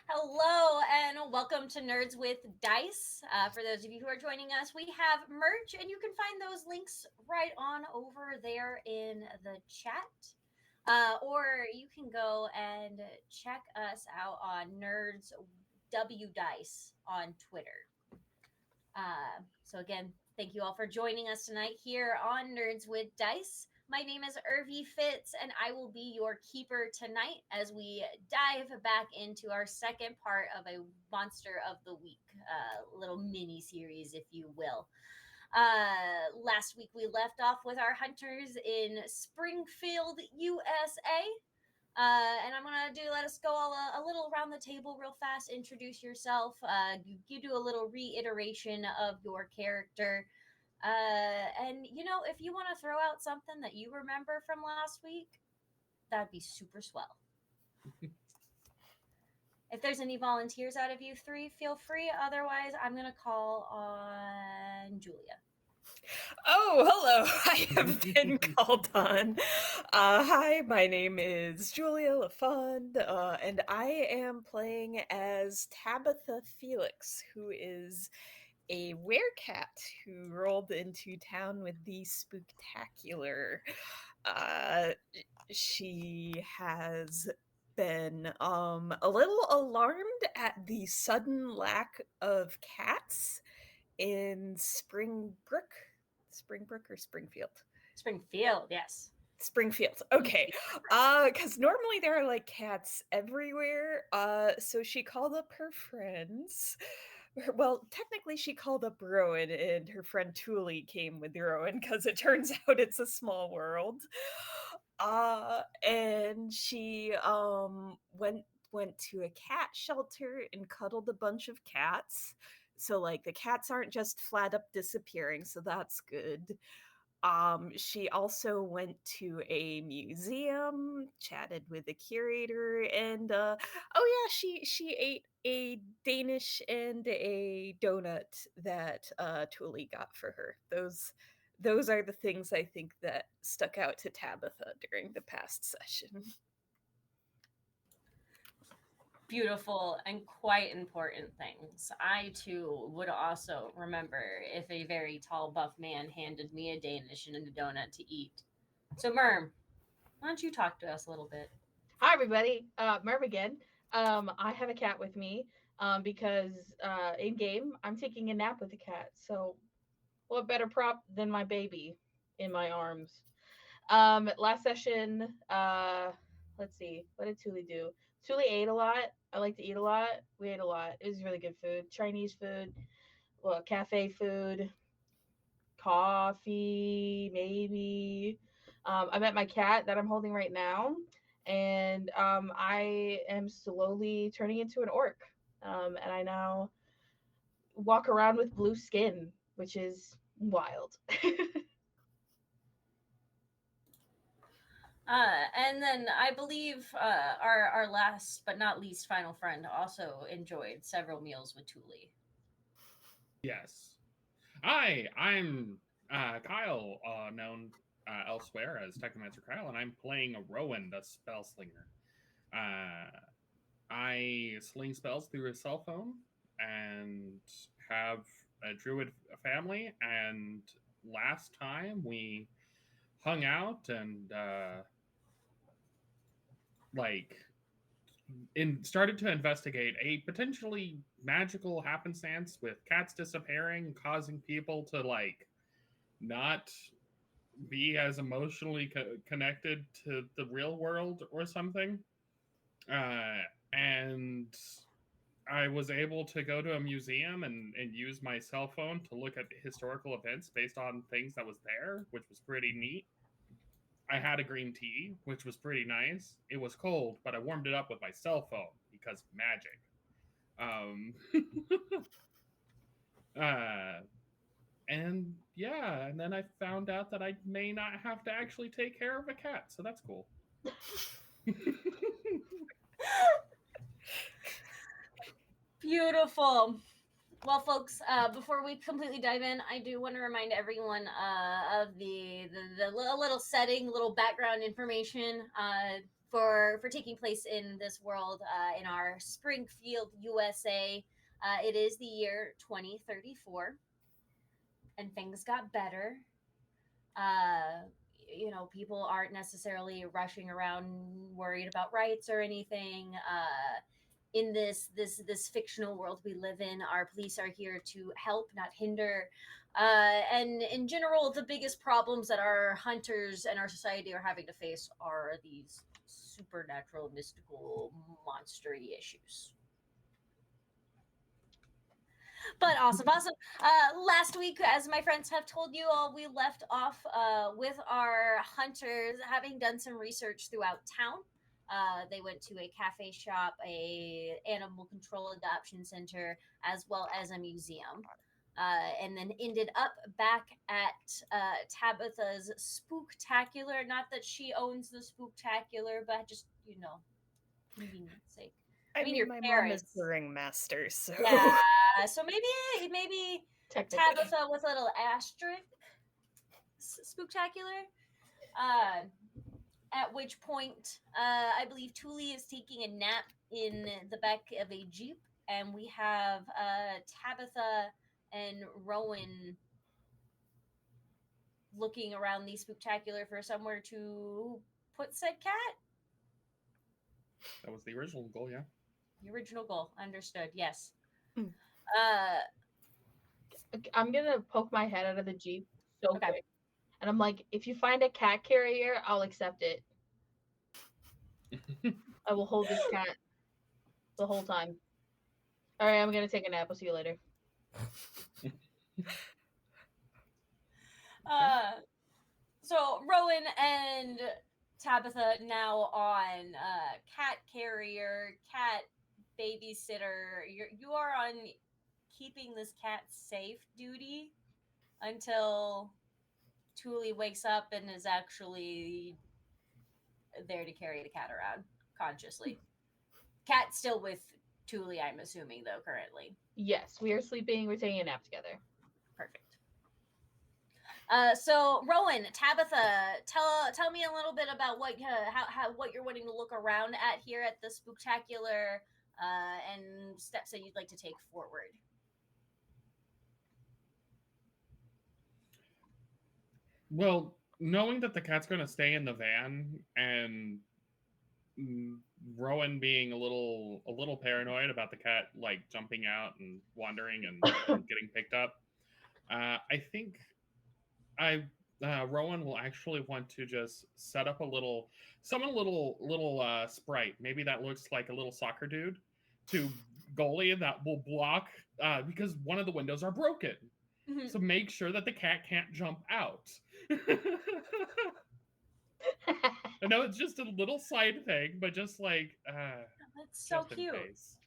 Hello and welcome to Nerds with Dice. For those of you who are joining us, we have merch, and you can find those links right on over there in the chat. Or you can go and check us out on Nerds W Dice on Twitter. So again, thank you all for joining us tonight here on Nerds with Dice. My name is Irvi Fitz, and I will be your keeper tonight as we dive back into our second part of a Monster of the Week little mini series, if you will. Last week we left off with our hunters in Springfield, USA. And I'm gonna let us go all a little around the table real fast. Introduce yourself. You do a little reiteration of your character. And if you want to throw out something that you remember from last week, that'd be super swell. If there's any volunteers out of you three, feel free. Otherwise, I'm gonna call on Julia. Oh, hello. I have been called on. Hi, my name is Julia LaFond, and I am playing as Tabitha Felix, who is a werecat who rolled into town with the spooktacular. uh, she has been a little alarmed at the sudden lack of cats in Springbrook or Springfield? Springfield, yes. Springfield. Okay. Because normally there are like cats everywhere. So she called up her friends. Well, technically she called up Rowan and her friend Thule came with Rowan because it turns out it's a small world. And she went to a cat shelter and cuddled a bunch of cats. So like the cats aren't just flat up disappearing, so that's good. She also went to a museum, chatted with the curator, and oh yeah, she ate a Danish and a donut that Thule got for her. Those are the things I think that stuck out to Tabitha during the past session. Beautiful and quite important things. I too would also remember if a very tall, buff man handed me a Danish and a donut to eat. So, Merm, why don't you talk to us a little bit? Hi, everybody. Merv again. I have a cat with me because in game I'm taking a nap with the cat. So, what better prop than my baby in my arms? Last session, let's see, what did Thule do? Thule ate a lot. I like to eat a lot. We ate a lot. It was really good food. Chinese food, well, cafe food, coffee, maybe. I met my cat that I'm holding right now, and I am slowly turning into an orc. And I now walk around with blue skin, which is wild. And then I believe our last but not least final friend also enjoyed several meals with Thule. Yes. Hi, I'm Kyle, known elsewhere as Technomancer Kyle, and I'm playing a Rowan, the spell slinger. I sling spells through a cell phone and have a druid family. And last time we hung out and started to investigate a potentially magical happenstance with cats disappearing, causing people to not be as emotionally connected to the real world or something. And I was able to go to a museum and use my cell phone to look at the historical events based on things that was there, which was pretty neat. I had a green tea, which was pretty nice. It was cold, but I warmed it up with my cell phone because magic. And yeah, and then I found out that I may not have to actually take care of a cat, so that's cool. Beautiful. Well, folks, before we completely dive in, I do want to remind everyone of the little setting, little background information for taking place in this world in our Springfield, USA. It is the year 2034, and things got better. People aren't necessarily rushing around worried about rights or anything. In this fictional world we live in, our police are here to help, not hinder. And in general, the biggest problems that our hunters and our society are having to face are these supernatural, mystical, monstery issues. But awesome. Last week, as my friends have told you all, we left off with our hunters having done some research throughout town. They went to a cafe shop, a animal control adoption center, as well as a museum. And then ended up back at Tabitha's Spooktacular. Not that she owns the Spooktacular, but just, convenience sake. I mean my mom is the ringmaster, so yeah. So maybe Tabitha with a little asterisk Spooktacular. At which point, I believe Thule is taking a nap in the back of a Jeep, and we have Tabitha and Rowan looking around the spooktacular for somewhere to put said cat? That was the original goal, yeah. The original goal. Understood. Yes. Mm. I'm gonna poke my head out of the Jeep so Okay. quick. And I'm like, if you find a cat carrier, I'll accept it. I will hold this cat the whole time. All right, I'm gonna take a nap. I'll see you later. So Rowan and Tabitha now on cat carrier, cat babysitter. You are on keeping this cat safe duty until Thule wakes up and is actually there to carry the cat around consciously. Cat still with Thule, I'm assuming, though, currently. Yes, we are sleeping. We're taking a nap together. Perfect. So Rowan, Tabitha, tell me a little bit about what how what you're wanting to look around at here at the Spooktacular, and steps that you'd like to take forward. Well, knowing that the cat's going to stay in the van and Rowan being a little paranoid about the cat like jumping out and wandering and getting picked up, I think Rowan will actually want to just set up a little sprite. Maybe that looks like a little soccer dude to goalie that will block because one of the windows are broken. Mhm. So make sure that the cat can't jump out. I know it's just a little side thing, but just like That's so just in cute. case.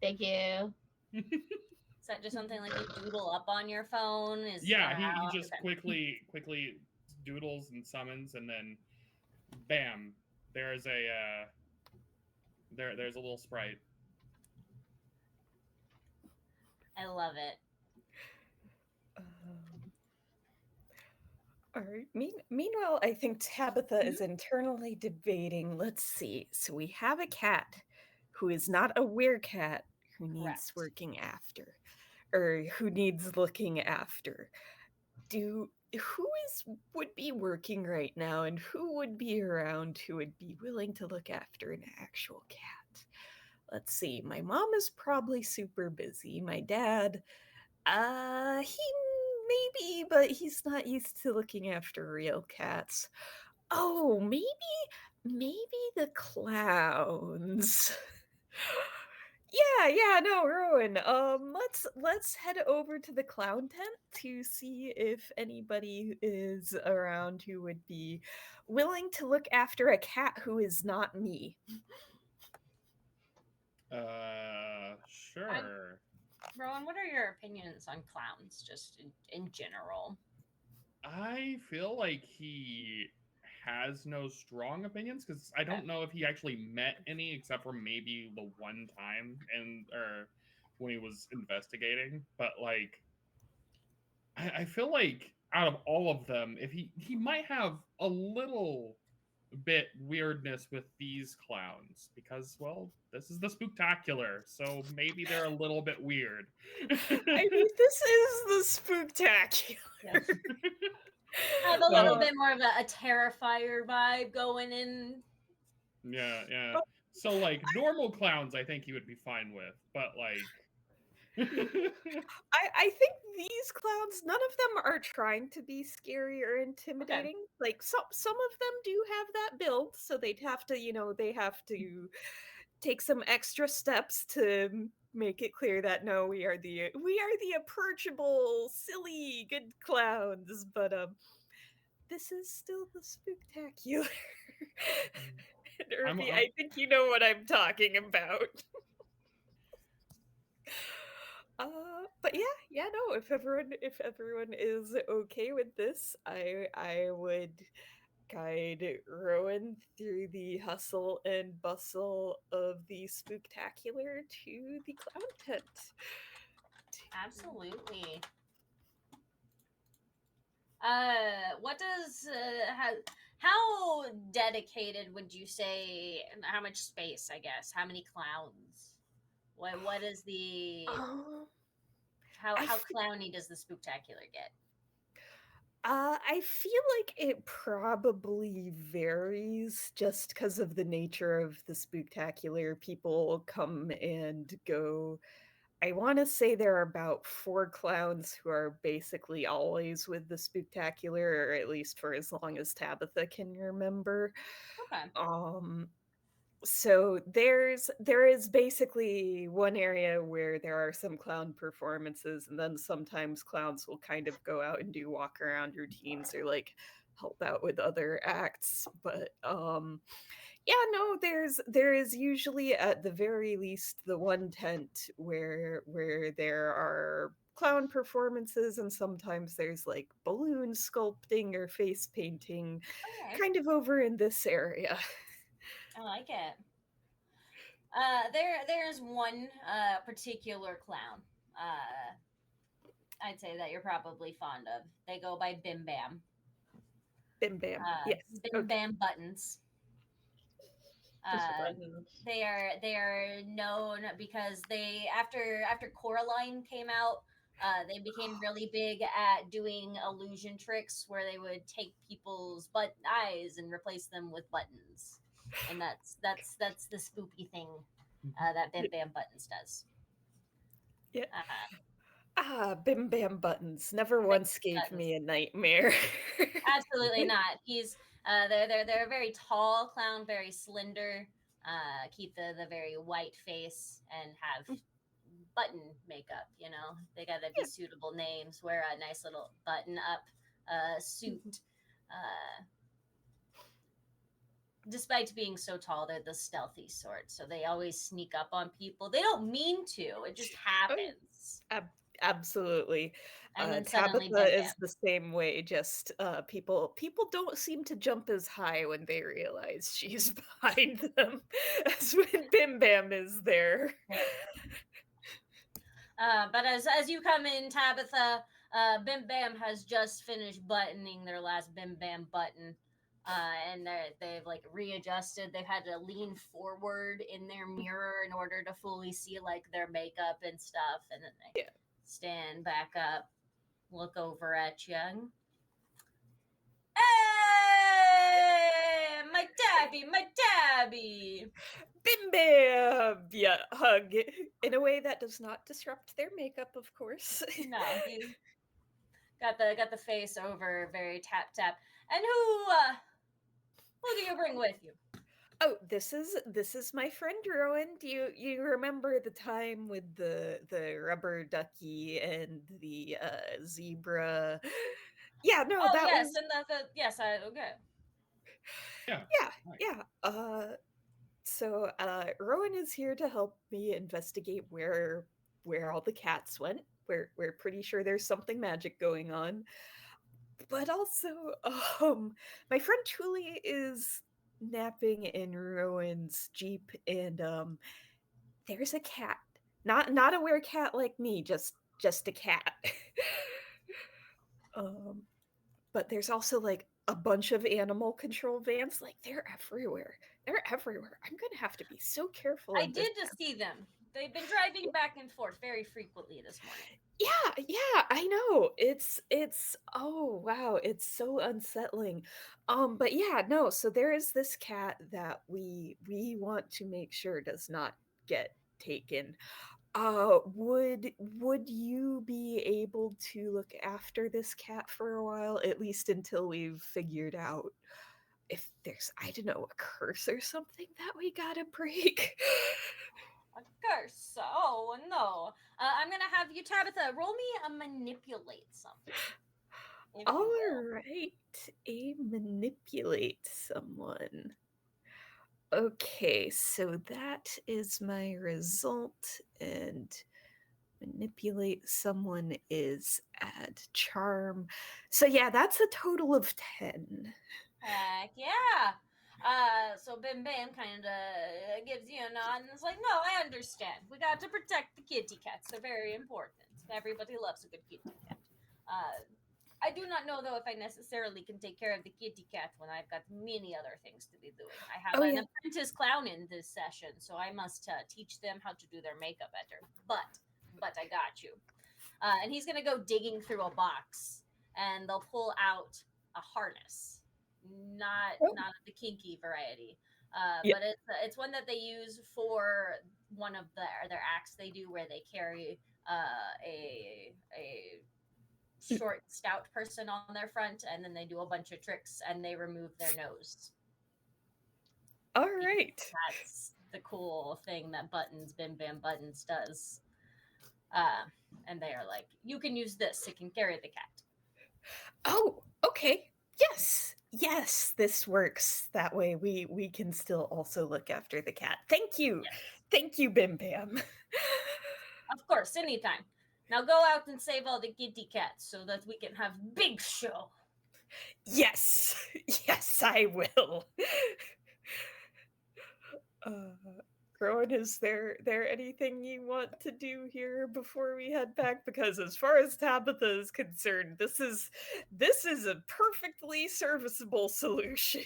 Thank you. Is that just something like you doodle up on your phone? Yeah, he just quickly doodles and summons, and then bam, there's a there's a little sprite. I love it. All right. Meanwhile, I think Tabitha is internally debating. Let's see. So we have a cat who is not a werecat who needs Correct. working after, or who needs looking after. Who would be working right now, and who would be around who would be willing to look after an actual cat? Let's see. My mom is probably super busy. My dad, he maybe, but he's not used to looking after real cats. Oh, maybe the clowns. No, Rowan. Let's head over to the clown tent to see if anybody is around who would be willing to look after a cat who is not me. Sure. Rowan, what are your opinions on clowns, just in general? I feel like he has no strong opinions because I don't know if he actually met any except for maybe the one time or when he was investigating. But like, I feel like out of all of them, if he might have a little bit weirdness with these clowns because well this is the Spooktacular, so maybe they're a little bit weird. I mean, this is the Spooktacular. Yes. Have a little bit more of a Terrifier vibe going in. Yeah. So like normal clowns I think he would be fine with, but like I think these clowns, none of them are trying to be scary or intimidating. Okay. Like some of them do have that build, so they'd have to, they have to take some extra steps to make it clear that no, we are the approachable, silly, good clowns. But this is still the Spooktacular. Irby, I think you know what I'm talking about. But no, if everyone is okay with this, I would guide Rowan through the hustle and bustle of the Spooktacular to the clown tent. Absolutely. What does how dedicated would you say? How much space? I guess. How many clowns? What is the how clowny does the Spooktacular get? I feel like it probably varies just because of the nature of the spooktacular. People come and go. I want to say there are about 4 clowns who are basically always with the spooktacular, or at least for as long as Tabitha can remember. Okay. Um, so there is basically one area where there are some clown performances, and then sometimes clowns will kind of go out and do walk around routines or like help out with other acts. But yeah, no, there is usually at the very least the one tent where there are clown performances, and sometimes there's like balloon sculpting or face painting Okay. kind of over in this area. I like it. There's one particular clown. I'd say that you're probably fond of. They go by Bim Bam. Bim Bam. Yes. Bim Okay. Bam Buttons. Just Uh, buttons. they are known because they after Coraline came out, they became really big at doing illusion tricks where they would take people's eyes and replace them with buttons, and that's the spooky thing that Bim Bam Buttons does. Yeah. Uh, Bim Bam Buttons never Bim once gave Buttons. me a nightmare. Absolutely not. He's they're a very tall clown, very slender. Keep the very white face and have button makeup. You know, they gotta be Yeah. suitable names. Wear a nice little button up suit. Uh, Despite being so tall, they're the stealthy sort, so they always sneak up on people. They don't mean to; it just Oh, yeah. happens. Absolutely. And then suddenly, Bim Tabitha Bam. is the same way. Just people don't seem to jump as high when they realize she's behind them as when Bim Bam is there. But as you come in, Tabitha, Bim Bam has just finished buttoning their last Bim Bam button. And they've like readjusted. They've had to lean forward in their mirror in order to fully see like their makeup and stuff. And then they Yeah. stand back up, look over at you. And, hey, my Tabby. Bim Bam! Yeah, hug in a way that does not disrupt their makeup, of course. No, you got the face over, very tap tap. And who do you bring with you? Oh, this is my friend Rowan. Do you remember the time with the rubber ducky and the zebra? Yeah, no, Oh that yes, was and the yes, okay. Yeah. yeah, Right. yeah. So Rowan is here to help me investigate where all the cats went. We're pretty sure there's something magic going on. But also, my friend Truly is napping in Rowan's Jeep, and there's a cat. Not a werecat like me, just a cat. um, but there's also like a bunch of animal control vans. Like they're everywhere. They're everywhere. I'm gonna have to be so careful I in this. did just see them. They've been driving back and forth very frequently this morning. Yeah, I know. It's oh wow, it's so unsettling. But yeah, no, so there is this cat that we want to make sure does not get taken. Would you be able to look after this cat for a while, at least until we've figured out if there's, I don't know, a curse or something that we gotta break? Of course. Oh no. I'm gonna have you, Tabitha, roll me a manipulate something. If All you will. right, a manipulate someone. Okay, so that is my result, and manipulate someone is add charm. So yeah, that's a total of 10. Heck yeah. So Bim Bam kind of gives you a nod and is like, no, I understand. We got to protect the kitty cats. They're very important. Everybody loves a good kitty cat. I do not know, though, if I necessarily can take care of the kitty cat when I've got many other things to be doing. I have Oh, an yeah. apprentice clown in this session, so I must teach them how to do their makeup better. But I got you. And he's going to go digging through a box. and they'll pull out a harness, not Oh. not the kinky variety, Yeah. but it's one that they use for one of their acts they do where they carry a short, stout person on their front, and then they do a bunch of tricks and they remove their nose. All right. That's the cool thing that Bim Bam Buttons does. And they are like, you can use this, it can carry the cat. Oh, okay. Yes, this works. That way we can still also look after the cat. Thank you. Yes. Thank you, Bim Bam. Of course, anytime. Now go out and save all the kitty cats so that we can have big show. Yes, I will. Rowan, is there anything you want to do here before we head back? Because as far as Tabitha is concerned, this is a perfectly serviceable solution.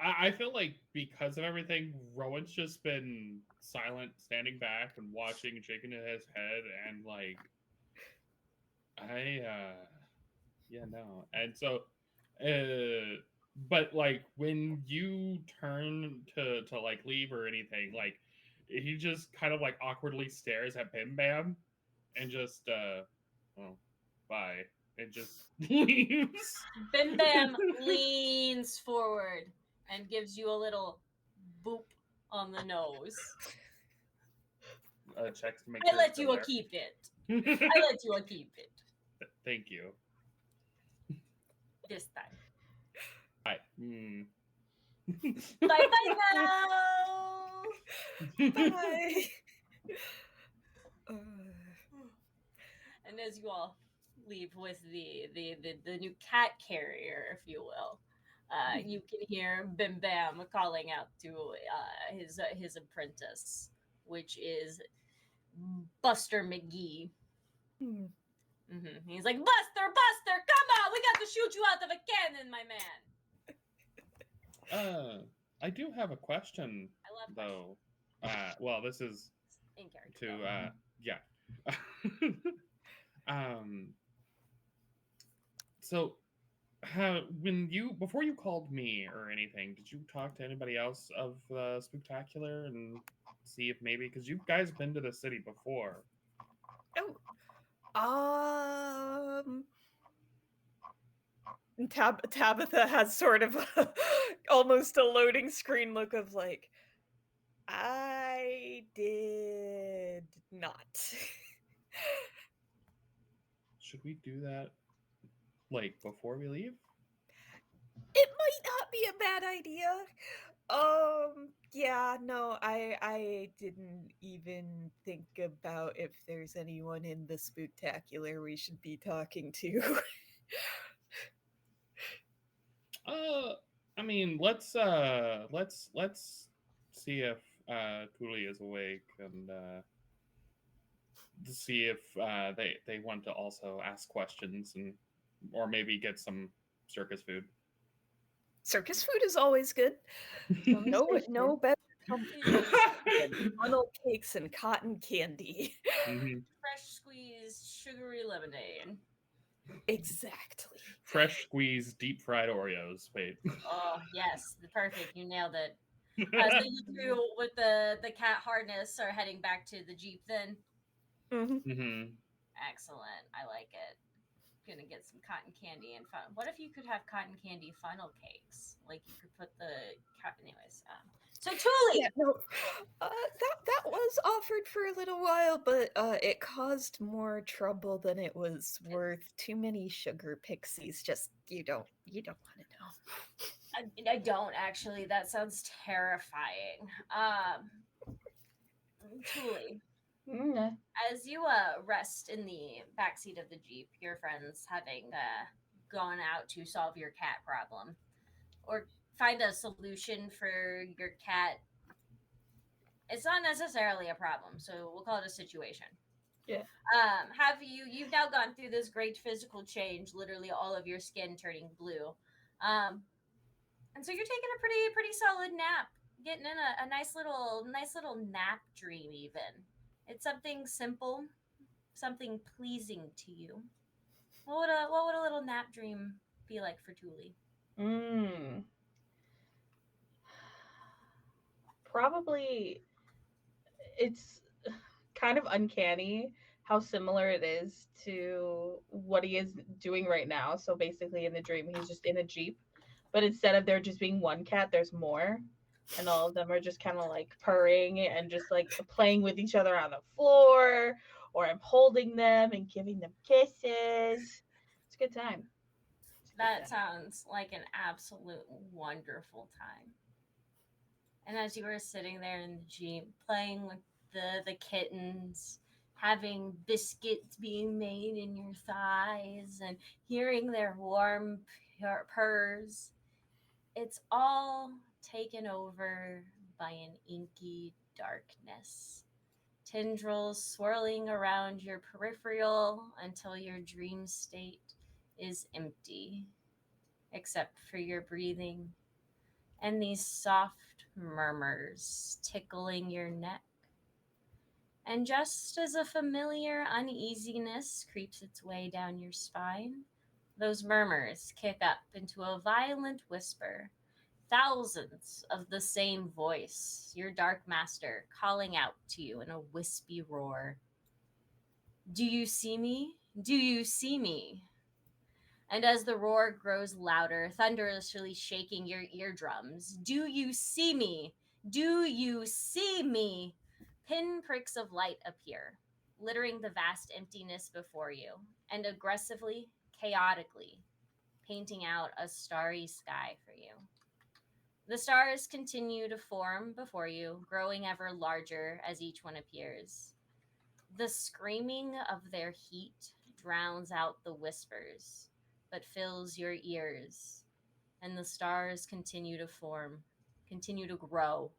I feel like because of everything, Rowan's just been silent, standing back and watching, and shaking his head, and like, no. And so, but like when you turn to like leave or anything, like he just kind of like awkwardly stares at Bim Bam and just well, bye, and just leaves. Bim Bam leans forward and gives you a little boop on the nose. Checks to make I sure let it's you still there. keep it. I let you keep it Thank you. this time. Bye. Bye bye now. Bye. And as you all leave with the new cat carrier, if you will, you can hear Bim Bam calling out to his apprentice, which is Buster McGee. He's like, Buster, come on, we got to shoot you out of a cannon, my man. I do have a question, I love though. Well, this is in character. to yeah. So before you called me or anything, did you talk to anybody else of Spooktacular and see if maybe, because you guys been to the city before? Tabitha has sort of almost a loading screen look of like, I did not. Should we do that like before we leave? It might not be a bad idea. Yeah, no, I didn't even think about if there's anyone in the Spooktacular we should be talking to. I mean, let's see if Tuli is awake and to see if they want to also ask questions and or maybe get some circus food. Circus food is always good. No better company than funnel cakes and cotton candy. Fresh squeezed sugary lemonade. Exactly. Fresh squeezed deep fried Oreos. Wait. Oh yes, perfect. You nailed it. So you two with the cat harness are heading back to the Jeep then? Excellent. I like it. Gonna get some cotton candy and fun. What if you could have cotton candy funnel cakes? Like you could put the anyways. So Tuli, Yeah, no, that was offered for a little while, but it caused more trouble than it was worth. Too many sugar pixies. Just you don't want to know. I don't actually. That sounds terrifying. Tuli, as you rest in the backseat of the Jeep, your friends having gone out to solve your cat problem or find a solution for your cat. It's not necessarily a problem, so we'll call it a situation. Yeah. You've now gone through this great physical change, literally all of your skin turning blue. And so you're taking a pretty solid nap, getting in a nice little nap dream even. It's something simple, something pleasing to you. What would a little nap dream be like for Tuli? Probably it's kind of uncanny how similar it is to what he is doing right now. So basically, in the dream, he's just in a Jeep, but instead of there just being one cat, there's more. And all of them are just kind of like purring and just like playing with each other on the floor, or I'm holding them and giving them kisses. It's a good time. It's a good That time. sounds like an absolute wonderful time. And as you were sitting there in the Jeep, playing with the kittens, having biscuits being made in your thighs, and hearing their warm purrs, it's all taken over by an inky darkness. Tendrils swirling around your peripheral until your dream state is empty, except for your breathing and these soft murmurs tickling your neck. And just as a familiar uneasiness creeps its way down your spine, those murmurs kick up into a violent whisper. Thousands of the same voice, your dark master calling out to you in a wispy roar. Do you see me? Do you see me? And as the roar grows louder, thunderously shaking your eardrums, do you see me? Do you see me? Pinpricks of light appear, littering the vast emptiness before you, and aggressively, chaotically, painting out a starry sky for you. The stars continue to form before you, growing ever larger as each one appears. The screaming of their heat drowns out the whispers, but fills your ears, and the stars continue to form, continue to grow,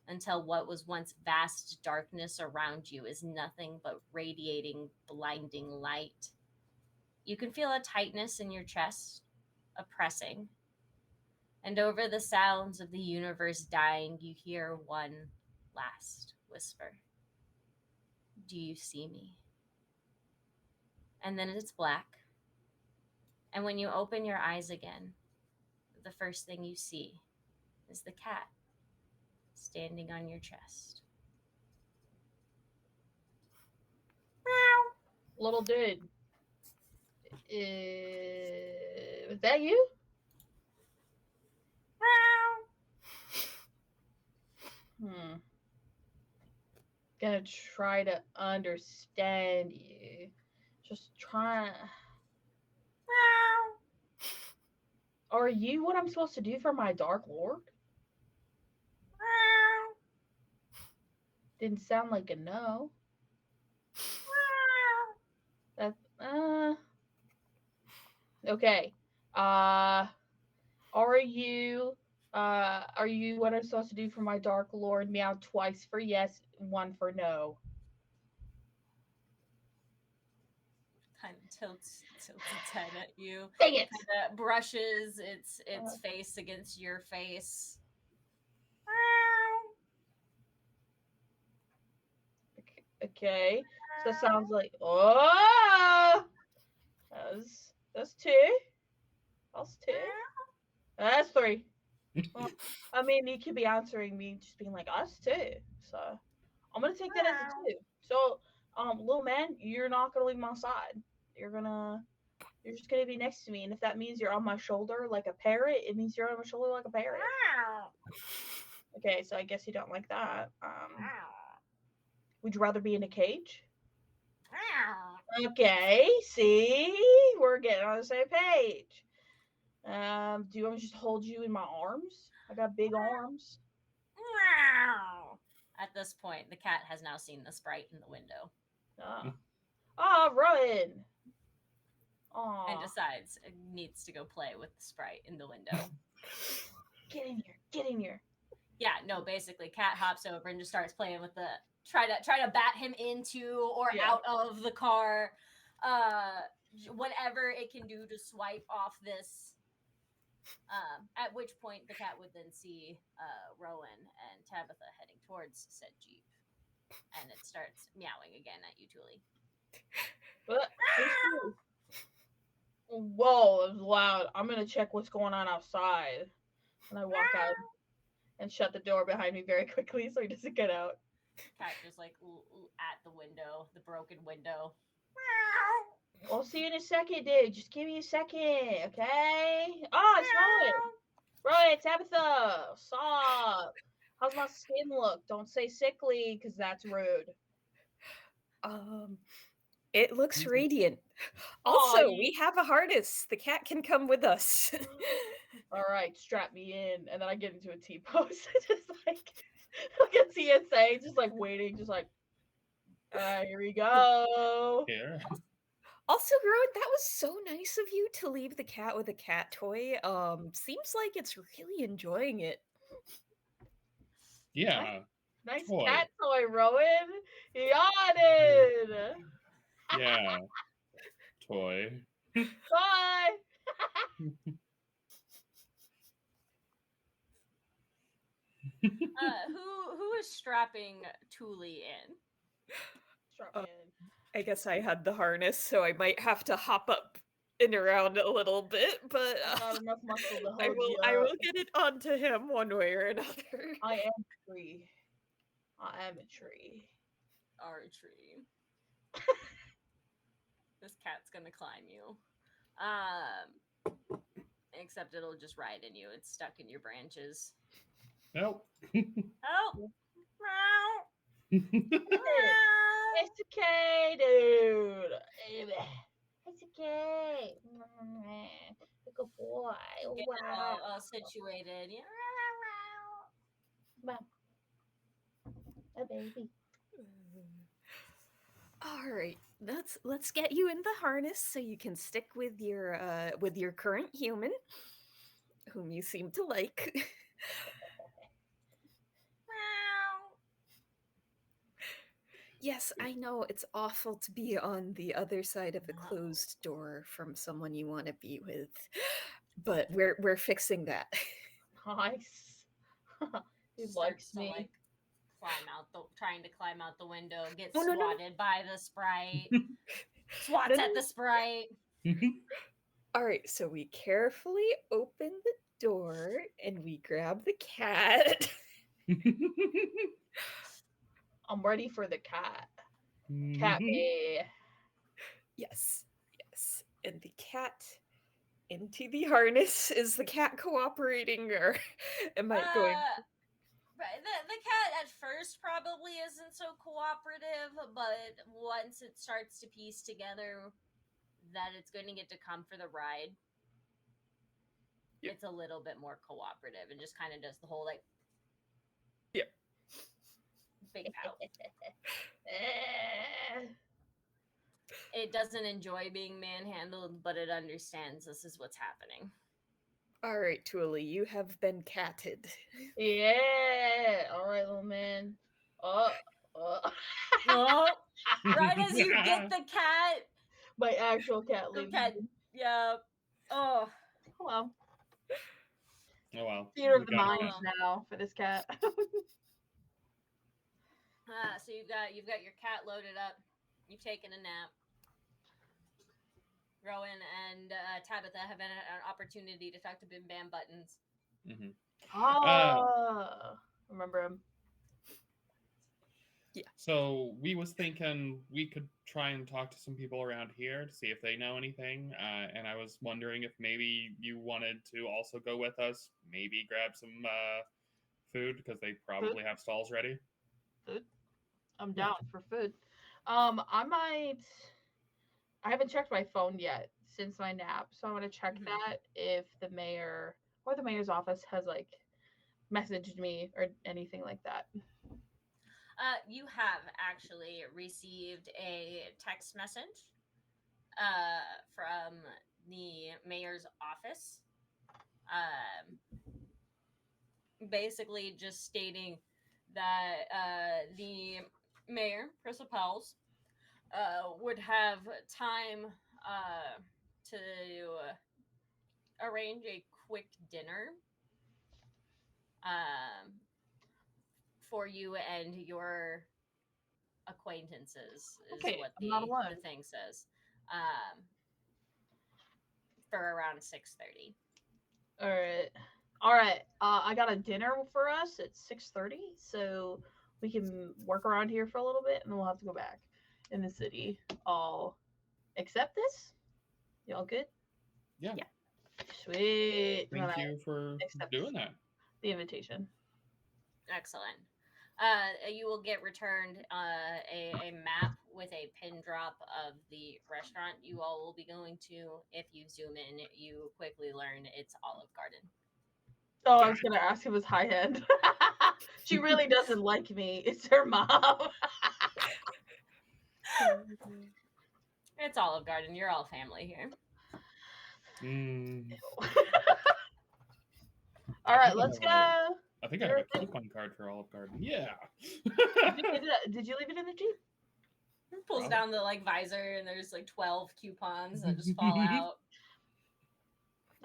until what was once vast darkness around you is nothing but radiating, blinding light. You can feel a tightness in your chest, a pressing, and over the sounds of the universe dying, you hear one last whisper. Do you see me? And then it's black. And when you open your eyes again, the first thing you see is the cat standing on your chest. Little dude, was that you? Gonna try to understand you. Just trying. Are you what I'm supposed to do for my Dark Lord? Didn't sound like a no. That okay. Are you what I'm supposed to do for my Dark Lord? Meow twice for yes, one for no. Kind of tilts its head at you. Dang it! Kind of brushes its face against your face. Okay. So it sounds like oh, that's two. That's two. That's three. Well, I mean, you could be answering me just being like us too. So I'm gonna take that as a two. So, little man, you're not gonna leave my side. You're just gonna be next to me, and if that means you're on my shoulder like a parrot, it means you're on my shoulder like a parrot. Okay, so I guess you don't like that. Would you rather be in a cage? Okay, see, we're getting on the same page. Do you want me to just hold you in my arms? I got big arms. At this point, the cat has now seen the sprite in the window. Rowan. And decides it needs to go play with the sprite in the window. Get in here. Get in here. Yeah, no, basically cat hops over and just starts playing with the try to bat him into or out of the car. Whatever it can do to swipe off this. At which point the cat would then see Rowan and Tabitha heading towards said Jeep. And it starts meowing again at you, Tuli. What? Whoa, it was loud. I'm gonna check what's going on outside. And I walk out and shut the door behind me very quickly so he doesn't get out. Cat just like at the window, the broken window. I'll see you in a second, dude. Just give me a second, okay? Oh, it's Rowan. Rowan, Tabitha. Stop. How's my skin look? Don't say sickly, because that's rude. It looks Mhm. radiant. Aw, Also, you- we have a harness. The cat can come with us. All right, strap me in. And then I get into a T pose. Just like a TSA, just like waiting, just like, all right, here we go. Here. Also, Rowan, that was so nice of you to leave the cat with a cat toy. Seems like it's really enjoying it. Yeah. Nice Toy. cat toy, Rowan. Yawning. Yeah. Toy. Bye. Who is strapping Thule in? Strap Uh, me in. I guess I had the harness, so I might have to hop up and around a little bit, but Not enough muscle to I hold will. you I up. will get it onto him one way or another. I am a tree. I am a tree. Archery. This cat's gonna climb you. Except it'll just ride in you. It's stuck in your branches. Nope. Oh! Meow! It's okay, dude. It's okay. Good boy. Get Wow. all situated. Yeah. A baby. All right, let's get you in the harness so you can stick with your current human, whom you seem to like. Meow. Yes, I know it's awful to be on the other side of the closed door from someone you want to be with, but we're fixing that. Nice. He Starts likes to, me. like, trying to climb out the window, gets Oh, no, no, no. swatted by the sprite. Swats No, at no. the sprite. All right, so we carefully open the door and we grab the cat. I'm ready for the cat. Cat me. Yes, yes, and the cat into the harness. Is the cat cooperating, or am I going? Right, the cat at first probably isn't so cooperative, but once it starts to piece together that it's going to get to come for the ride, Yep. it's a little bit more cooperative and just kind of does the whole like Yep. big out. It doesn't enjoy being manhandled, but it understands this is what's happening. All right, Thule, you have been catted. Yeah. All right, little man. Oh, right as you get the cat, My actual cat the leaves. cat, me. yeah. Oh, Well, Oh well. theater of We the got mind it. now for this cat. so you've got your cat loaded up. You've taken a nap. Rowan and Tabitha have had an opportunity to talk to Bim Bam Buttons. Mhm. Remember him. So we was thinking we could try and talk to some people around here to see if they know anything. And I was wondering if maybe you wanted to also go with us, maybe grab some food because they probably have stalls ready. Food. I'm down for food. I haven't checked my phone yet since my nap, so I want to check Mhm. that if the mayor or the mayor's office has like messaged me or anything like that. You have actually received a text message from the mayor's office, basically just stating that the mayor, Crystal Powell's, would have time to arrange a quick dinner for you and your acquaintances is Okay, what I'm not the alone. thing says. For around 6:30. All right. I got a dinner for us at 6:30, so we can work around here for a little bit, and then we'll have to go back in the city. All accept this? Y'all good? Yeah. Yeah. Sweet. And then Thank I you for accept doing that. the invitation. Excellent. You will get returned a map with a pin drop of the restaurant you all will be going to. If you zoom in, you quickly learn it's Olive Garden. Oh, I was gonna ask if it was high end. She really doesn't like me. It's her mom. It's Olive Garden. You're all family here. All right, let's go. I think I have a coupon card for Olive Garden. Yeah. Did you leave it in the Jeep? Pulls down the visor, and there's 12 coupons that just fall out.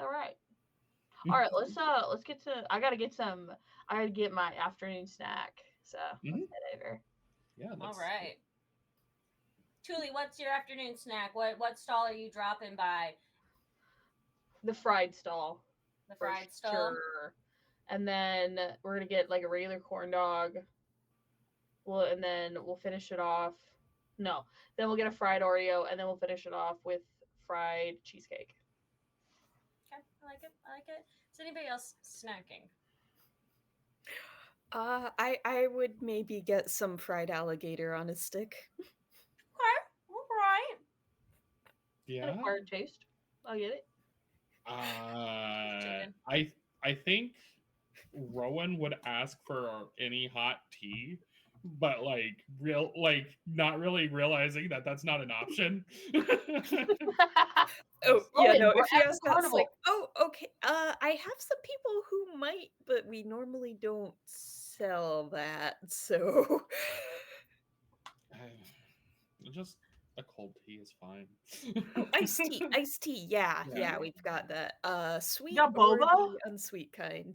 All right, let's get to. I gotta get my afternoon snack. So let's head over. Yeah. All right. Tuli, what's your afternoon snack? What stall are you dropping by? The fried stall. The fried stall. Sure. And then we're gonna get a regular corn dog. And then we'll finish it off. No, then we'll get a fried Oreo, and then we'll finish it off with fried cheesecake. Okay, I like it. Is anybody else snacking? I would maybe get some fried alligator on a stick. Okay, all right. Yeah. An acquired taste. I'll get it. I think Rowan would ask for any hot tea, but not really realizing that that's not an option. Oh yeah, no. If you at ask the that, it's carnival. oh okay. I have some people who might, but we normally don't sell that. So Just a cold tea is fine. oh, iced tea. Yeah, we've got that. Sweet got or boba? the unsweet kind.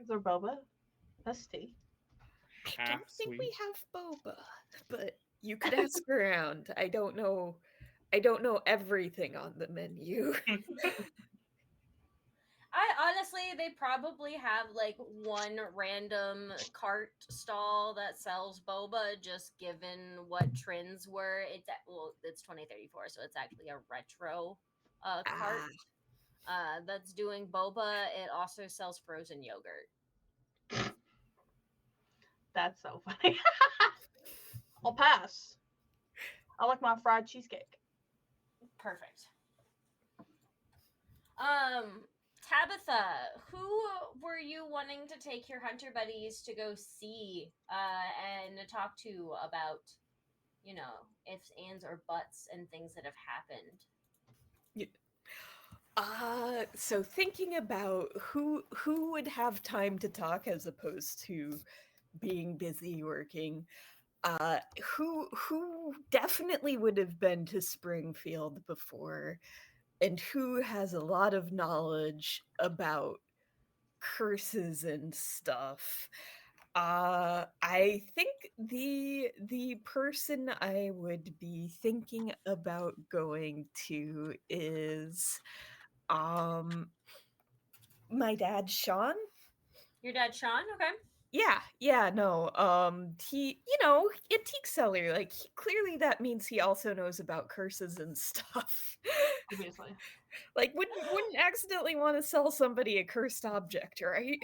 Is there boba? That's tea. I don't think we Half-sweet. have boba, but you could ask around. I don't know everything on the menu. They probably have one random cart stall that sells boba, just given what trends were. It's 2034, so it's actually a retro cart that's doing boba. It also sells frozen yogurt. That's so funny. I'll pass. I like my fried cheesecake. Perfect. Tabitha, who were you wanting to take your hunter buddies to go see and talk to about, ifs, ands, or buts and things that have happened? So thinking about who would have time to talk as opposed to being busy working, who definitely would have been to Springfield before, and who has a lot of knowledge about curses and stuff. I think the person I would be thinking about going to is my dad, Sean. Your dad, Sean? Okay. Yeah, no. He, antique seller. Clearly that means he also knows about curses and stuff. Obviously. Wouldn't accidentally want to sell somebody a cursed object, right?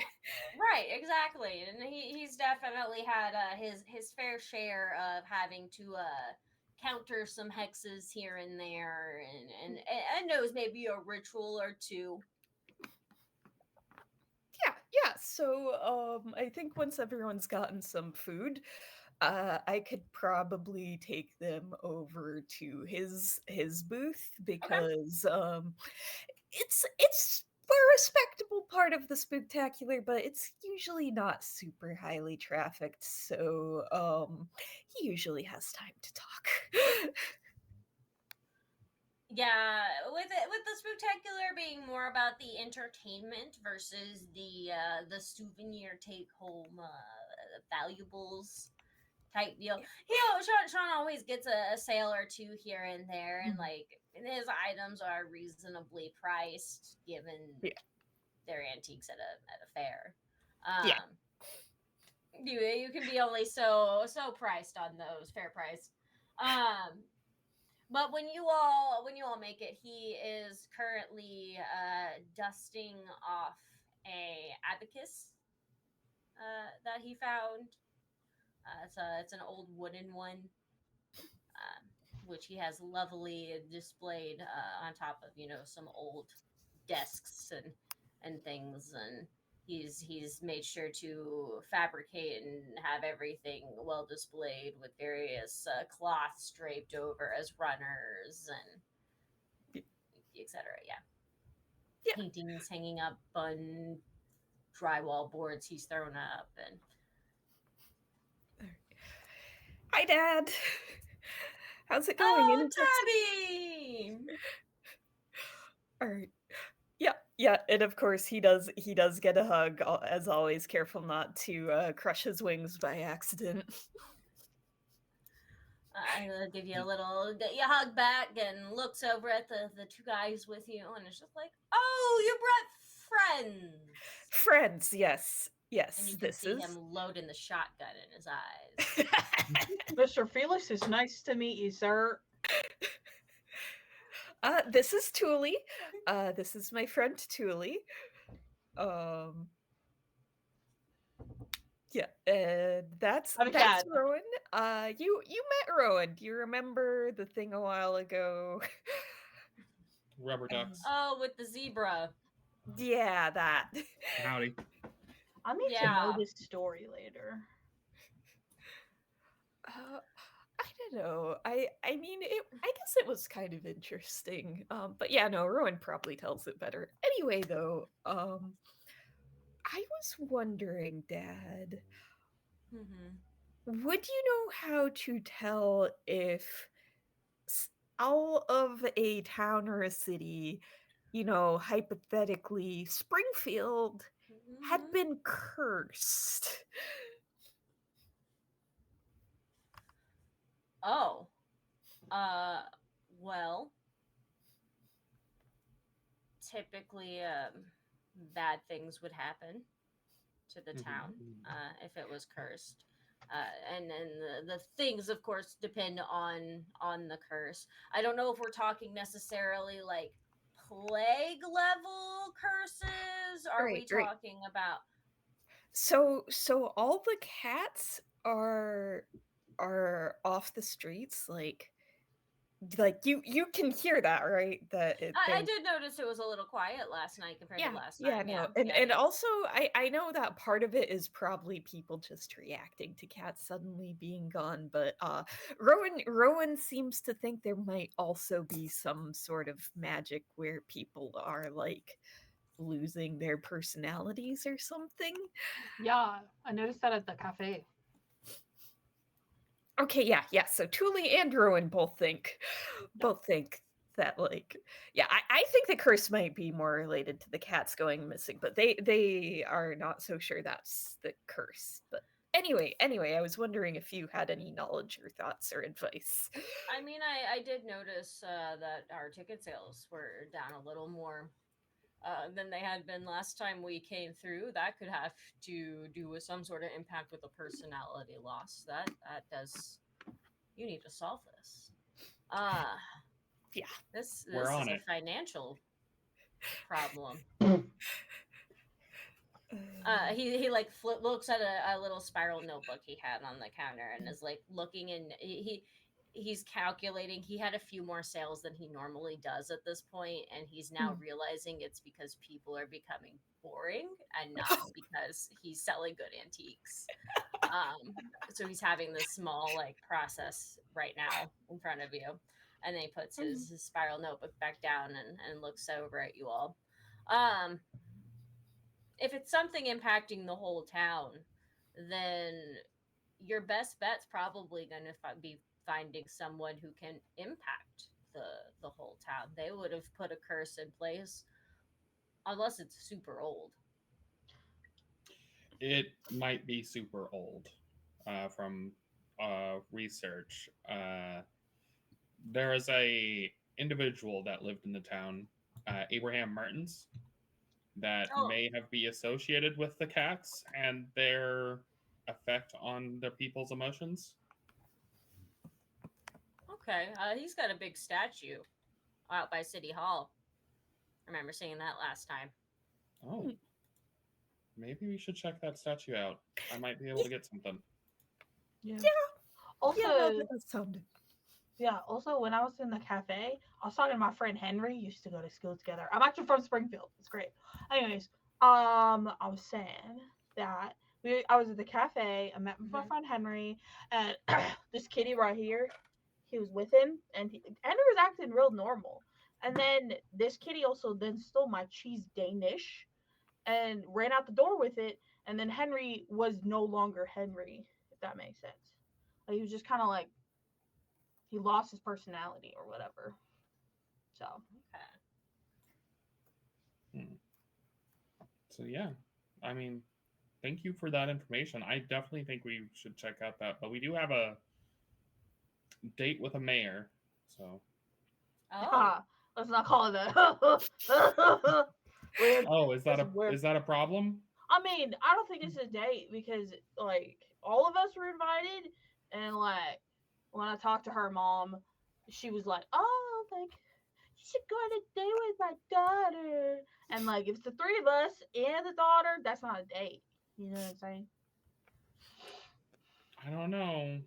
Right, exactly. And he's definitely had his fair share of having to counter some hexes here and there, and knows maybe a ritual or two. Yeah. So, I think once everyone's gotten some food, I could probably take them over to his booth because it's a respectable part of the Spooktacular, but it's usually not super highly trafficked. So, he usually has time to talk. Yeah, with the Spooktacular being more about the entertainment versus the souvenir take home valuables type deal. Sean always gets a sale or two here and there, and like his items are reasonably priced given their antiques at a fair. You can be only so priced on those, fair price. But when you all make it, he is currently dusting off a abacus that he found. It's an old wooden one, which he has lovely displayed on top of some old desks and things, and he's made sure to fabricate and have everything well displayed with various cloths draped over as runners and etc. Yeah, paintings hanging up on drywall boards he's thrown up. And hi, Dad. How's it going? Oh, Tabby! All right. Yeah, and of course he does get a hug, as always, careful not to crush his wings by accident. I'll give you a little hug back and looks over at the two guys with you, and it's just like, oh, you brought friends. Friends, yes. And you can see him loading the shotgun in his eyes. Mr. Felix, it's nice to meet you, sir. This is Thule. This is my friend Thule. Yeah, and that's Rowan. You met Rowan. Do you remember the thing a while ago? Rubber ducks. Oh, with the zebra. Yeah, that. Howdy. I need to know this story later. I don't know. I mean, I guess it was kind of interesting. But yeah, no, Rowan probably tells it better. Anyway, though, I was wondering, Dad, would you know how to tell if all of a town or a city, hypothetically Springfield, had been cursed? Oh. Well, typically bad things would happen to the town if it was cursed. And then the things, of course, depend on the curse. I don't know if we're talking necessarily like plague level curses. Are we talking about? So all the cats are off the streets, like you can hear that, right? I did notice it was a little quiet last night compared to last night. No. And also I know that part of it is probably people just reacting to cats suddenly being gone, but Rowan seems to think there might also be some sort of magic where people are like losing their personalities or something. Yeah, I noticed that at the cafe. Okay, yeah. So Thule and Rowan both think that, like, yeah, I think the curse might be more related to the cats going missing, but they are not so sure that's the curse. But anyway, I was wondering if you had any knowledge or thoughts or advice. I mean, I did notice that our ticket sales were down a little more than they had been last time we came through. That could have to do with some sort of impact with a personality loss. That does. You need to solve this. Yeah, this is a financial problem. He like looks at a little spiral notebook he had on the counter and is like looking, and he's calculating. He had a few more sales than he normally does at this point, and he's now realizing it's because people are becoming boring and not because he's selling good antiques. So he's having this small like process right now in front of you, and then he puts his spiral notebook back down and looks over at you all. If it's something impacting the whole town, then your best bet's probably going to be finding someone who can impact the whole town. They would have put a curse in place unless it's super old. It might be super old from research, there is a individual that lived in the town, Abraham Martins, that Oh. may have be associated with the cats and their effect on the people's emotions. Okay. He's got a big statue out by City Hall. I remember seeing that last time. Oh, maybe we should check that statue out. I might be able to get something. Yeah. Yeah. Also, Yeah, no, that does sound. yeah. Also, when I was in the cafe, I was talking to my friend Henry. Used to go to school together. I'm actually from Springfield. It's great. Anyways, I was saying that I was at the cafe. I met with my Mhm. friend Henry, and this kitty right here, he was with him, and Henry was acting real normal. And then this kitty also then stole my cheese Danish, and ran out the door with it. And then Henry was no longer Henry, if that makes sense. Like, he was just kind of like he lost his personality or whatever. So Okay. So yeah, I mean, thank you for that information. I definitely think we should check out that, but we do have a date with a mayor, so. Oh. let's not call it that. Weird. Oh, is that That's weird. a problem? I mean, I don't think it's a date because like all of us were invited, and like when I talked to her mom, she was like, "Oh, like you should go on a date with my daughter." And like if it's the three of us and the daughter, that's not a date. You know what I'm saying? I don't know.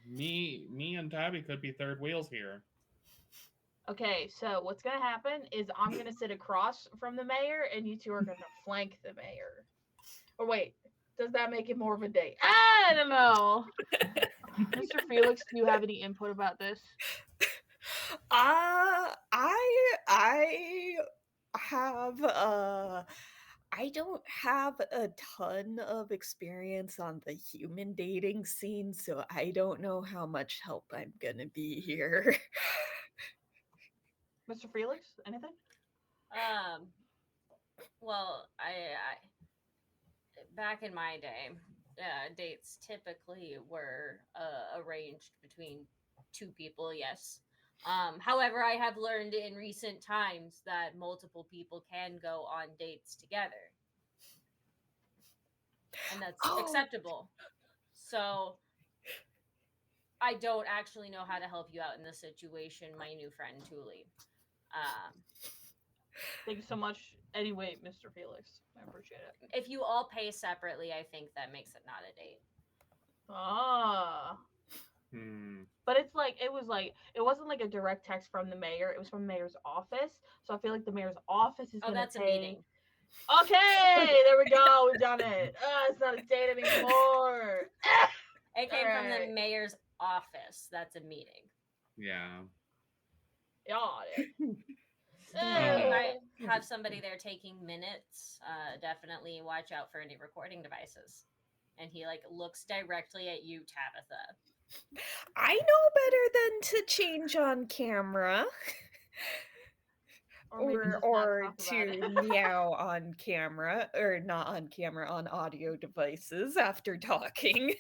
Me and Tabby could be third wheels here. Okay, so what's gonna happen is I'm gonna sit across from the mayor, and you two are gonna flank the mayor. Or wait, does that make it more of a date? I don't know. Mr. Felix, do you have any input about this? I have I don't have a ton of experience on the human dating scene, so I don't know how much help I'm gonna be here. Mr. Felix, anything? Well, I back in my day, dates typically were arranged between two people. Yes. However, I have learned in recent times that multiple people can go on dates together, and that's Oh. acceptable. So I don't actually know how to help you out in this situation, my new friend Tuli. Thank you so much. Anyway, Mr. Felix, I appreciate it. If you all pay separately, I think that makes it not a date. Ah. But it's like it wasn't like a direct text from the mayor. It was from the mayor's office. So I feel like the mayor's office is Oh, gonna that's a pay. meeting. Okay, there we go. We've done it. It's not a date anymore. It came from the Alright. mayor's office. That's a meeting. Yeah. Got it. You might have somebody there taking minutes. Definitely watch out for any recording devices. And he like looks directly at you, Tabitha. I know better than to change on camera. Or to meow on camera, or not on camera, on audio devices after talking.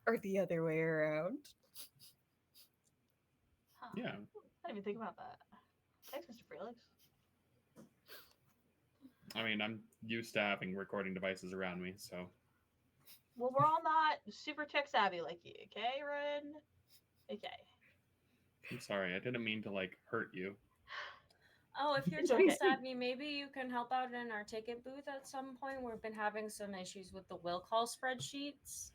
Or the other way around. Huh. Yeah. I didn't even think about that. Thanks, Mr. Felix. I mean, I'm used to having recording devices around me, so. Well, we're all not super tech savvy like you, okay, Ren? Okay. I'm sorry, I didn't mean to like hurt you. Oh, if you're It's tech okay. savvy, maybe you can help out in our ticket booth at some point. We've been having some issues with the will call spreadsheets.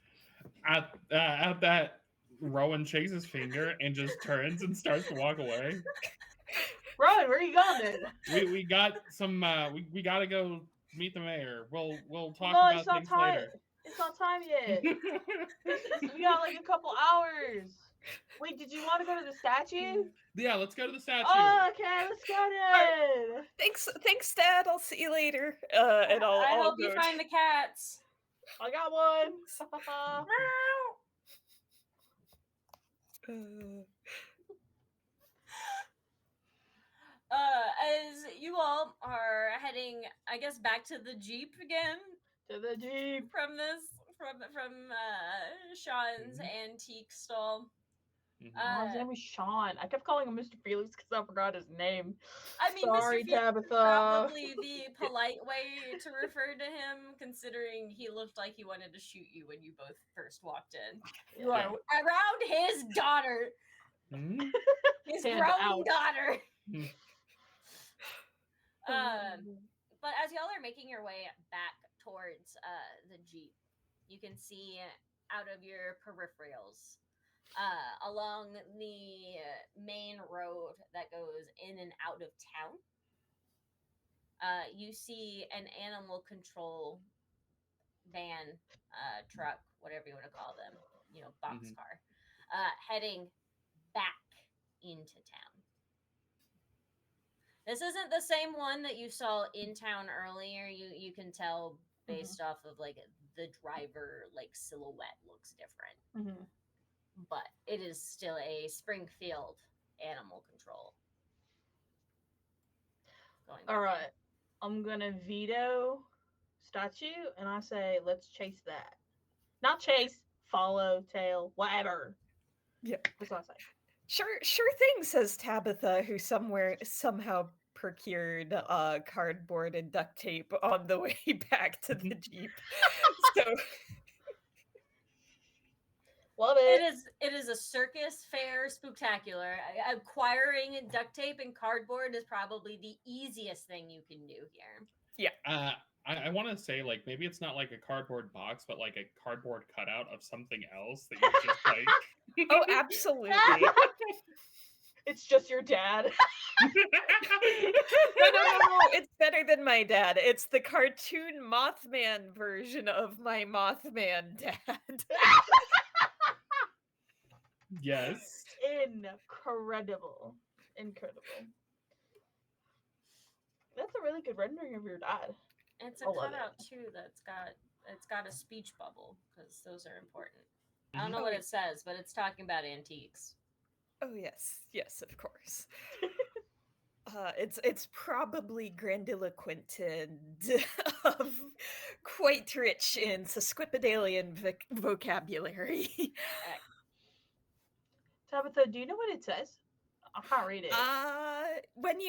At that, Rowan shakes his finger and just turns and starts to walk away. Rowan, where are you going then? We got some. We got to go meet the mayor. We'll talk No, about it's not things time. later. It's not time yet. We got like a couple hours. Wait, did you want to go to the statue? Yeah, let's go to the statue. Oh, okay, let's go then. Thanks, Dad. I'll see you later. And I'll I hope go you find the cats. I got one. As you all are heading, I guess, back to the Jeep again To the Jeep. from this from Sean's antique stall. Mhm. Oh, his name was Sean. I kept calling him Mr. Felix because I forgot his name. I mean, Sorry, Mr. Felix is Tabitha. probably the polite way to refer to him, considering he looked like he wanted to shoot you when you both first walked in. You are around his daughter, Mhm. his Hand grown out. daughter. Mhm. But as y'all are making your way back towards the Jeep, you can see out of your peripherals, along the main road that goes in and out of town, you see an animal control van, truck, whatever you want to call them, boxcar, heading back into town. This isn't the same one that you saw in town earlier. You can tell based off of like the driver silhouette looks different. But it is still a Springfield animal control. All right. I'm going to veto statue and I say, let's chase that. Not chase, follow, tail, whatever. Yeah. That's what I say. Sure thing, says Tabitha, who somehow procured cardboard and duct tape on the way back to the Jeep. So Love it. It is a circus fair spooktacular. Acquiring duct tape and cardboard is probably the easiest thing you can do here. I want to say, like, maybe it's not like a cardboard box, but like a cardboard cutout of something else that you just like. oh, absolutely. It's just your dad. No. It's better than my dad. It's the cartoon Mothman version of my Mothman dad. Yes. Incredible. That's a really good rendering of your dad. It's a I love cutout too that's got a speech bubble because those are important. I don't know what it says, but it's talking about antiques. Oh yes, of course. It's probably grandiloquent and quite rich in sesquipedalian vocabulary. Tabitha, do you know what it says? I can't read it. When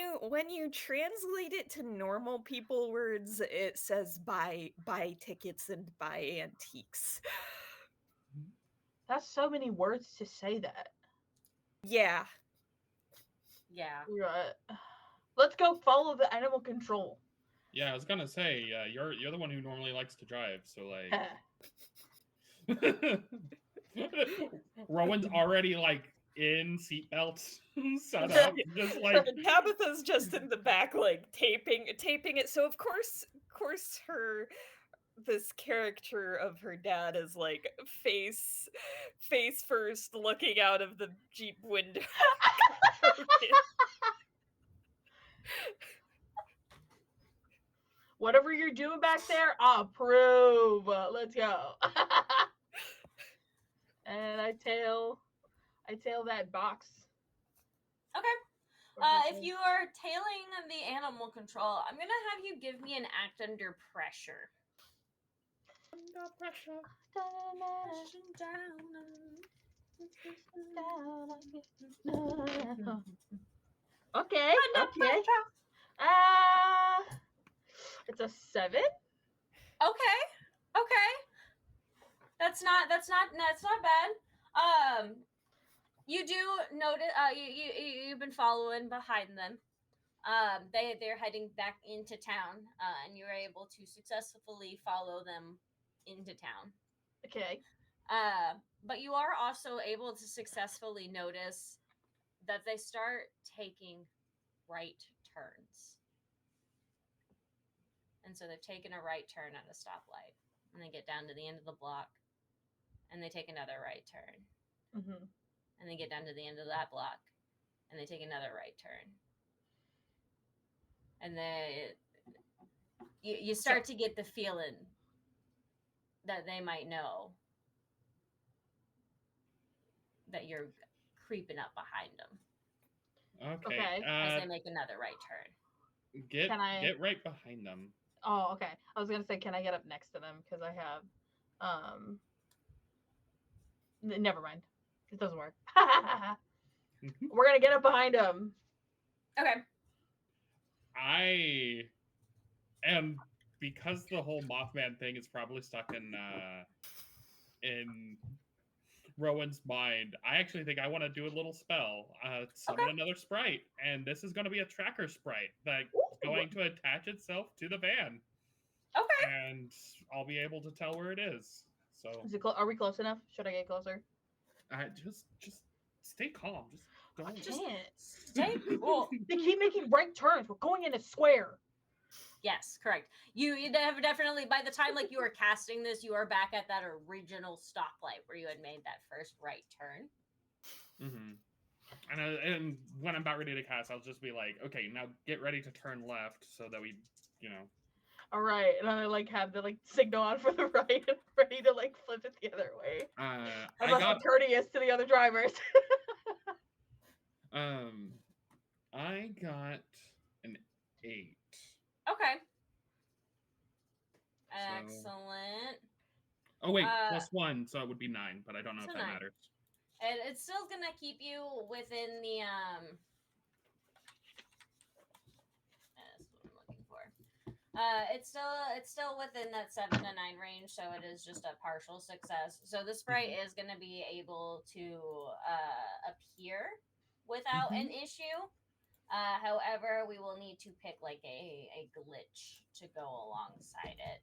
you translate it to normal people words, it says buy tickets and buy antiques. That's so many words to say that. Yeah. Right. Let's go follow the animal control. Yeah, I was gonna say, you're the one who normally likes to drive, so like. Rowan's already like in seatbelts set up, just like Tabitha's just in the back, like taping it. So of course this character of her dad is like face first, looking out of the Jeep window. Whatever you're doing back there, I approve. Let's go. And I tail that box. Okay. If you are tailing the animal control, I'm gonna have you give me an act under pressure. under pressure. Okay. It's a 7. Okay. That's not bad. You do notice. You've been following behind them. They're heading back into town, and you're able to successfully follow them into town. Okay. But you are also able to successfully notice that they start taking right turns. And so they've taken a right turn at a stoplight, and they get down to the end of the block, and they take another right turn. Mm-hmm. And they get down to the end of that block, and they take another right turn. And you start to get the feeling that they might know that you're creeping up behind them. Okay. As they make another right turn. Get right behind them. Oh, okay. I was gonna say, can I get up next to them because I have Never mind. It doesn't work. Mhm. We're gonna get up behind him. Okay. I am, because the whole Mothman thing is probably stuck in Rowan's mind. I actually think I want to do a little spell, summon another sprite, and this is going to be a tracker sprite that's going to attach itself to the van, Okay. and I'll be able to tell where it is. So Is it are we close enough? Should I get closer? just stay calm. Just don't. Can't. Stay cool. They keep making right turns. We're going in a square. Yes, correct. You have definitely, by the time like you were casting this, you are back at that original stoplight where you had made that first right turn. Mm-hmm. And when I'm about ready to cast, I'll just be like, okay, now get ready to turn left so that we, All right, and I like have the like signal on for the right and ready to like flip it the other way. I I must got be courteous to the other drivers. I got an 8. Okay. So- Excellent. Oh wait, +1, so it would be 9, but I don't know So if that 9. matters. And it's still gonna keep you within the that's what I'm looking for. It's still within that 7 to 9 range, so it is just a partial success. So the sprite is gonna be able to appear without an issue. However, we will need to pick like a glitch to go alongside it.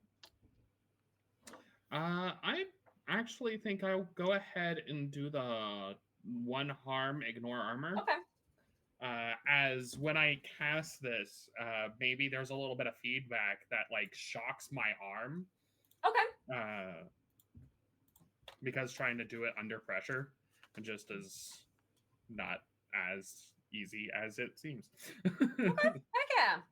I actually think I'll go ahead and do the 1 harm, ignore armor. Okay. As when I cast this, maybe there's a little bit of feedback that like shocks my arm. Okay. Because trying to do it under pressure just is not as easy as it seems. Heck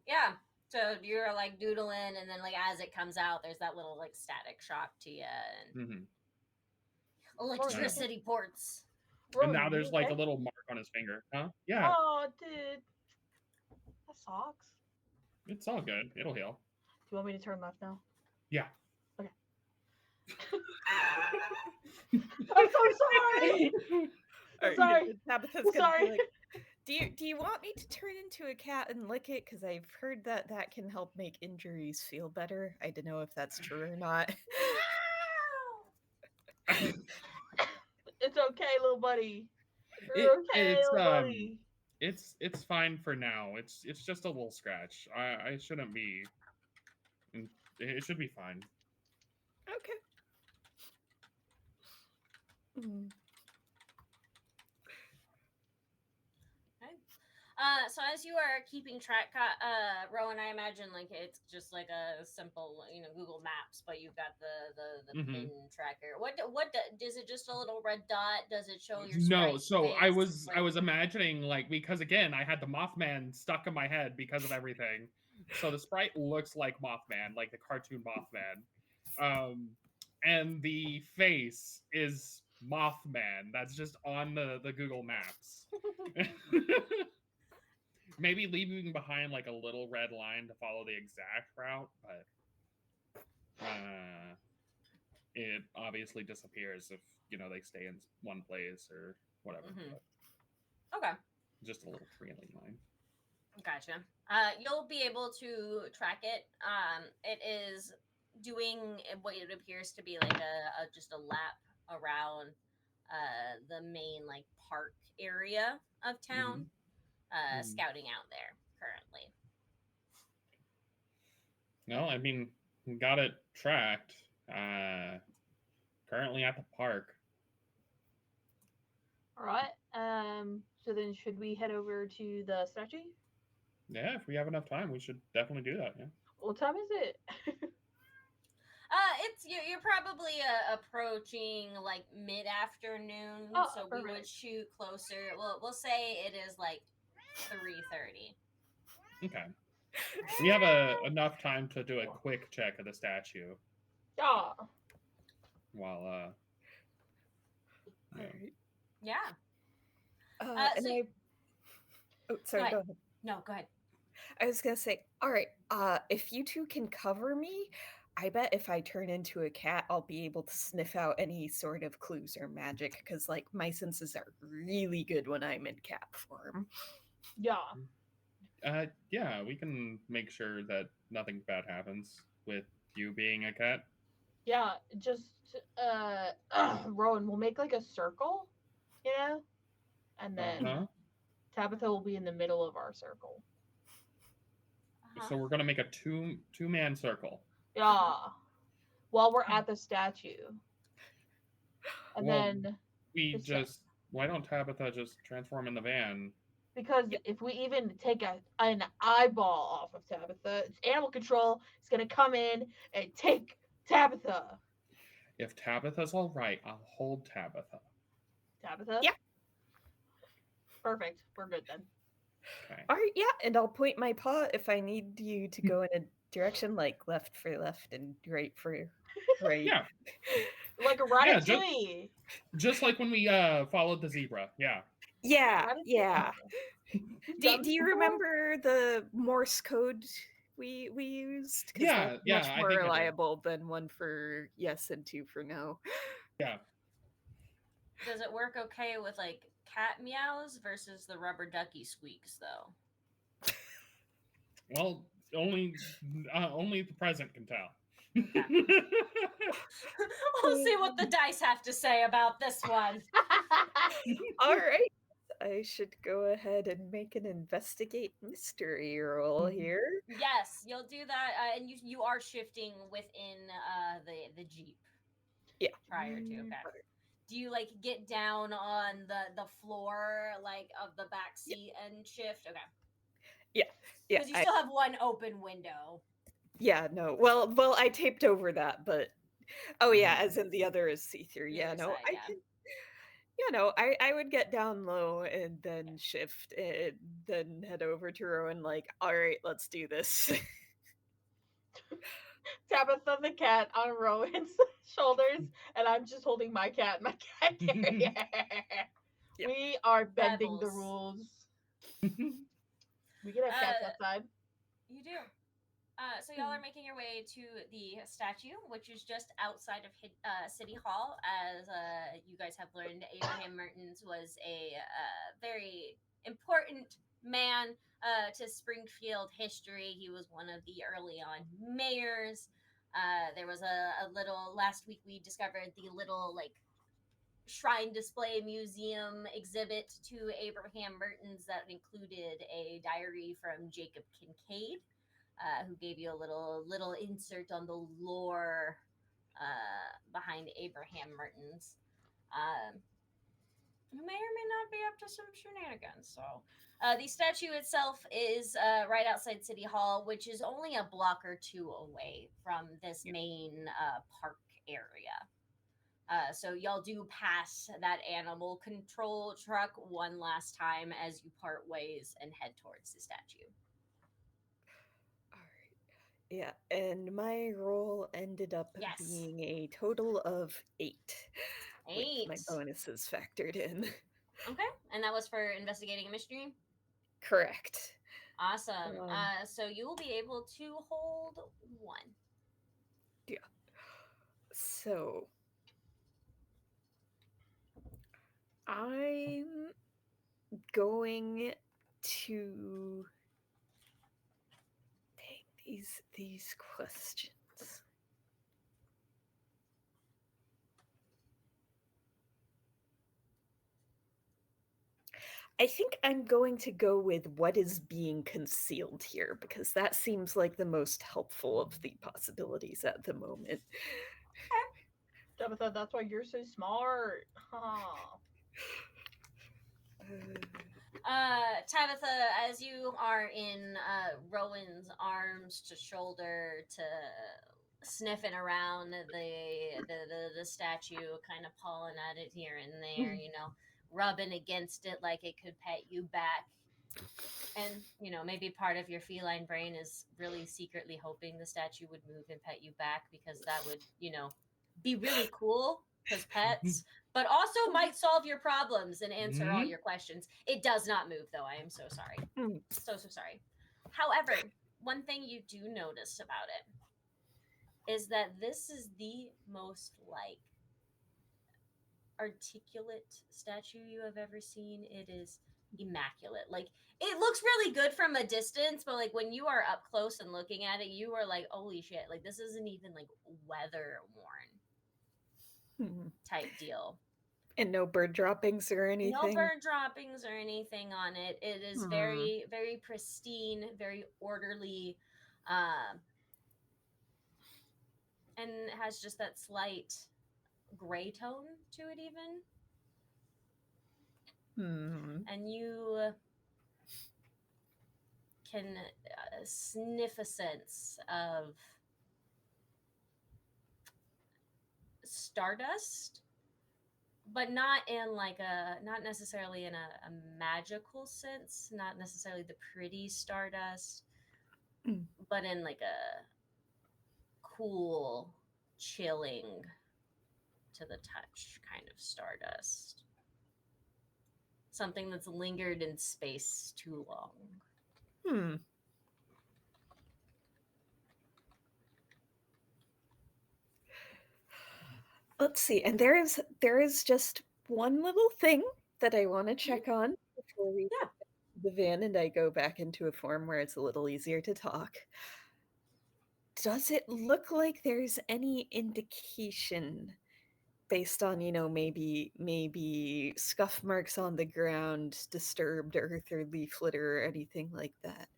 yeah. So you're like doodling, and then like as it comes out, there's that little like static shock to you, and Mhm. electricity ports. And now there's like a little mark on his finger. Huh? Yeah, Oh, dude. That sucks. it's all good. It'll heal. Do you want me to turn left now? Yeah. Okay. I'm so sorry. I'm sorry. Tabitha's I'm gonna sorry. be like, do you want me to turn into a cat and lick it? Because I've heard that can help make injuries feel better. I don't know if that's true or not. It's okay, little buddy. It- You're okay, it's, little buddy. It's fine for now. It's just a little scratch. I shouldn't be. It should be fine. Okay. Mm. So as you are keeping track, Rowan, I imagine like it's just like a simple, Google Maps, but you've got the Mhm. pin tracker. What is it? Just a little red dot? Does it show your No, sprite so face? I was imagining like, because again I had the Mothman stuck in my head because of everything. So the sprite looks like Mothman, like the cartoon Mothman. And the face is Mothman. That's just on the Google Maps. Maybe leaving behind like a little red line to follow the exact route, but it obviously disappears if they stay in one place or whatever. Mhm. But Okay. just a little trailing line. Gotcha. You'll be able to track it. It is doing what it appears to be like just a lap around the main like park area of town. Scouting out there currently. No, I mean, we got it tracked. Currently at the park. All right. So then, should we head over to the statue? Yeah, if we have enough time, we should definitely do that. Yeah. What time is it? It's you're probably approaching like mid afternoon, Oh, so we would perfect. shoot closer. We'll say it is like 3:30. Okay. We have enough time to do a quick check of the statue Yeah. while All right. Yeah. And so- oh, sorry, Go go ahead. No, go ahead. I was gonna say, all right, if you two can cover me, I bet if I turn into a cat, I'll be able to sniff out any sort of clues or magic because, like, my senses are really good when I'm in cat form. Yeah. Yeah, we can make sure that nothing bad happens with you being a cat. Yeah, just Rowan, we'll make like a circle, you know? And then Uh-huh. Tabitha will be in the middle of our circle. Uh-huh. So we're gonna make a two-man circle. Yeah. While we're at the statue. And Well, then we the sta- just why don't Tabitha just transform in the van? because Yeah. if we even take an eyeball off of Tabitha, it's animal control. It's gonna come in and take Tabitha. If Tabitha's all right, I'll hold Tabitha. Tabitha? Yeah. Perfect. We're good then. Okay. All right, yeah, and I'll point my paw if I need you to go in a direction, like left for left and right for right. Yeah, Like a Yeah, ratatouille. just like when we followed the zebra. Yeah. Yeah, Ratatouille. yeah. Do Done you before? remember the Morse code we used? 'Cause Yeah, that's yeah, much I more think I do. reliable than one for yes and two for no. Yeah. Does it work okay with like cat meows versus the rubber ducky squeaks though? Well, only the present can tell. We'll see what the dice have to say about this one. All right. I should go ahead and make an investigate mystery roll here. Yes, you'll do that, and you are shifting within the jeep. Yeah. Prior to okay. Do you like get down on the floor like of the back seat and shift? Okay. Yeah. Yeah. Because you still have one open window. Yeah, no. Well, I taped over that, but oh yeah, as in the other is see-through. The Yeah, other no, side, I yeah. can. You know, I would get down low and then shift and then head over to Rowan. Like, all right, let's do this. Tabitha the cat on Rowan's shoulders, and I'm just holding my cat in my cat carrier. Yep. We are bending the Rebels. rules. We can have cats outside. You do. So y'all are making your way to the statue, which is just outside of City Hall. As you guys have learned, Abraham Mertens was a very important man to Springfield history. He was one of the early on mayors. There was a little, last week we discovered the little like shrine display museum exhibit to Abraham Mertens that included a diary from Jacob Kincaid. Who gave you a little insert on the lore behind Abraham Mertens. Who may or may not be up to some shenanigans. So the statue itself is right outside City Hall, which is only a block or two away from this main park area. So y'all do pass that animal control truck one last time as you part ways and head towards the statue. Yeah, and my roll ended up being a total of 8. 8. With my bonuses factored in. Okay, and that was for investigating a mystery? Correct. Awesome. So you will be able to hold 1. Yeah. So I'm going to take these questions. I think I'm going to go with what is being concealed here because that seems like the most helpful of the possibilities at the moment. Tabitha, that's why you're so smart. Tabitha, as you are in Rowan's arms to shoulder to sniffing around the statue, kind of pulling at it here and there, you know, rubbing against it like it could pet you back. And, you know, maybe part of your feline brain is really secretly hoping the statue would move and pet you back because that would, you know, be really cool because pets, but also might solve your problems and answer all your questions. It does not move, though. I am so sorry. So sorry. However, one thing you do notice about it is that this is the most like articulate statue you have ever seen. It is immaculate. Like it looks really good from a distance, but like when you are up close and looking at it, you are like, holy shit, like this isn't even like weather worn type deal. And no bird droppings or anything? No bird droppings or anything on it. It is very, very pristine, very orderly, and has just that slight gray tone to it even. And you can sniff a sense of stardust, but not in like not necessarily in a magical sense, not necessarily the pretty stardust, but in like a cool, chilling to the touch kind of stardust. Something that's lingered in space too long. Let's see. And there is just one little thing that I want to check on before we get the van and I go back into a form where it's a little easier to talk. Does it look like there's any indication based on, maybe scuff marks on the ground, disturbed earth or leaf litter or anything like that,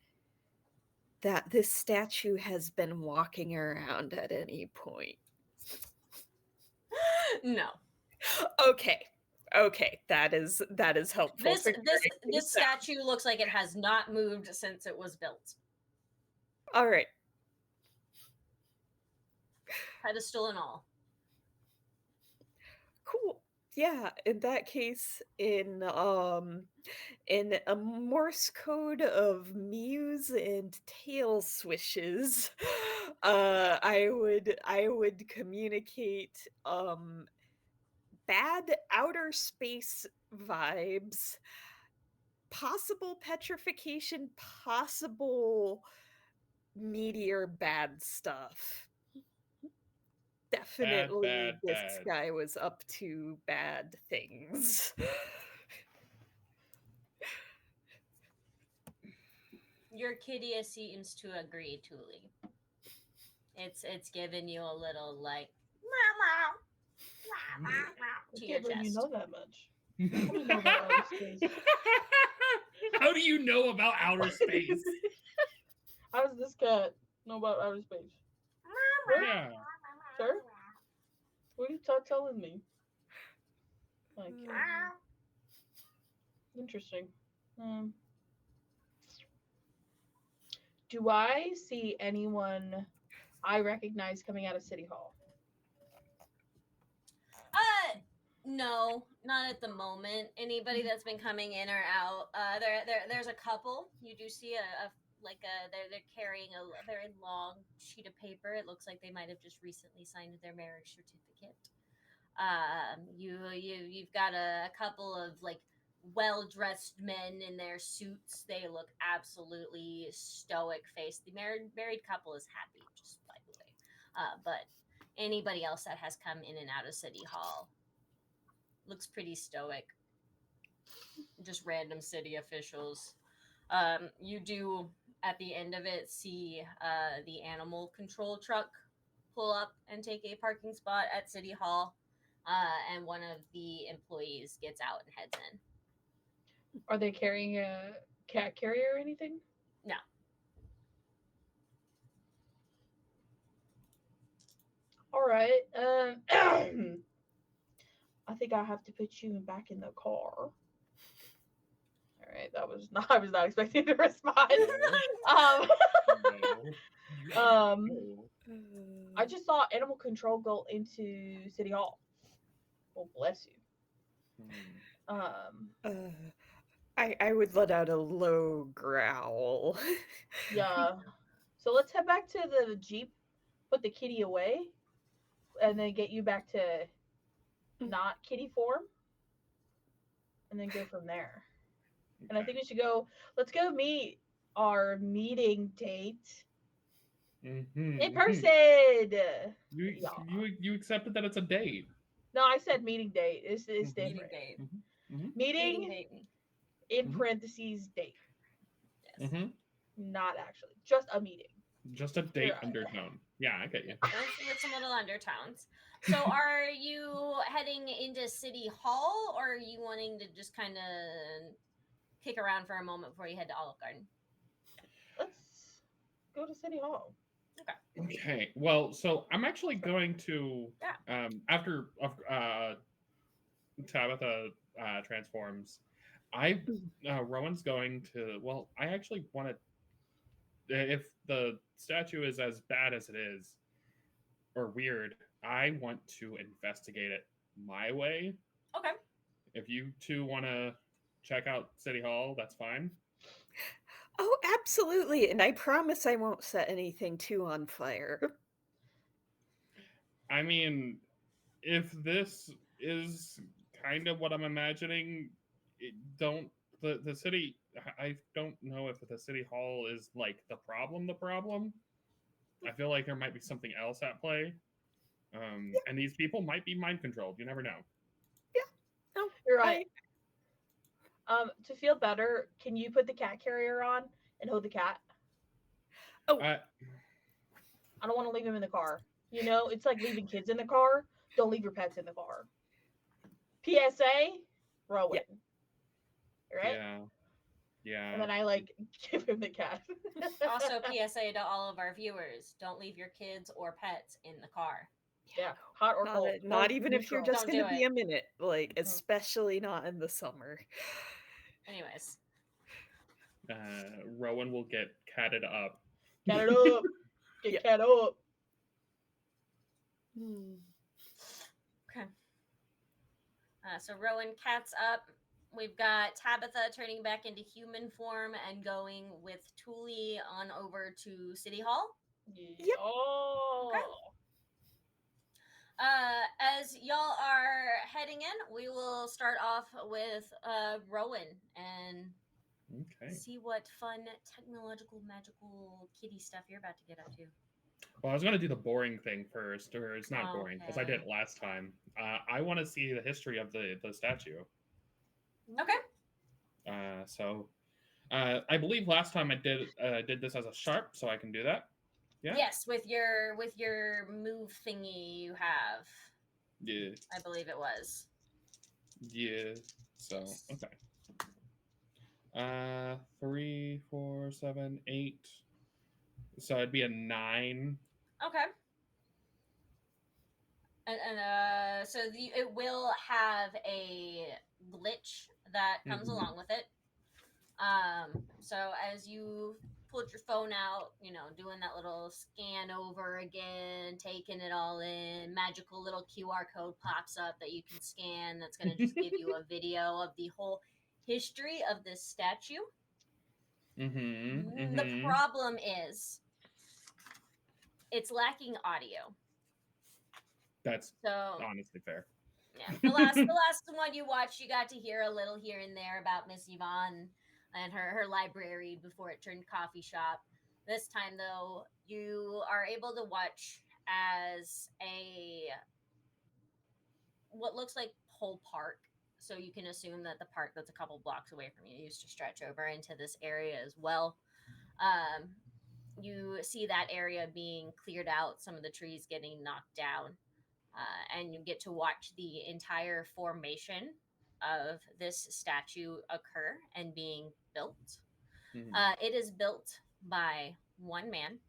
that this statue has been walking around at any point? No. Okay, that is helpful. This statue looks like it has not moved since it was built. All right. Pedestal and all. Cool. Yeah, in that case, in a Morse code of mews and tail swishes, I would communicate bad outer space vibes, possible petrification, possible meteor bad stuff. Definitely this guy was up to bad things. Your Kydia seems to agree, Tuli. It's giving you a little like to your chest. You know that much. How do you know about outer space? How do you know about outer space? How does this cat know about outer space? Yeah. Sir? What are you telling me? Like, interesting. Do I see anyone I recognize coming out of City Hall? No, not at the moment. Anybody that's been coming in or out, there's a couple. You do see they're carrying a very long sheet of paper. It looks like they might have just recently signed their marriage certificate. You've got a couple of like well-dressed men in their suits. They look absolutely stoic faced. The married couple is happy, just by the way. But anybody else that has come in and out of City Hall looks pretty stoic. Just random city officials. You do at the end of it see the animal control truck pull up and take a parking spot at City Hall, and one of the employees gets out and heads in. Are they carrying a cat carrier or anything? No. All right. I think I have to put you back in the car. All right, I was not expecting to respond. I just saw animal control go into City Hall. Well, bless you. I would let out a low growl. Yeah. So let's head back to the Jeep, put the kitty away, and then get you back to not kitty form, and then go from there. And I think we should let's go meet our meeting date Mhm, In mhm. person. You, Yeah. you accepted that it's a date. No, I said meeting date. It's Mhm. Meeting different. date. Mm-hmm. Meeting Meeting date. in Mhm. parentheses date. Yes. Mm-hmm. Not actually. Just a meeting. Just a date Right. undertone. Yeah, I get you. With some little undertones. So, are you heading into City Hall, or are you wanting to just kind of kick around for a moment before you head to Olive Garden? Let's go to City Hall. Okay. Well, so I'm actually going to Yeah. after Tabitha transforms, Rowan's going to. Well, I actually want to. If the statue is as bad as it is or weird, I want to investigate it my way. Okay. If you two want to check out City Hall, that's fine. Oh, absolutely. And I promise I won't set anything too on fire. I mean, if this is kind of what I'm imagining, don't the city. I don't know if the city hall is like the problem. The problem. I feel like there might be something else at play, and these people might be mind controlled. You never know. No, You're right. To feel better, can you put the cat carrier on and hold the cat? Oh, Uh, I don't want to leave him in the car. You know, it's like leaving kids in the car. Don't leave your pets in the car. PSA, Rowan. Right? yeah, yeah. And then I like give him the cat. Also, PSA to all of our viewers: don't leave your kids or pets in the car. Yeah, hot or cold. not Both even if you're neutral. just Don't going to do be it. a minute, like, especially not in the summer. Anyways, Rowan will get catted up. Cat it up. Get Yeah. cat up. okay. So Rowan cat's up. We've got Tabitha turning back into human form and going with Thule on over to City Hall. Yep. Oh. Okay. As y'all are heading in, we will start off with Rowan and Okay. see what fun technological magical kitty stuff you're about to get up to. Well, I was going to do the boring thing first, or it's not boring because I did Okay. it last time. I want to see the history of the statue. Okay. So I believe last time I did this as a sharp, so I can do that. Yeah. Yes, with your move thingy you have. Yeah. I believe it was. Yeah. So okay. 3, 4, 7, 8. So it'd be a 9. Okay. And so it will have a glitch that comes along with it. So as you pulled your phone out, doing that little scan over again, taking it all in, magical little QR code pops up that you can scan. That's going to just give you a video of the whole history of this statue. The problem is it's lacking audio. That's so honestly fair. Yeah, the last one you watched, you got to hear a little here and there about Miss Yvonne and her library before it turned coffee shop. This time, though, you are able to watch as what looks like whole park. So you can assume that the park that's a couple blocks away from you used to stretch over into this area as well. You see that area being cleared out, some of the trees getting knocked down. And you get to watch the entire formation of this statue occur and being built. It is built by one man.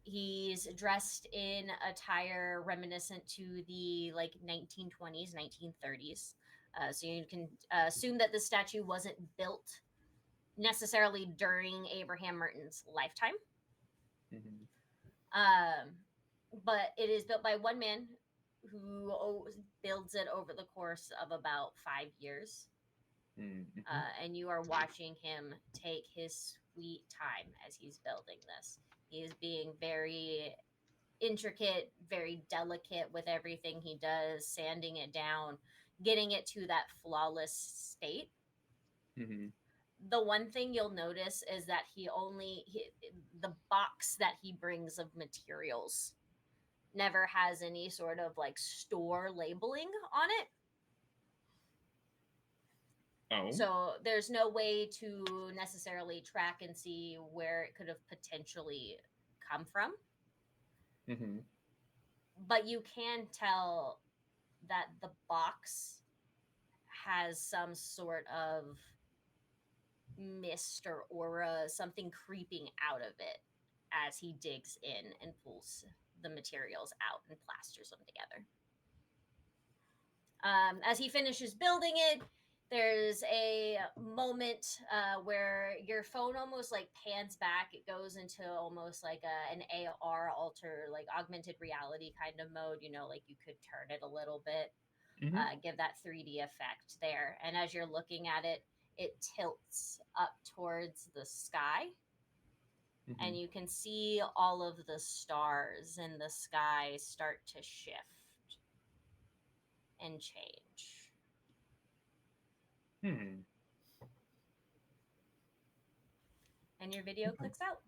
He's dressed in attire reminiscent to the 1920s, 1930s. So you can assume that the statue wasn't built necessarily during Abraham Merton's lifetime. But it is built by one man who builds it over the course of about 5 years. And you are watching him take his sweet time as he's building this. He is being very intricate, very delicate with everything he does, sanding it down, getting it to that flawless state. The one thing you'll notice is that the box that he brings of materials never has any sort of like store labeling on it. Oh. So there's no way to necessarily track and see where it could have potentially come from. Mm-hmm. But you can tell that the box has some sort of mist or aura, something creeping out of it as he digs in and pulls the materials out and plasters them together. As he finishes building it, there's a moment where your phone almost like pans back. It goes into almost like an AR like augmented reality kind of mode. You know, like you could turn it a little bit, Mhm. give that 3D effect there. And as you're looking at it, it tilts up towards the sky. And Mhm. you can see all of the stars in the sky start to shift and change. Hmm. And your video clicks out.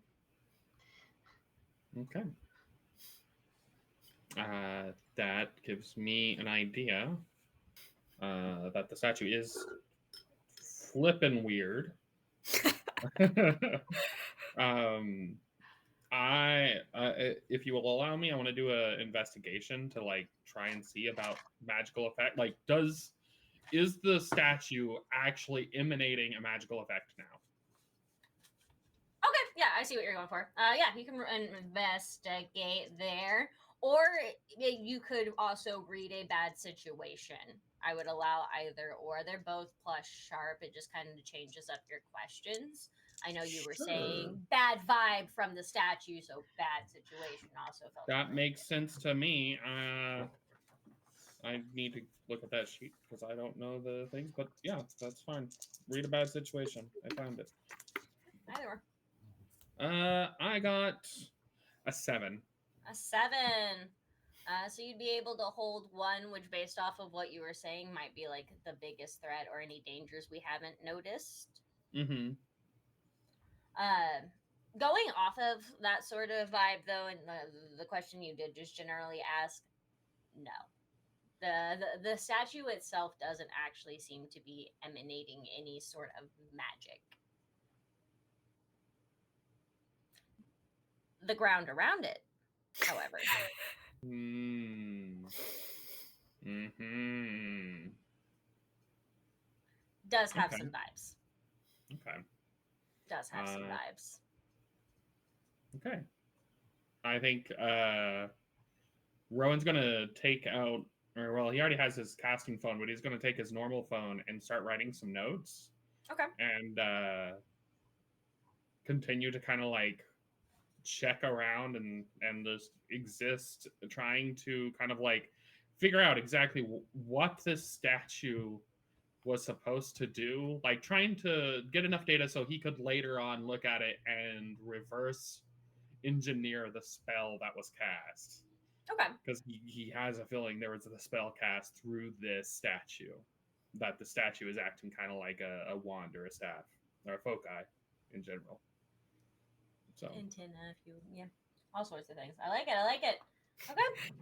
Okay. That gives me an idea that the statue is flippin' weird. um, if you will allow me, I want to do an investigation to like try and see about magical effect. Like, is the statue actually emanating a magical effect now? Okay, yeah, I see what you're going for. Yeah, you can investigate there, or you could also read a bad situation. I would allow either or. They're both plus sharp. It just kind of changes up your questions. I know you were saying bad vibe from the statue, so bad situation also felt. That makes sense to me. I need to look at that sheet because I don't know the things, but yeah, that's fine. Read a bad situation. I found it. Either or. I got a 7. A 7. So you'd be able to hold one, which, based off of what you were saying, might be like the biggest threat or any dangers we haven't noticed. Mm-hmm. Going off of that sort of vibe, though, and the question you did just generally ask, no. The statue itself doesn't actually seem to be emanating any sort of magic. The ground around it, however. Mm-hmm. Does have Okay. some vibes. Okay. Does have some vibes. Okay. I think Rowan's gonna take out, or well, he already has his casting phone, but he's gonna take his normal phone and start writing some notes. Okay. And continue to kind of like check around and just exist, trying to kind of like figure out exactly what this statue was supposed to do, like trying to get enough data so he could later on look at it and reverse engineer the spell that was cast. Okay. Because he has a feeling there was a spell cast through this statue, that the statue is acting kind of like a wand or a staff or a foci in general. So Antenna, if you, yeah, all sorts of things. I like it. I like it. Okay.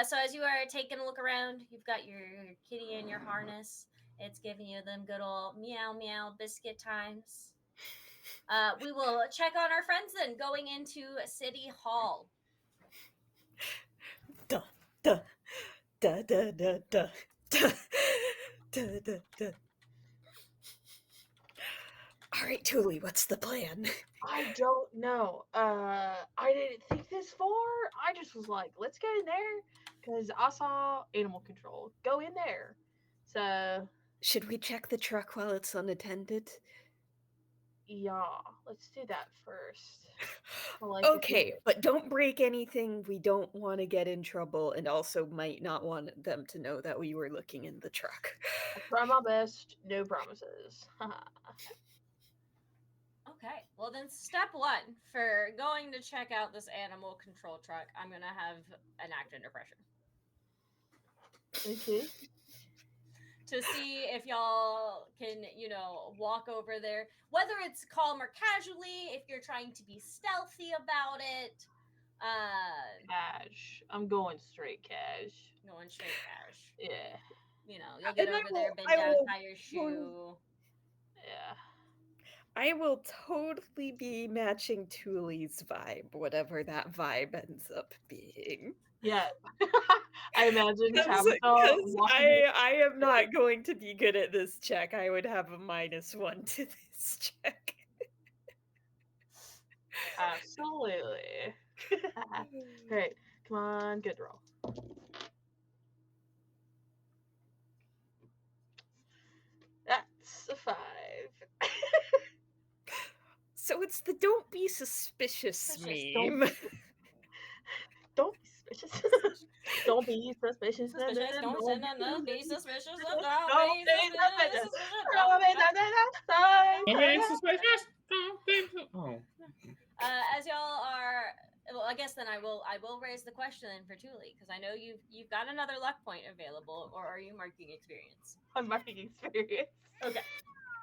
So as you are taking a look around, you've got your kitty in your harness. It's giving you them good old meow meow biscuit times. We will check on our friends then, going into City Hall. Duh, duh, duh, duh, duh, duh, duh, duh, duh, duh. All right, Thule, what's the plan? I don't know. I didn't think this far. I just was like, let's go in there because I saw animal control. Go in there. So Should we check the truck while it's unattended? yeah, let's do that first. Like, Okay, but don't break anything. We don't want to get in trouble, and also might not want them to know that we were looking in the truck. I'll try my best. No promises. Okay, well then step 1 for going to check out this animal control truck, I'm going to have an act under pressure. Okay. to see if y'all can, walk over there. Whether it's calm or casually, if you're trying to be stealthy about it. Cash. I'm going straight cash. Going straight cash. Yeah. You'll get And over there, bend I down, will tie your shoe. Yeah. I will totally be matching Thule's vibe, whatever that vibe ends up being. Yeah. I imagine Because Tabitha walking. I am not going to be good at this check. I would have a -1 to this check. Absolutely. Great. Come on, good roll. That's a 5. So it's the don't be suspicious Suspicious, meme. Don't be suspicious. Don't be suspicious. Suspicious, don't send no, be suspicious, don't Don't be be suspicious, Don't be suspicious. Don't be Oh. As y'all are, well, I guess then I will raise the question then for Thule, because I know you've got another luck point available, or are you marking experience? I'm marking experience. Okay.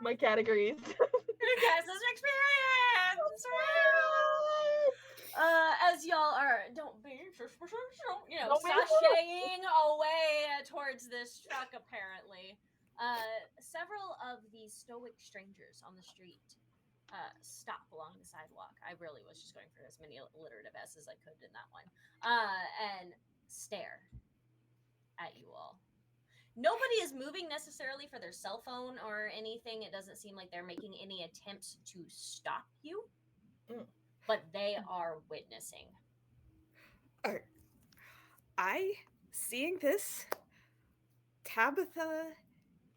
My categories. Yes, this is experience. As y'all are, don't be suspicious, don't sashaying away towards this truck. Apparently, several of these stoic strangers on the street stop along the sidewalk. I really was just going for as many alliterative S as I could in that one, and stare at you all. Nobody is moving necessarily for their cell phone or anything. It doesn't seem like they're making any attempts to stop you, but they are witnessing. Seeing this, Tabitha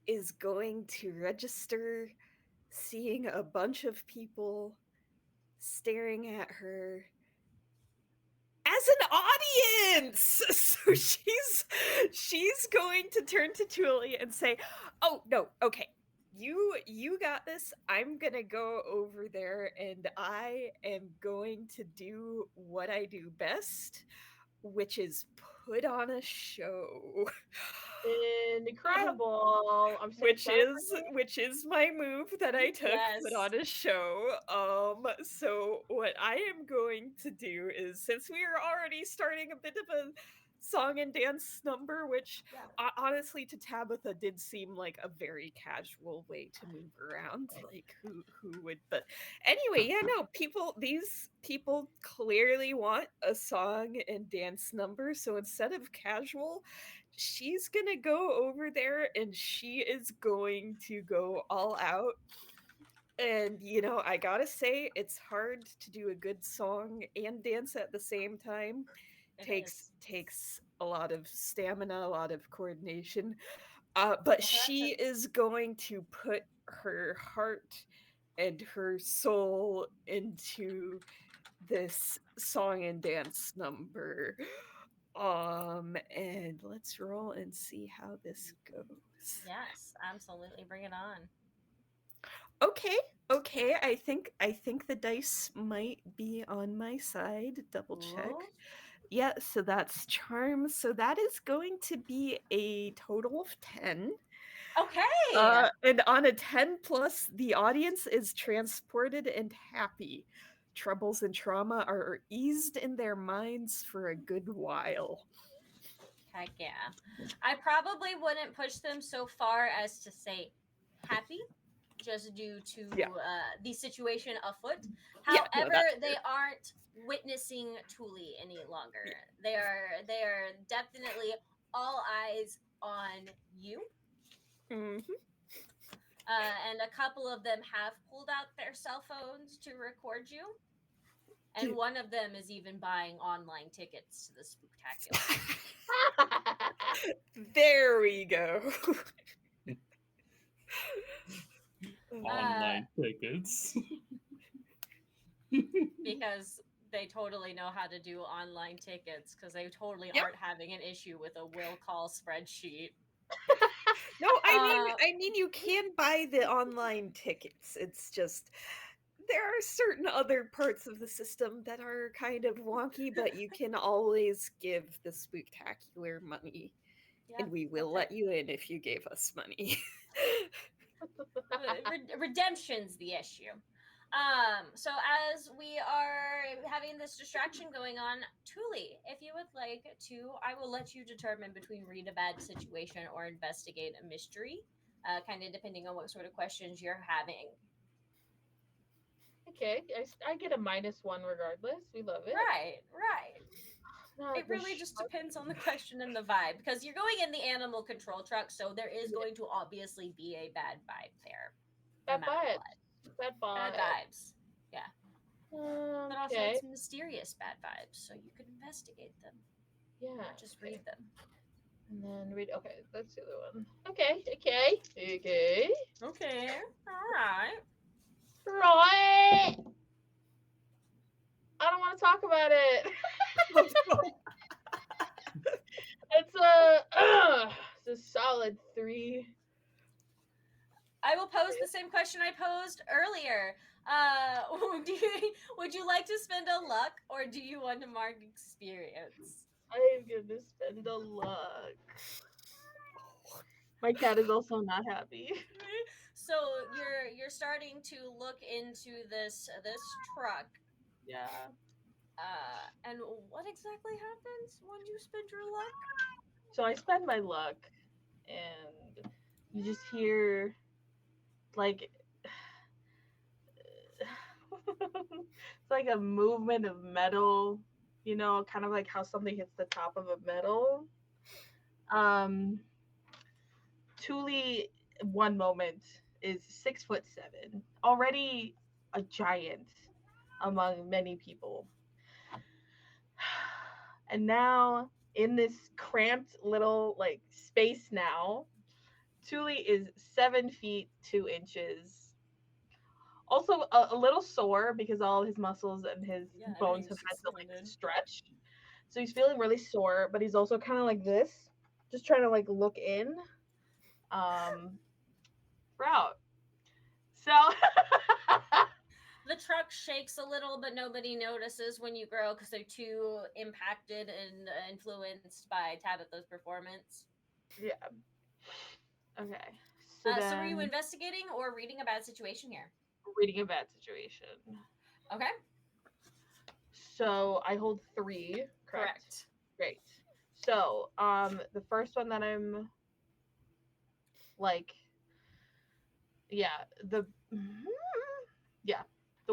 is going to register seeing a bunch of people staring at her as an audience. So she's going to turn to Thule and say, "Oh no, okay. You got this. I'm gonna go over there and I am going to do what I do best, which is put on a show." Incredible. I'm so which excited for is you. which is my move that I took, put Yes. on a show. So what I am going to do is, since we are already starting a bit of a song and dance number, which honestly to Tabitha did seem like a very casual way to move around, like who would, but anyway, these people clearly want a song and dance number, so instead of casual, she's gonna go over there and she is going to go all out. And I gotta say, it's hard to do a good song and dance at the same time. Takes a lot of stamina, a lot of coordination. But she is going to put her heart and her soul into this song and dance number. And let's roll and see how this goes. Yes, absolutely. Bring it on. Okay. I think the dice might be on my side. Double check. Ooh. Yeah, so that's charm. So that is going to be a total of 10. Okay. And on a 10 plus, the audience is transported and happy. Troubles and trauma are eased in their minds for a good while. Heck yeah. I probably wouldn't push them so far as to say happy, just due to the situation afoot. However, they aren't witnessing Thule any longer. They are definitely all eyes on you. Mm-hmm. And a couple of them have pulled out their cell phones to record you. And one of them is even buying online tickets to the Spooktacular. There we go. Online tickets. Because they totally know how to do online tickets, because they totally aren't having an issue with a will call spreadsheet. No, I mean you can buy the online tickets. It's just there are certain other parts of the system that are kind of wonky, but you can always give the Spooktacular money Yeah, And we will that's let you in if you gave us money. redemption's the issue. So as we are having this distraction going on, Tuli, if you would like to, I will let you determine between read a bad situation or investigate a mystery, kind of depending on what sort of questions you're having. Okay, I get a -1 regardless. We love it. Right, right. Not It the really just shark. depends on the question and the vibe, because you're going in the animal control truck, so there is going to obviously be a bad vibe there. No Bad matter vibes. what. Bad Bad vibes. vibes. Yeah. But also Okay. it's mysterious bad vibes, so you can investigate them, Yeah. not just okay. read them. And then read. Okay, that's the other one. Okay. Okay. Okay. Okay. All right. Right. I don't want to talk about it. It's a solid 3. I will pose the same question I posed earlier. Would you like to spend a luck, or do you want to mark experience? I'm gonna spend a luck. My cat is also not happy. So you're starting to look into this truck. Yeah. And what exactly happens when you spend your luck? So I spend my luck, and you just hear like it's like a movement of metal, kind of like how something hits the top of a metal. Tuli, one moment, is 6'7", already a giant among many people. And now in this cramped little like space now, Tuli is 7 feet 2 inches. Also a little sore because all his muscles and his bones have had to like stretch. So he's feeling really sore, but he's also kind of like this, just trying to like look in. Route. So The truck shakes a little, but nobody notices when you grow because they're too impacted and influenced by Tabitha's performance. yeah. Okay. So were you investigating or reading a bad situation here? Reading a bad situation. Okay. So I hold 3. Correct. Great. So the first one that I'm like, yeah, the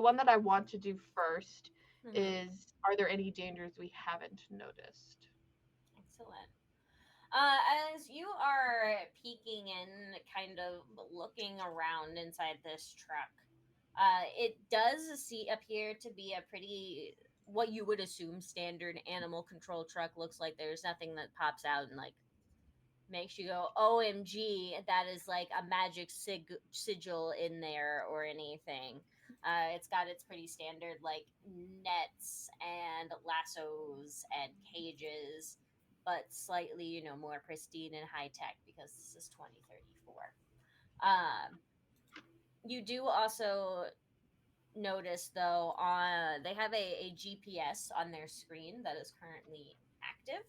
one that I want to do first is, are there any dangers we haven't noticed? Excellent. As you are peeking in, kind of looking around inside this truck, it does appear to be a pretty, what you would assume, standard animal control truck. Looks like there's nothing that pops out and like makes you go OMG, that is like a magic sigil in there or anything. It's got its pretty standard like nets and lassos and cages, but slightly, more pristine and high tech because this is 2034. You do also notice though, they have a GPS on their screen that is currently active.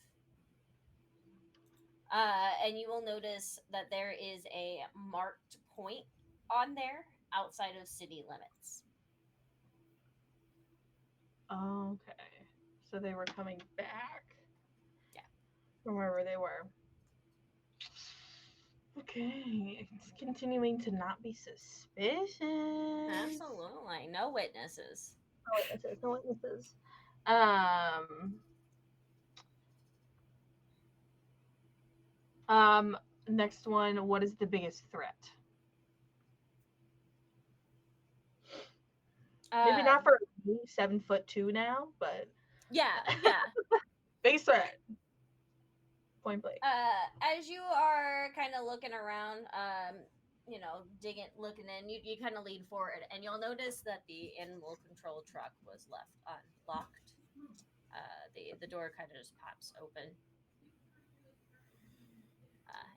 And you will notice that there is a marked point on there outside of city limits. Okay. So they were coming back. Yeah. From wherever they were. Okay. It's continuing to not be suspicious. Absolutely. No witnesses. No witnesses. Next one, what is the biggest threat? Maybe not for me, 7'2" now, but yeah. biggest threat. Point blank. As you are kind of looking around, looking in, you kind of lean forward, and you'll notice that the animal control truck was left unlocked. The door kind of just pops open.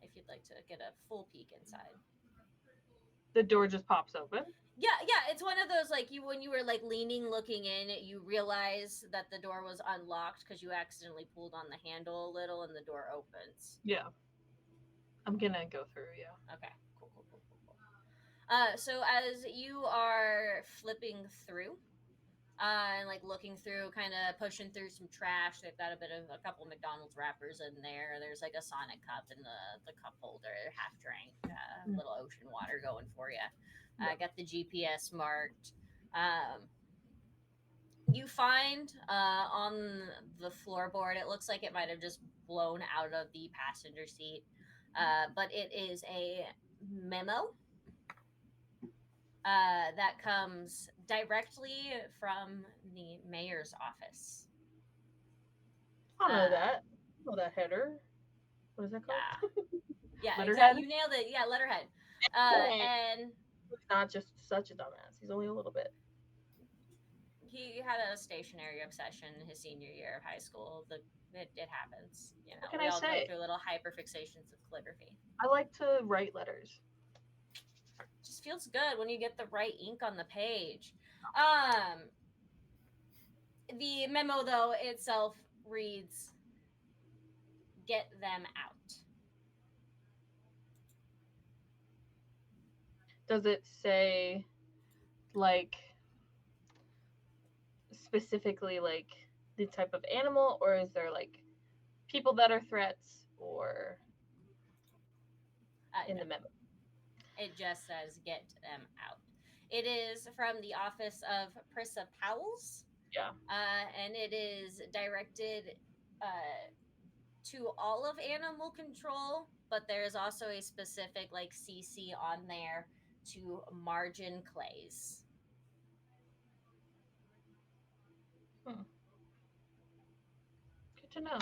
If you'd like to get a full peek inside. The door just pops open? Yeah, it's one of those like when you were like leaning looking in, you realize that the door was unlocked because you accidentally pulled on the handle a little and the door opens. Yeah. I'm gonna go through, yeah. Okay. Cool. So as you are flipping through, and like looking through, kind of pushing through some trash, they've got a couple McDonald's wrappers in there. There's like a Sonic cup in the cup holder, half drank, little ocean water going for you. Got the GPS marked. You find on the floorboard, it looks like it might have just blown out of the passenger seat, but it is a memo that comes directly from the mayor's office. I know that. I know that header. What is that called? Yeah, Letterhead? exactly. You nailed it. Yeah, letterhead. And He's not just such a dumbass. He's only a little bit. he had a stationary obsession his senior year of high school. It happens. You know, What can we I all say? go through little hyperfixations of calligraphy. I like to write letters. Just feels good when you get the right ink on the page. The memo though itself reads, "Get them out." Does it say, like, specifically, like, the type of animal, or is there, like, people that are threats, or in No. the memo? It just says "Get them out." It is from the office of Prissa Powell's. Yeah. And it is directed to all of animal control, but there's also a specific like CC on there to Margin Clays. Good to know.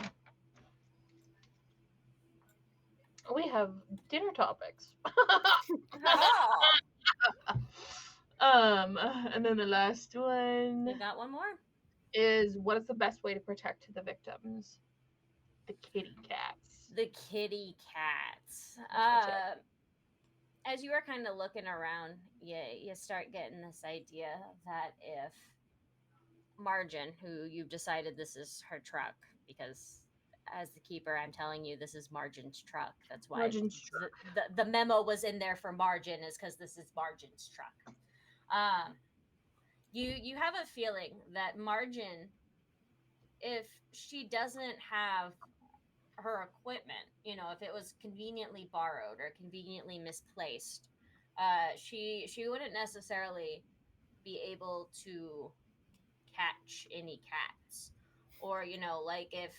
We have dinner topics. And then the last one We got one more. is, what is the best way to protect the victims? The kitty cats. The kitty cats. That's it. As you are kind of looking around, you start getting this idea that if Margin, who you've decided this is her truck, because as the keeper, I'm telling you this is Margin's truck. That's why Margin's truck. the memo was in there for Margin, is because this is Margin's truck. You have a feeling that Margin, if she doesn't have her equipment, you know, if it was conveniently borrowed or conveniently misplaced, she wouldn't necessarily be able to catch any cats, or you know, like if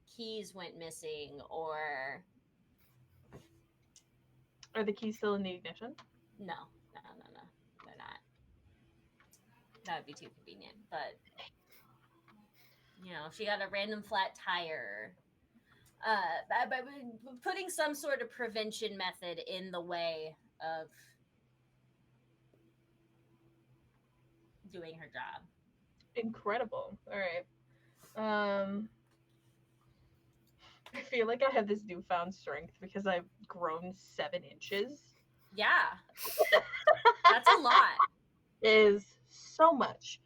keys went missing, or Are the keys still in the ignition? no, they're not. That would be too convenient. But you know, if she got a random flat tire, by putting some sort of prevention method in the way of doing her job. Incredible. All right. I feel like I have this newfound strength because I've grown 7 inches. Yeah, that's a lot. Is so much.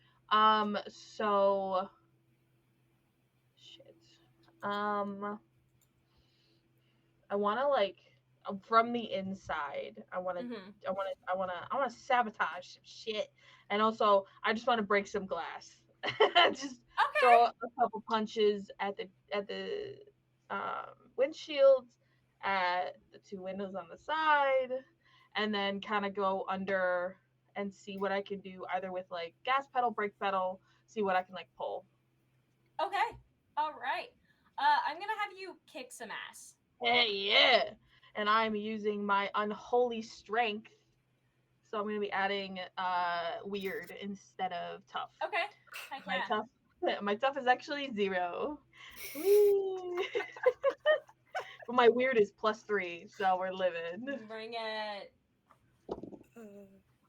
So shit. I want to, like, from the inside, I want to sabotage some shit, and also I just want to break some glass. Just throw a couple punches at the windshields, at the 2 windows on the side, and then kind of go under and see what I can do, either with like gas pedal, brake pedal, see what I can like pull. Okay, all right. I'm gonna have you kick some ass. Hey, yeah. And I'm using my unholy strength. So I'm going to be adding weird instead of tough. Okay. My tough is actually 0. But my weird is +3, so we're living. Bring it.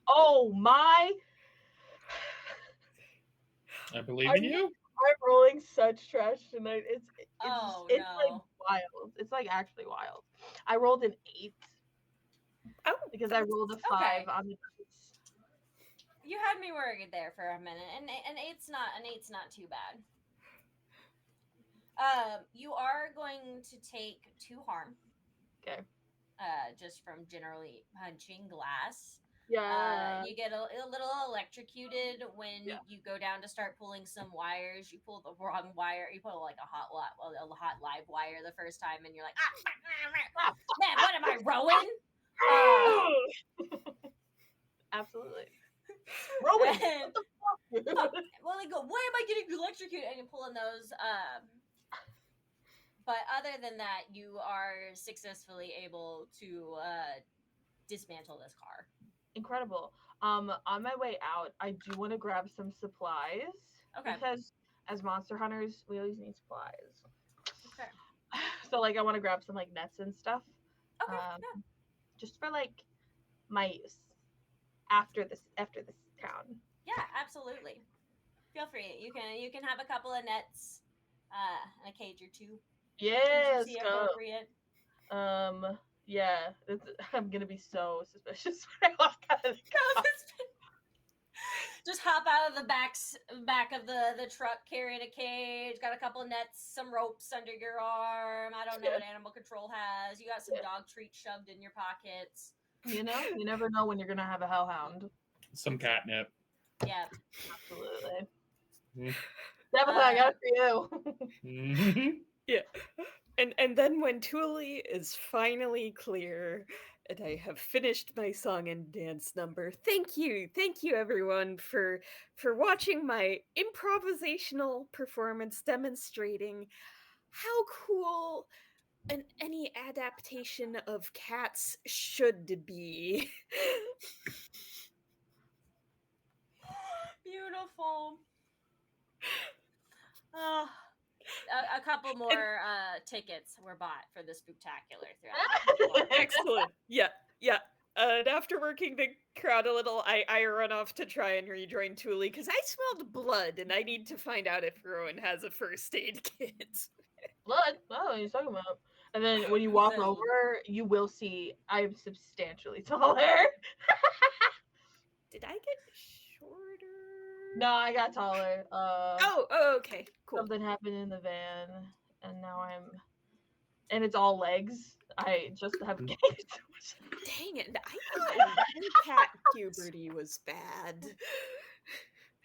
Oh my! I believe in you. I'm rolling such trash tonight. It's no. like wild. It's like actually wild. I rolled an 8. Oh, because I rolled a 5 okay. on the dice. You had me worried there for a minute, and an eight's not too bad. You are going to take 2 harm. Okay. just from generally punching glass. Yeah. You get a little electrocuted when Yeah. you go down to start pulling some wires. You pull the wrong wire. You pull like a hot live wire the first time, and you're like, man, what am I rowing? Absolutely. Rowan, And, what the fuck? well, they go, why am I getting electrocuted? And you're pulling those. But other than that, you are successfully able to dismantle this car. Incredible. On my way out, I do want to grab some supplies. Okay. Because as monster hunters, we always need supplies. Okay. So like I want to grab some like nets and stuff. Okay. Yeah. Just for like my use after this town. Yeah, absolutely. Feel free. You can have a couple of nets, and a cage or two. Yes, See go. appropriate. Yeah, I'm gonna be so suspicious when I walk out of the car. Just hop out of the back of the truck carrying a cage, got a couple of nets, some ropes under your arm. I don't know what animal control has. You got some dog treats shoved in your pockets. You know, you never know when you're gonna have a hellhound. Some catnip. Yeah. Absolutely. Mm. Definitely, I got it for you. Mhm. Yeah. And then when Thule is finally clear and I have finished my song and dance number, thank you everyone for watching my improvisational performance demonstrating how cool any adaptation of Cats should be. Beautiful. A couple more tickets were bought for the spooktacular throughout. Excellent. Yeah. And after working the crowd a little, I run off to try and rejoin Thule because I smelled blood and I need to find out if Rowan has a first aid kit. Blood? Oh, what are you talking about? And then when you walk Exactly. over, you will see I am substantially taller. Did I get shorter? No, I got taller. Oh, okay. Cool. Something happened in the van, and now and it's all legs. I just have gained so much. Dang it. I thought cat puberty was bad.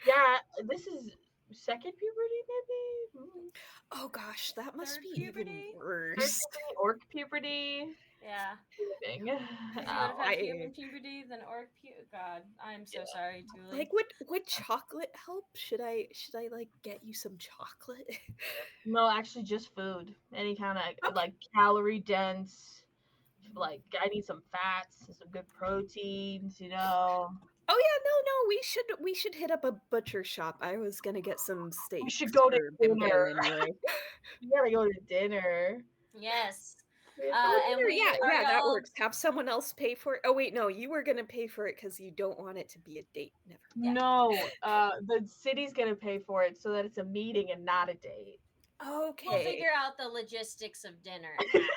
Yeah, this is second puberty, maybe. Oh gosh, that must Third be puberty? even Third worse. puberty, orc puberty. Yeah. Thing. If you would Ow. have had human puberty, then orc God, I'm so sorry, Julie. Like would chocolate help? Should I like get you some chocolate? No, actually, just food. Any kind of Okay. like calorie dense. Like I need some fats, some good proteins. You know. Oh yeah, no, we should hit up a butcher shop. I was gonna get some steak. We should go to dinner. Anyway. You gotta go to dinner. Yes. Oh, And dinner, we yeah, are that all- works. Have someone else pay for it. Oh wait, no, you were gonna pay for it because you don't want it to be a date. Never. Yeah. No, the city's gonna pay for it so that it's a meeting and not a date. Okay. We'll figure out the logistics of dinner. At dinner.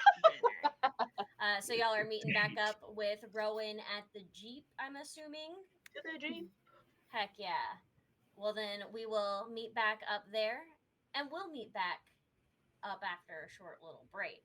So y'all are meeting back up with Rowan at the Jeep, I'm assuming. Heck yeah. Well, then we will meet back up there, and we'll meet back up after a short little break.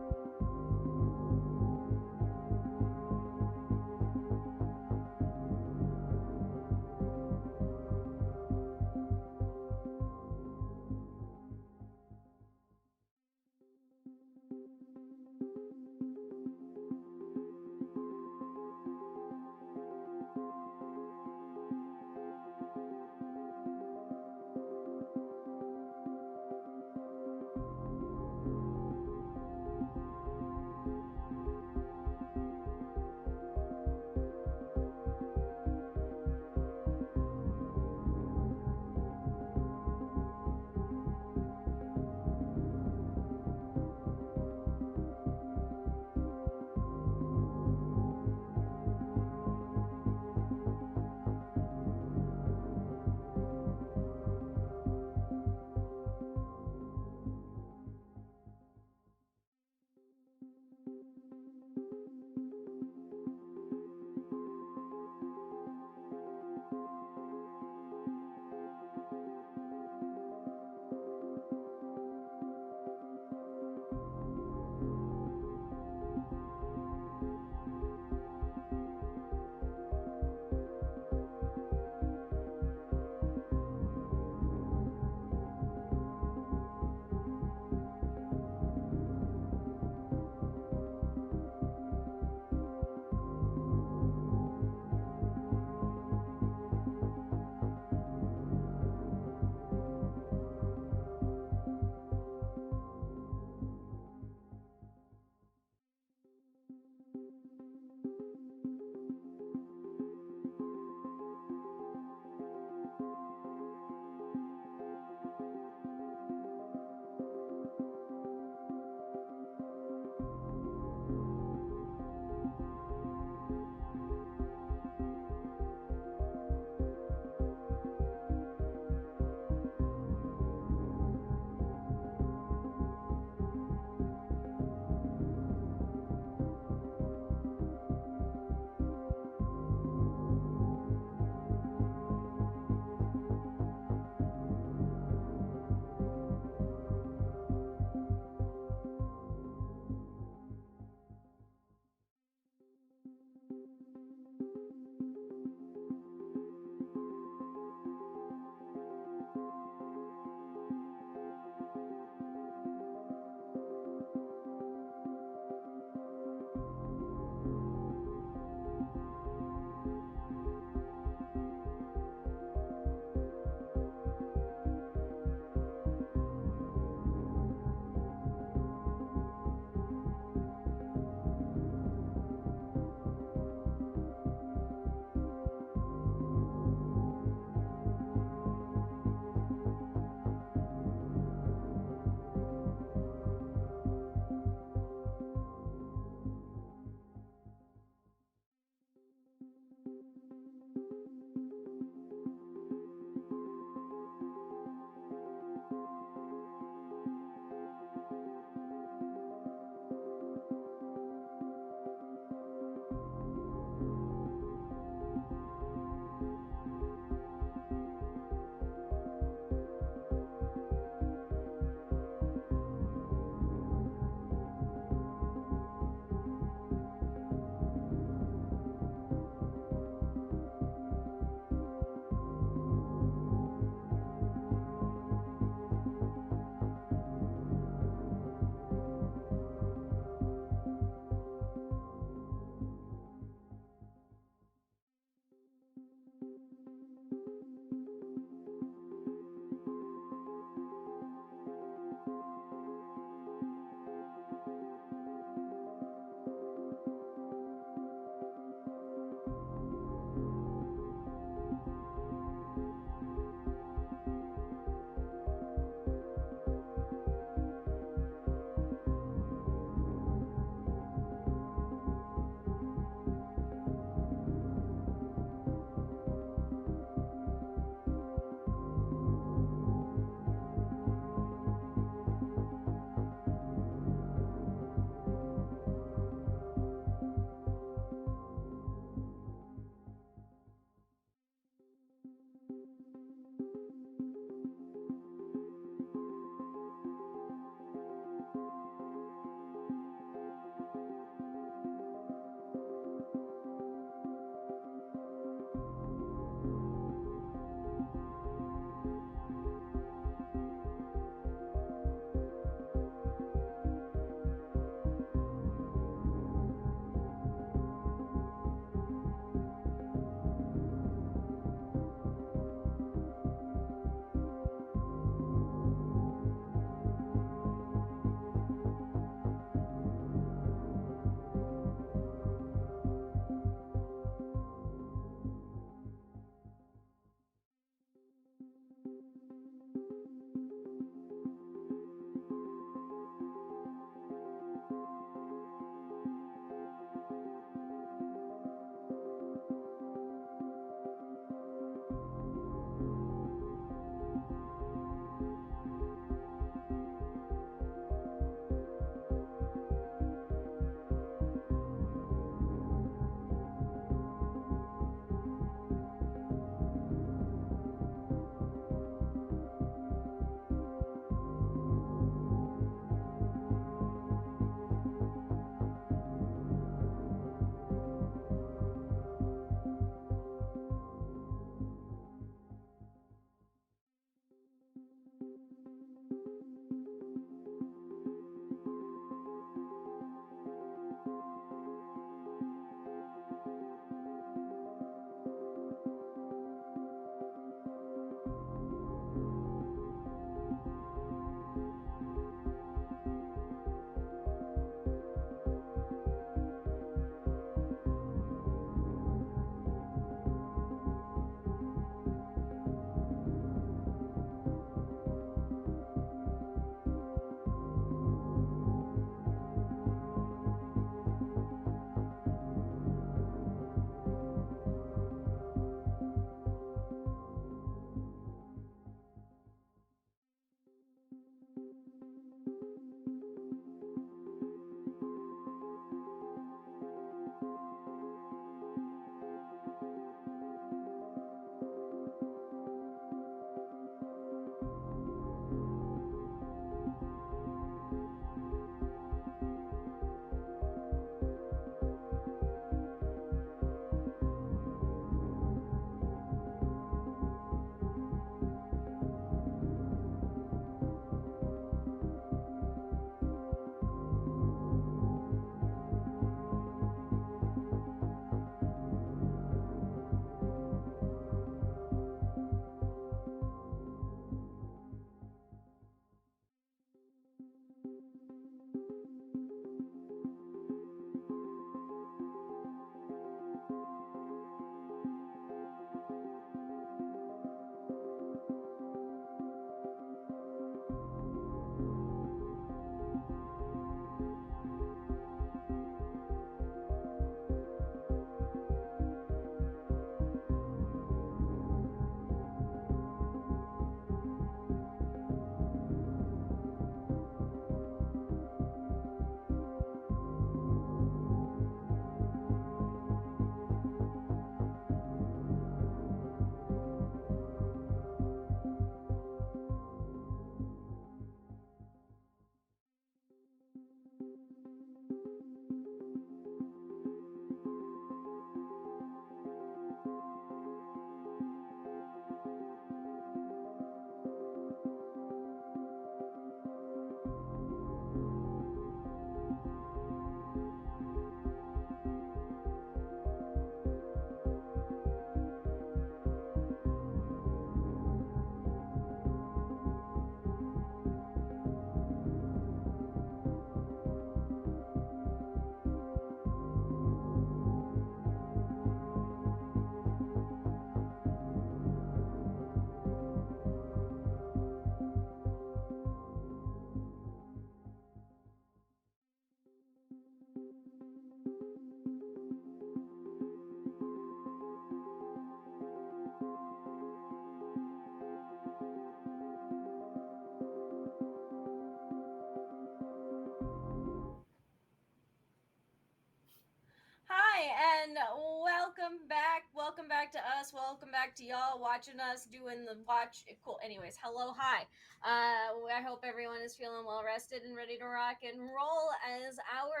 And welcome back. Welcome back to us. Welcome back to y'all watching us doing the watch. Cool. Anyways, hello, hi. I hope everyone is feeling well rested and ready to rock and roll as our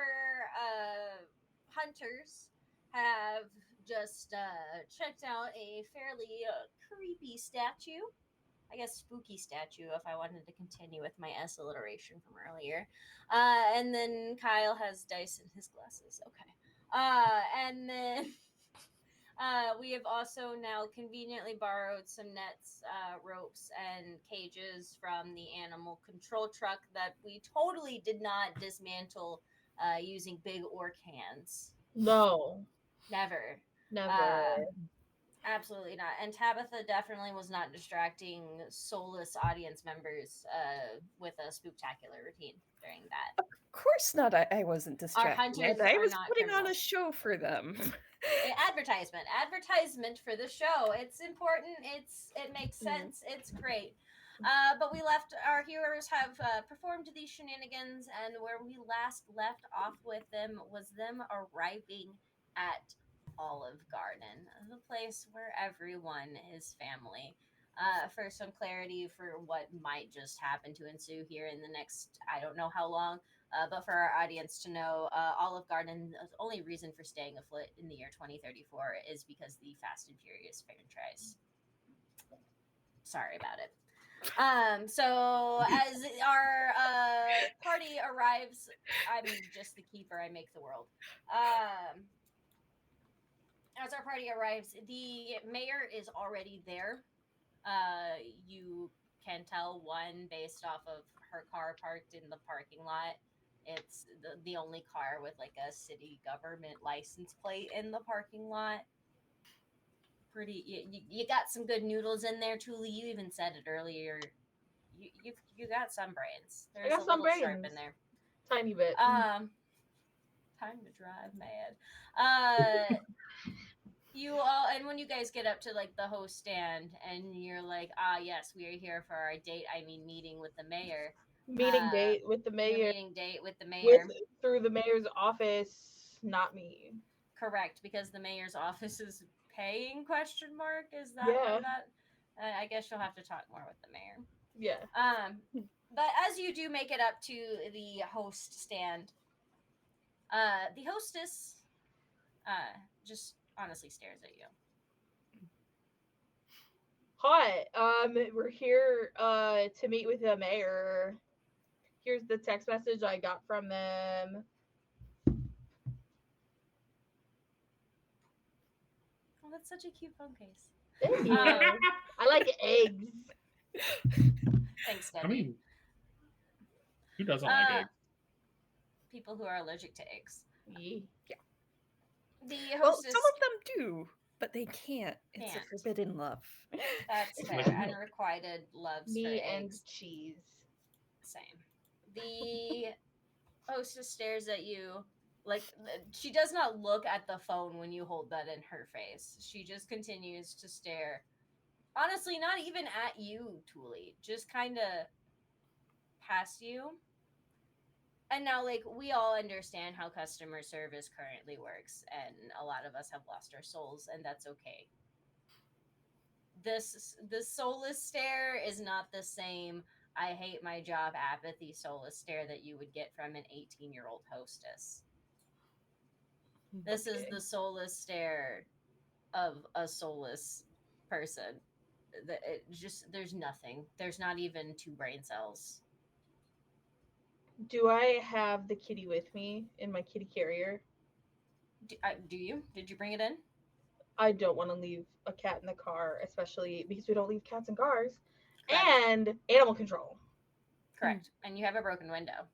hunters have just checked out a fairly creepy statue. I guess spooky statue if I wanted to continue with my S alliteration from earlier. And then Kyle has dice in his glasses. Okay. And then we have also now conveniently borrowed some nets, ropes, and cages from the animal control truck that we totally did not dismantle using big orc hands. No, Never. never. Absolutely not. And Tabitha definitely was not distracting soulless audience members with a spooktacular routine during that. Of course not. I wasn't distracted. hunters I are was not putting on a criminals. show for them. Advertisement for the show. It's important. It makes sense. It's great. But we left our heroes have performed these shenanigans, and where we last left off with them was them arriving at Olive Garden, the place where everyone is family. For some clarity for what might just happen to ensue here in the next, I don't know how long, but for our audience to know, Olive Garden, the only reason for staying afloat in the year 2034 is because the Fast and Furious franchise. Sorry about it. So as our party arrives, I'm just the keeper, I make the world. As our party arrives, the mayor is already there. You can tell one based off of her car parked in the parking lot. It's the only car with like a city government license plate in the parking lot. Pretty, you got some good noodles in there, Tuli. You even said it earlier. You got some brains. There's got a some little sharp brains. in there. Tiny bit. Time to drive mad. You all, and when you guys get up to like the host stand and you're like, yes, we are here for our meeting with the mayor. Date with the Your mayor. meeting date with the mayor. Through the mayor's office, not me. Correct, because the mayor's office is paying ? Is that Yeah. where that? I guess you'll have to talk more with the mayor. Yeah. But as you do make it up to the host stand, the hostess just honestly stares at you. Hi. We're here to meet with the mayor. Here's the text message I got from them. Oh, that's such a cute phone case. Thank you. I like eggs. Thanks, Debbie. I mean, who doesn't like eggs? People who are allergic to eggs. Yeah. The Well, hostess. some of them do, but they can't. It's Can't. a forbidden love. That's fair. Unrequited loves for Me eggs. and cheese. Same. The hostess stares at you like she does not look at the phone when you hold that in her face. She just continues to stare. Honestly, not even at you, Tuli. Just kind of past you. And now, like, we all understand how customer service currently works, and a lot of us have lost our souls, and that's okay. The soulless stare is not the same I hate my job apathy soulless stare that you would get from an 18-year-old hostess. This is the soulless stare of a soulless person. There's nothing. There's not even 2 brain cells. Do I have the kitty with me in my kitty carrier? Do you? Did you bring it in? I don't want to leave a cat in the car, especially because we don't leave cats in cars. Correct. And animal control. Correct. And you have a broken window.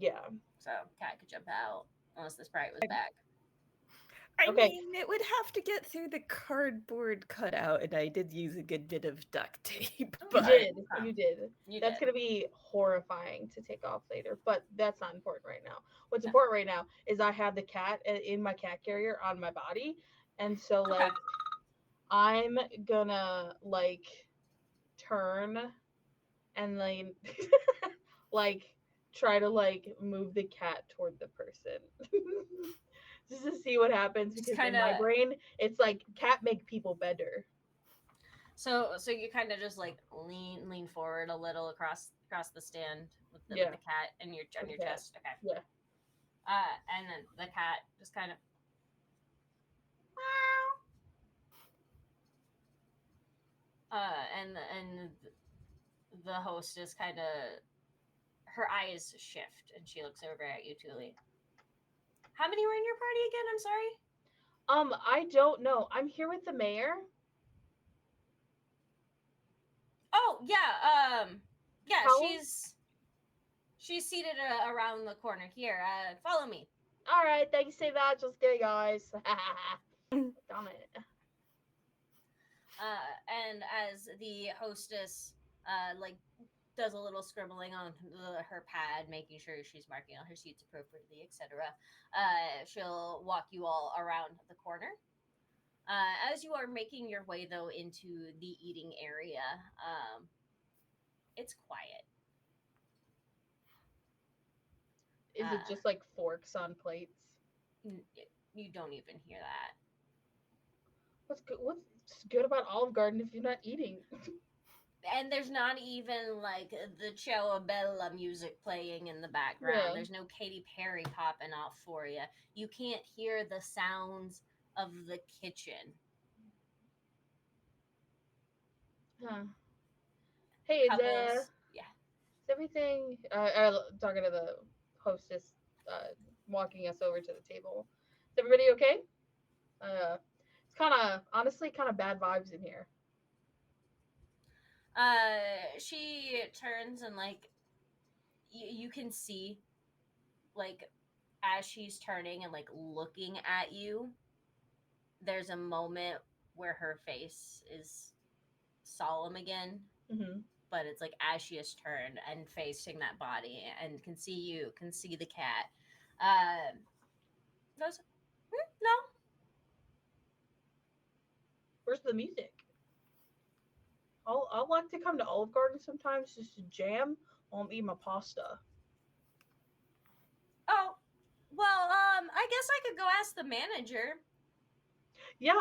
Yeah. So cat could jump out unless the sprite was back. I Okay. mean, it would have to get through the cardboard cutout, and I did use a good bit of duct tape. You But did. Huh. You did. You That's did. going to be horrifying to take off later, but that's not important right now. What's No. important right now is I have the cat in my cat carrier on my body, and so Okay. like I'm gonna like turn and then like try to like move the cat toward the person. just to see what happens Just because in my kinda- brain it's like cat make people better. So you kind of just like lean forward a little across the stand with the, Yeah. cat and your on With your the cat. chest. Okay. Yeah. And then the cat just kind of. And the hostess kind of, her eyes shift and she looks over at you, Tuli. How many were in your party again? I'm sorry. I don't know. I'm here with the mayor. Oh yeah, yeah. How- She's seated around the corner here. Follow me. All right, thanks so much. Let's go, guys. Damn it. And as the hostess like does a little scribbling on her pad, making sure she's marking all her seats appropriately, etc. She'll walk you all around the corner. As you are making your way though into the eating area, it's quiet. Is it just like forks on plates? You don't even hear that. What's good about Olive Garden if you're not eating? And there's not even like the Ciao music playing in the background. Yeah. There's no Katy Perry popping off for you. You can't hear the sounds of the kitchen. Huh. Hey, is Yeah. everything? Talking to the hostess, walking us over to the table. Is everybody okay? It's honestly kind of bad vibes in here. She turns and like you can see like as she's turning and like looking at you, there's a moment where her face is solemn again. Mm-hmm. But it's like as she has turned and facing that body and can see you, can see the cat. Goes, no. Where's the music? I'll like to come to Olive Garden sometimes just to jam while I'm eating my pasta. Oh, well, I guess I could go ask the manager. Yeah.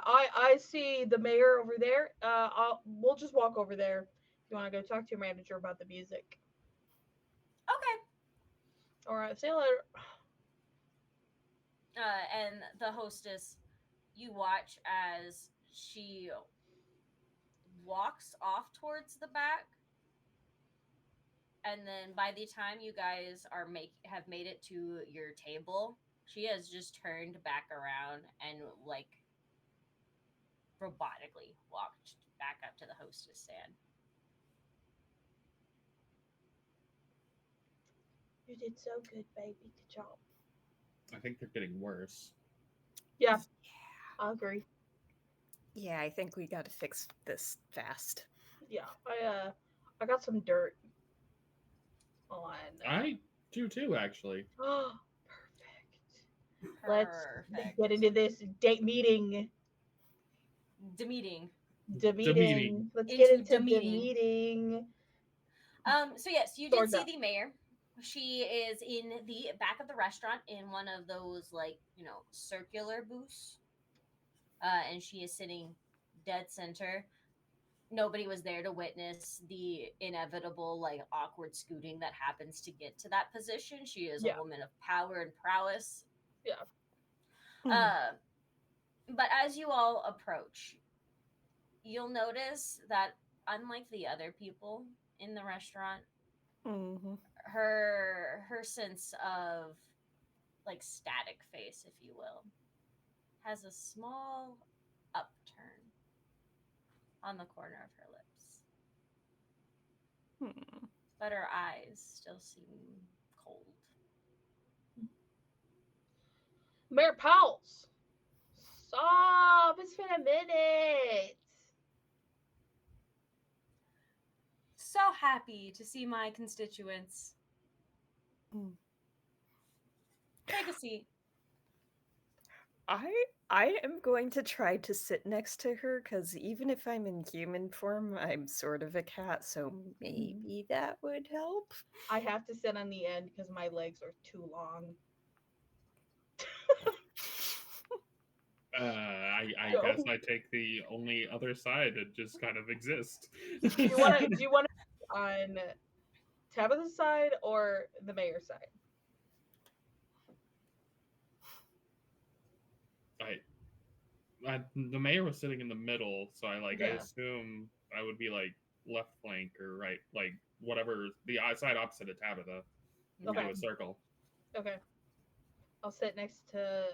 I see the mayor over there. We'll just walk over there if you want to go talk to your manager about the music. Okay. All right. See you later. And the hostess, you watch as she walks off towards the back, and then by the time you guys have made it to your table, she has just turned back around and like robotically walked back up to the hostess stand. You did so good, baby. Good job. I think they're getting worse. Yeah, I agree. Yeah, I think we got to fix this fast. Yeah, I got some dirt on. I do too, actually. Oh, perfect. Perfect. Let's get into this date meeting. The meeting. The meeting. meeting. Let's Into get into the the meeting. meeting. So yes, you did Swords see up. the mayor. She is in the back of the restaurant in one of those like, circular booths. And she is sitting dead center. Nobody was there to witness the inevitable like awkward scooting that happens to get to that position. She is Yeah. a woman of power and prowess. Yeah. But as you all approach, you'll notice that unlike the other people in the restaurant, Mm-hmm. her sense of like static face, if you will, has a small upturn on the corner of her lips. But her eyes still seem cold. Mayor Powell's. Stop! It's been a minute. So happy to see my constituents. Take a seat. I am going to try to sit next to her because even if I'm in human form, I'm sort of a cat, so maybe that would help. I have to sit on the end because my legs are too long. I Go. guess I take the only other side and just kind of exist. Do you want to be on Tabitha's side or the mayor's side? The mayor was sitting in the middle, so I Yeah. assume I would be like left flank or right, like whatever the side opposite of Tabitha. Okay. Do a circle. Okay. I'll sit next to.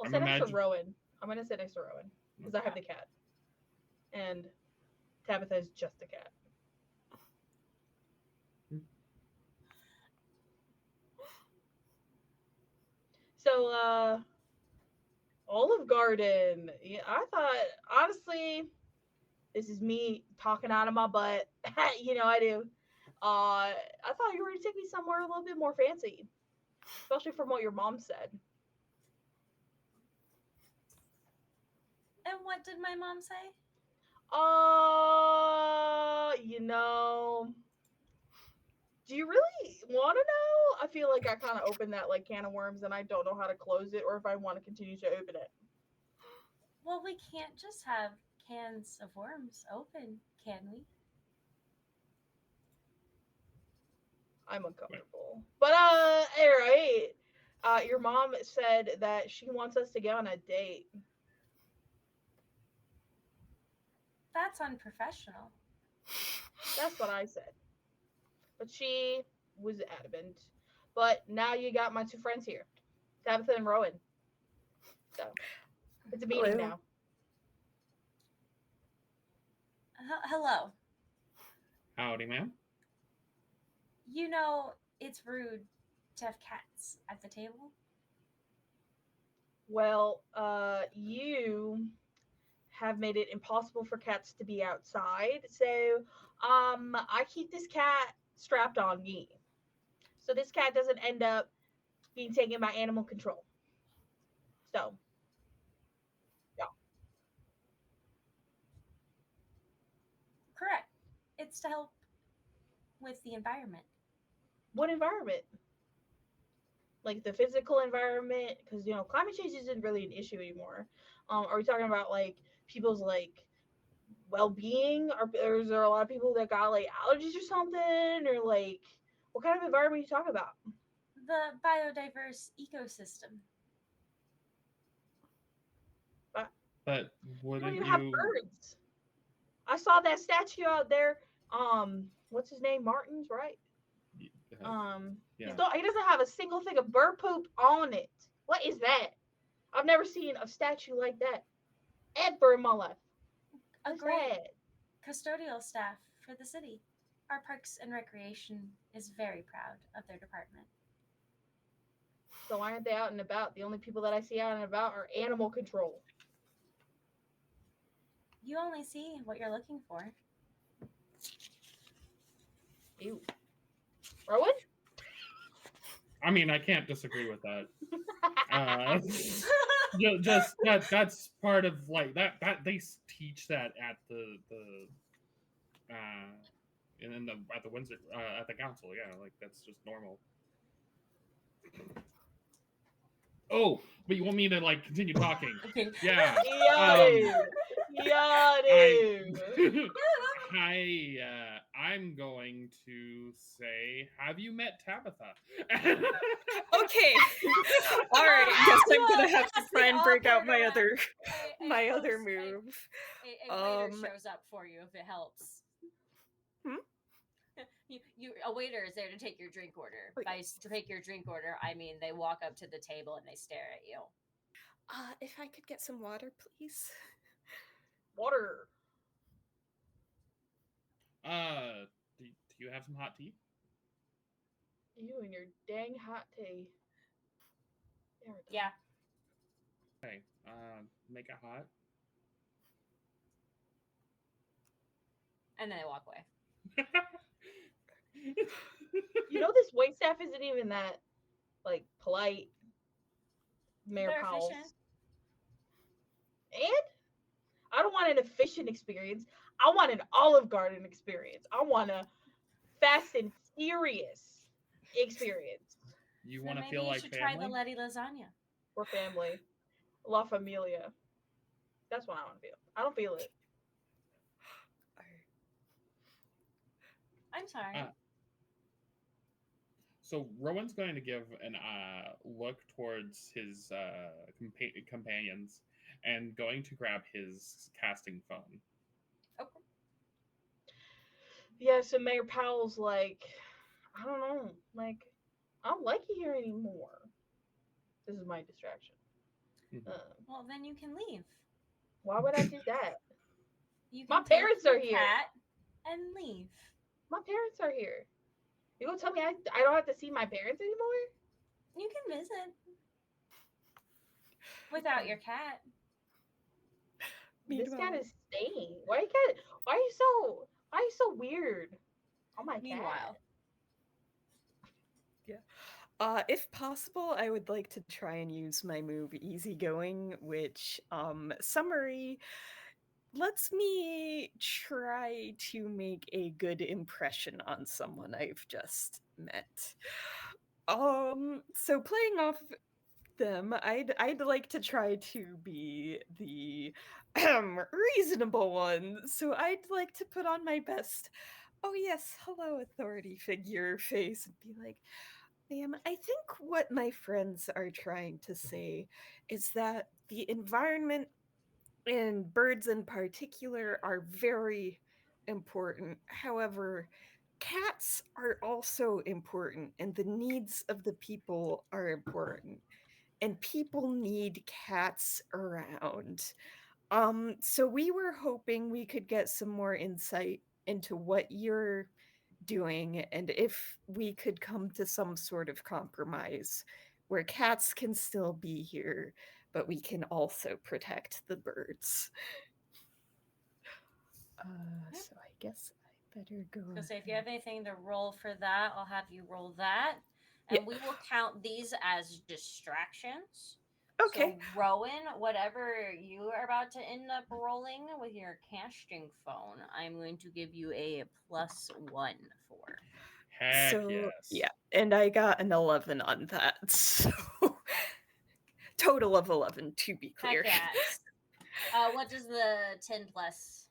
I'll I'm sit next to imagine- Rowan. I'm gonna sit next to Rowan because I have the cat, and Tabitha is just a cat. So, Olive Garden. Yeah, I thought honestly, this is me talking out of my butt. You know I do. I thought you were gonna take me somewhere a little bit more fancy, especially from what your mom said. And what did my mom say? You know, do you really want to know? I feel like I kind of opened that like can of worms, and I don't know how to close it, or if I want to continue to open it. Well, we can't just have cans of worms open, can we? I'm uncomfortable. But all right. Your mom said that she wants us to go on a date. That's unprofessional. That's what I said. But she was adamant. But now you got my two friends here, Tabitha and Rowan. So it's a meeting Hello. now. Hello. Howdy, ma'am. You know it's rude to have cats at the table. Well, you have made it impossible for cats to be outside. So, I keep this cat strapped on me. So this cat doesn't end up being taken by animal control. So, Correct. It's to help with the environment. what environment? Like the physical environment, because climate change isn't really an issue anymore. Are we talking about like people's like well-being, or is there a lot of people that got like allergies or something, or like what kind of environment are you talking about? The biodiverse ecosystem. But You wouldn't don't even you? have birds. I saw that statue out there. What's his name? Martin's, right? Yeah. He doesn't have a single thing of bird poop on it. What is that? I've never seen a statue like that ever in my life. A What's great that? custodial staff for the city. Our Parks and Recreation is very proud of their department. So why aren't they out and about? The only people that I see out and about are animal control. You only see what you're looking for. Ew. Rowan? I mean, I can't disagree with that. Just that's part of like that they teach that at the in the at the Windsor at the council. Yeah, like that's just normal. Oh, but you want me to like continue talking? Okay. Yeah. Yeah, dude. I'm going to say, have you met Tabitha? Okay. All right. Guess I'm gonna have to try and break out my other move. A waiter shows up for you if it helps. Hmm? A waiter is there to take your drink order. Oh, By to take your drink order, I mean they walk up to the table and they stare at you. If I could get some water, please. Water. Do you have some hot tea? You and your dang hot tea. There we go. Yeah. Okay. Make it hot. And then they walk away. This waitstaff isn't even that like polite. Mayor They're Powell's. efficient. And I don't want an efficient experience. I want an Olive Garden experience. I want a Fast and Furious experience. You So want to maybe feel you like should family? try the Letty lasagna. We're family. La Familia. That's what I want to feel. I don't feel it. I'm sorry. So Rowan's going to give an look towards his companions and going to grab his casting phone. Okay. Yeah, so Mayor Powell's like, I don't know, like, I don't like you here anymore. This is my distraction. Mhm. Well, then you can leave. Why would I do that? You My can take parents your are here. cat and leave My parents are here. You gonna tell me I don't have to see my parents anymore? you can visit without your cat. This cat Meanwhile- is staying. Why are you so weird? Oh my Meanwhile. If possible, I would like to try and use my move Easygoing, which, summary, lets me try to make a good impression on someone I've just met. So playing off them, I'd like to try to be the reasonable one. So I'd like to put on my best, oh yes, hello authority figure face and be like, ma'am, I think what my friends are trying to say is that the environment and birds in particular are very important. However, cats are also important, and the needs of the people are important. And people need cats around. So we were hoping we could get some more insight into what you're doing and if we could come to some sort of compromise where cats can still be here, but we can also protect the birds. So I guess I better go. So say if you have anything to roll for that, I'll have you roll that. And we will count these as distractions. Okay. So Rowan, whatever you are about to end up rolling with your casting phone, I'm going to give you a +1 for. Heck So yes. yeah, and I got an 11 on that. So total of 11 to be clear. Heck yes. What does the 10 plus?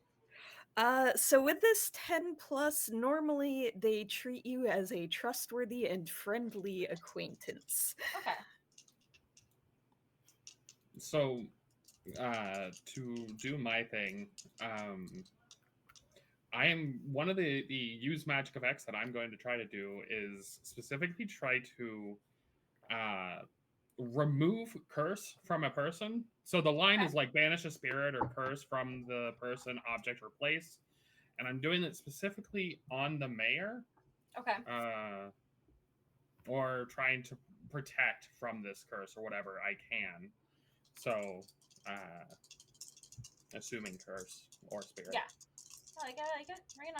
So with this 10 plus, normally they treat you as a trustworthy and friendly acquaintance. Okay. So to do my thing, I am one of the use magic effects that I'm going to try to do is specifically try to remove curse from a person. So the line is like banish a spirit or curse from the person, object, or place. And I'm doing it specifically on the mayor. Okay. Or trying to protect from this curse or whatever I can. So, assuming curse or spirit. Yeah. I like it. Bring it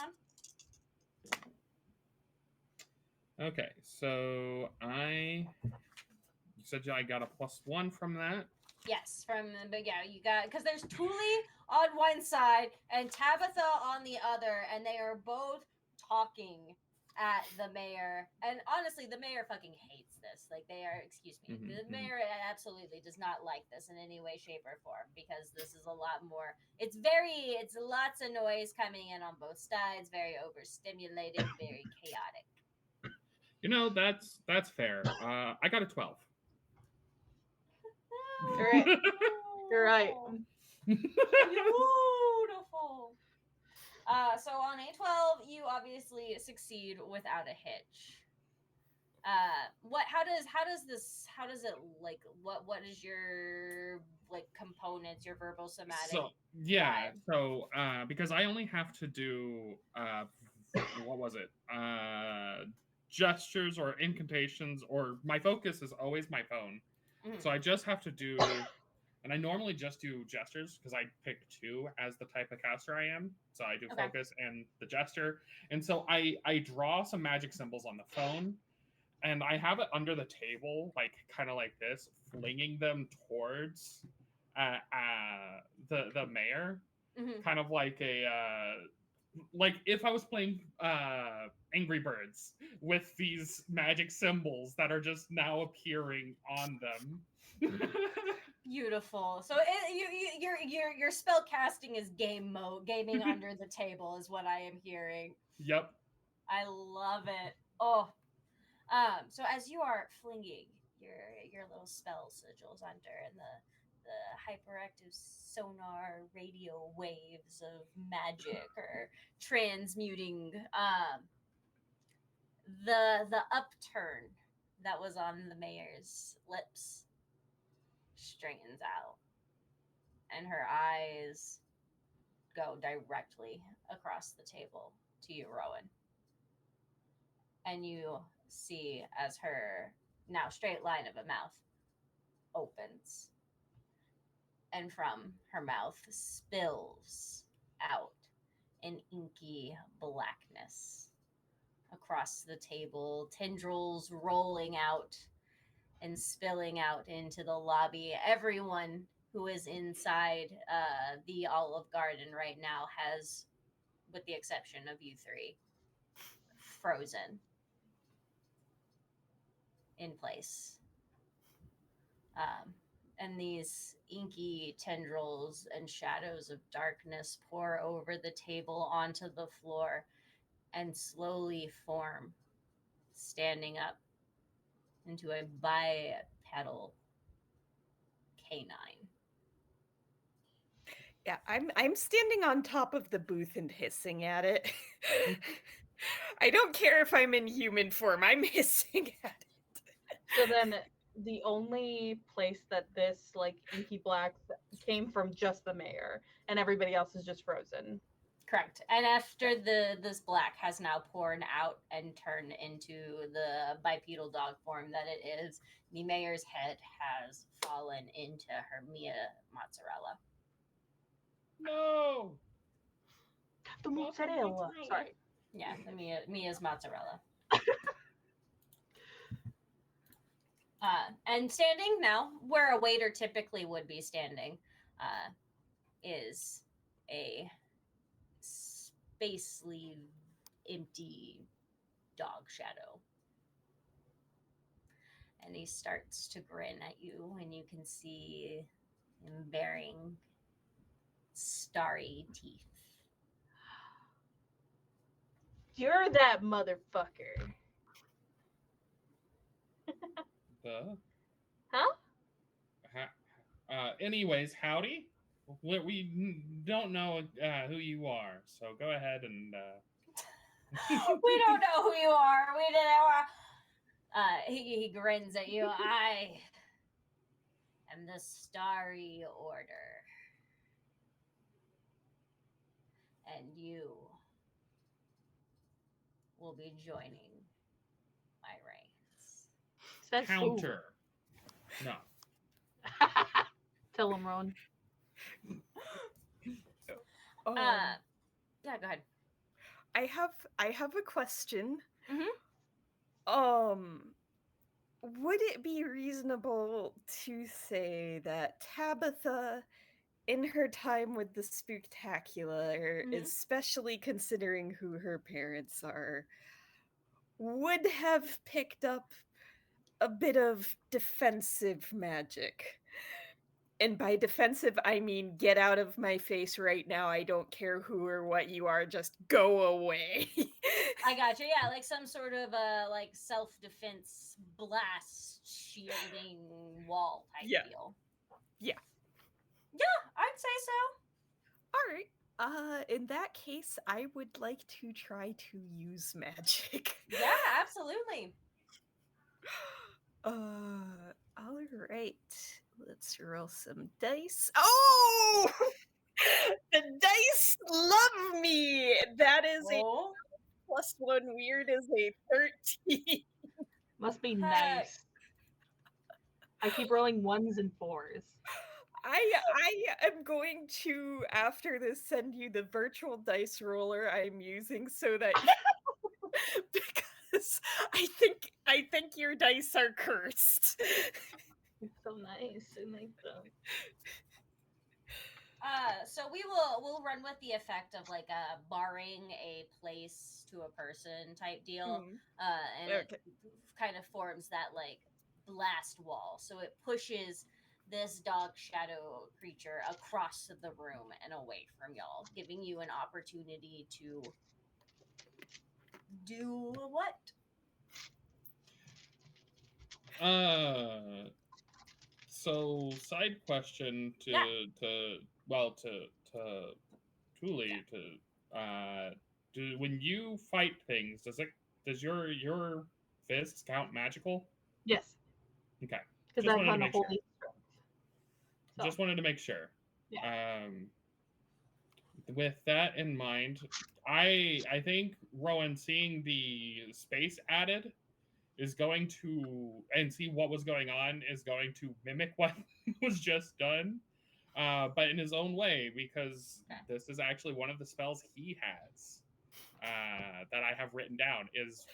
on. Okay, so you said I got a +1 from that. Yes, but yeah, you got, because there's Thule on one side and Tabitha on the other, and they are both talking at the mayor. And honestly, the mayor fucking hates this. Like, they are, excuse me, the mayor absolutely does not like this in any way, shape, or form, because this is a lot more. It's lots of noise coming in on both sides, very overstimulated, very chaotic. You know, that's fair. I got a 12. You're right. You're right. Beautiful. So on A12, you obviously succeed without a hitch. How does it like what is your like components, your verbal somatic? So yeah, vibe? so because I only have to do what was it? Gestures or incantations, or my focus is always my phone. Mhm. So I just have to do, and I normally just do gestures because I pick 2 as the type of caster I am. So I do Okay. focus and the gesture. And so I draw some magic symbols on the phone, and I have it under the table, like kind of like this, flinging them towards the mayor, Mhm. kind of like a like if I was playing Angry Birds with these magic symbols that are just now appearing on them. Beautiful. So your spell casting is game mode, gaming under the table is what I am hearing. Yep. I love it. Oh, so as you are flinging your little spell sigils under, and the hyperactive sonar radio waves of magic or transmuting, the upturn that was on the mayor's lips straightens out, and her eyes go directly across the table to you, Rowan. And you see as her now straight line of a mouth opens, and from her mouth spills out an inky blackness across the table, tendrils rolling out and spilling out into the lobby. Everyone who is inside the Olive Garden right now has, with the exception of you three, frozen in place. And these inky tendrils and shadows of darkness pour over the table onto the floor and slowly form, standing up into a bipedal canine. Yeah, I'm standing on top of the booth and hissing at it. I don't care if I'm in human form. I'm hissing at it. So then the only place that this like inky black came from just the mayor, and everybody else is just frozen. Correct. And after this black has now poured out and turned into the bipedal dog form that it is, the mayor's head has fallen into her Mia mozzarella. No. The mozzarella. Sorry. Yeah, the Mia's mozzarella. And standing now, where a waiter typically would be standing, is a spacely, empty dog shadow. And he starts to grin at you, and you can see him bearing starry teeth. You're that motherfucker. Huh? Anyways, howdy. We don't know who you are, so go ahead and. We don't know who you are. We didn't. He grins at you. I am the Starry Order, and you will be joining my ranks. Says who? Counter. No. Tell him, Ron. Yeah, go ahead. I have a question. Mhm. Would it be reasonable to say that Tabitha, in her time with the Spooktacular, Mhm. especially considering who her parents are, would have picked up a bit of defensive magic? And by defensive, I mean get out of my face right now. I don't care who or what you are. Just go away. I got you. Yeah, like some sort of like self-defense blast shielding wall type Yeah. deal. Yeah. Yeah, I'd say so. All right. In that case, I would like to try to use magic. Yeah, absolutely. All right. Let's roll some dice. Oh! The dice love me. That is Roll. a +1 weird is a 13. Must be Heck. nice. I keep rolling 1s and 4s. I am going to, after this, send you the virtual dice roller I'm using so that because I think your dice are cursed. It's so nice. I like them. So we'll run with the effect of like barring a place to a person type deal. And Okay. it kind of forms that like blast wall. So it pushes this dog shadow creature across the room and away from y'all, giving you an opportunity to do what? So side question to Yeah. to Tuli when you fight things, does your fists count magical? Yes, Okay. because Just I wanted to found a make sure. holy strength. So, Just wanted to make sure. With that in mind, I think Rowan, seeing the space added is going to, and see what was going on, is going to mimic what was just done, but in his own way, because this is actually one of the spells he has that I have written down is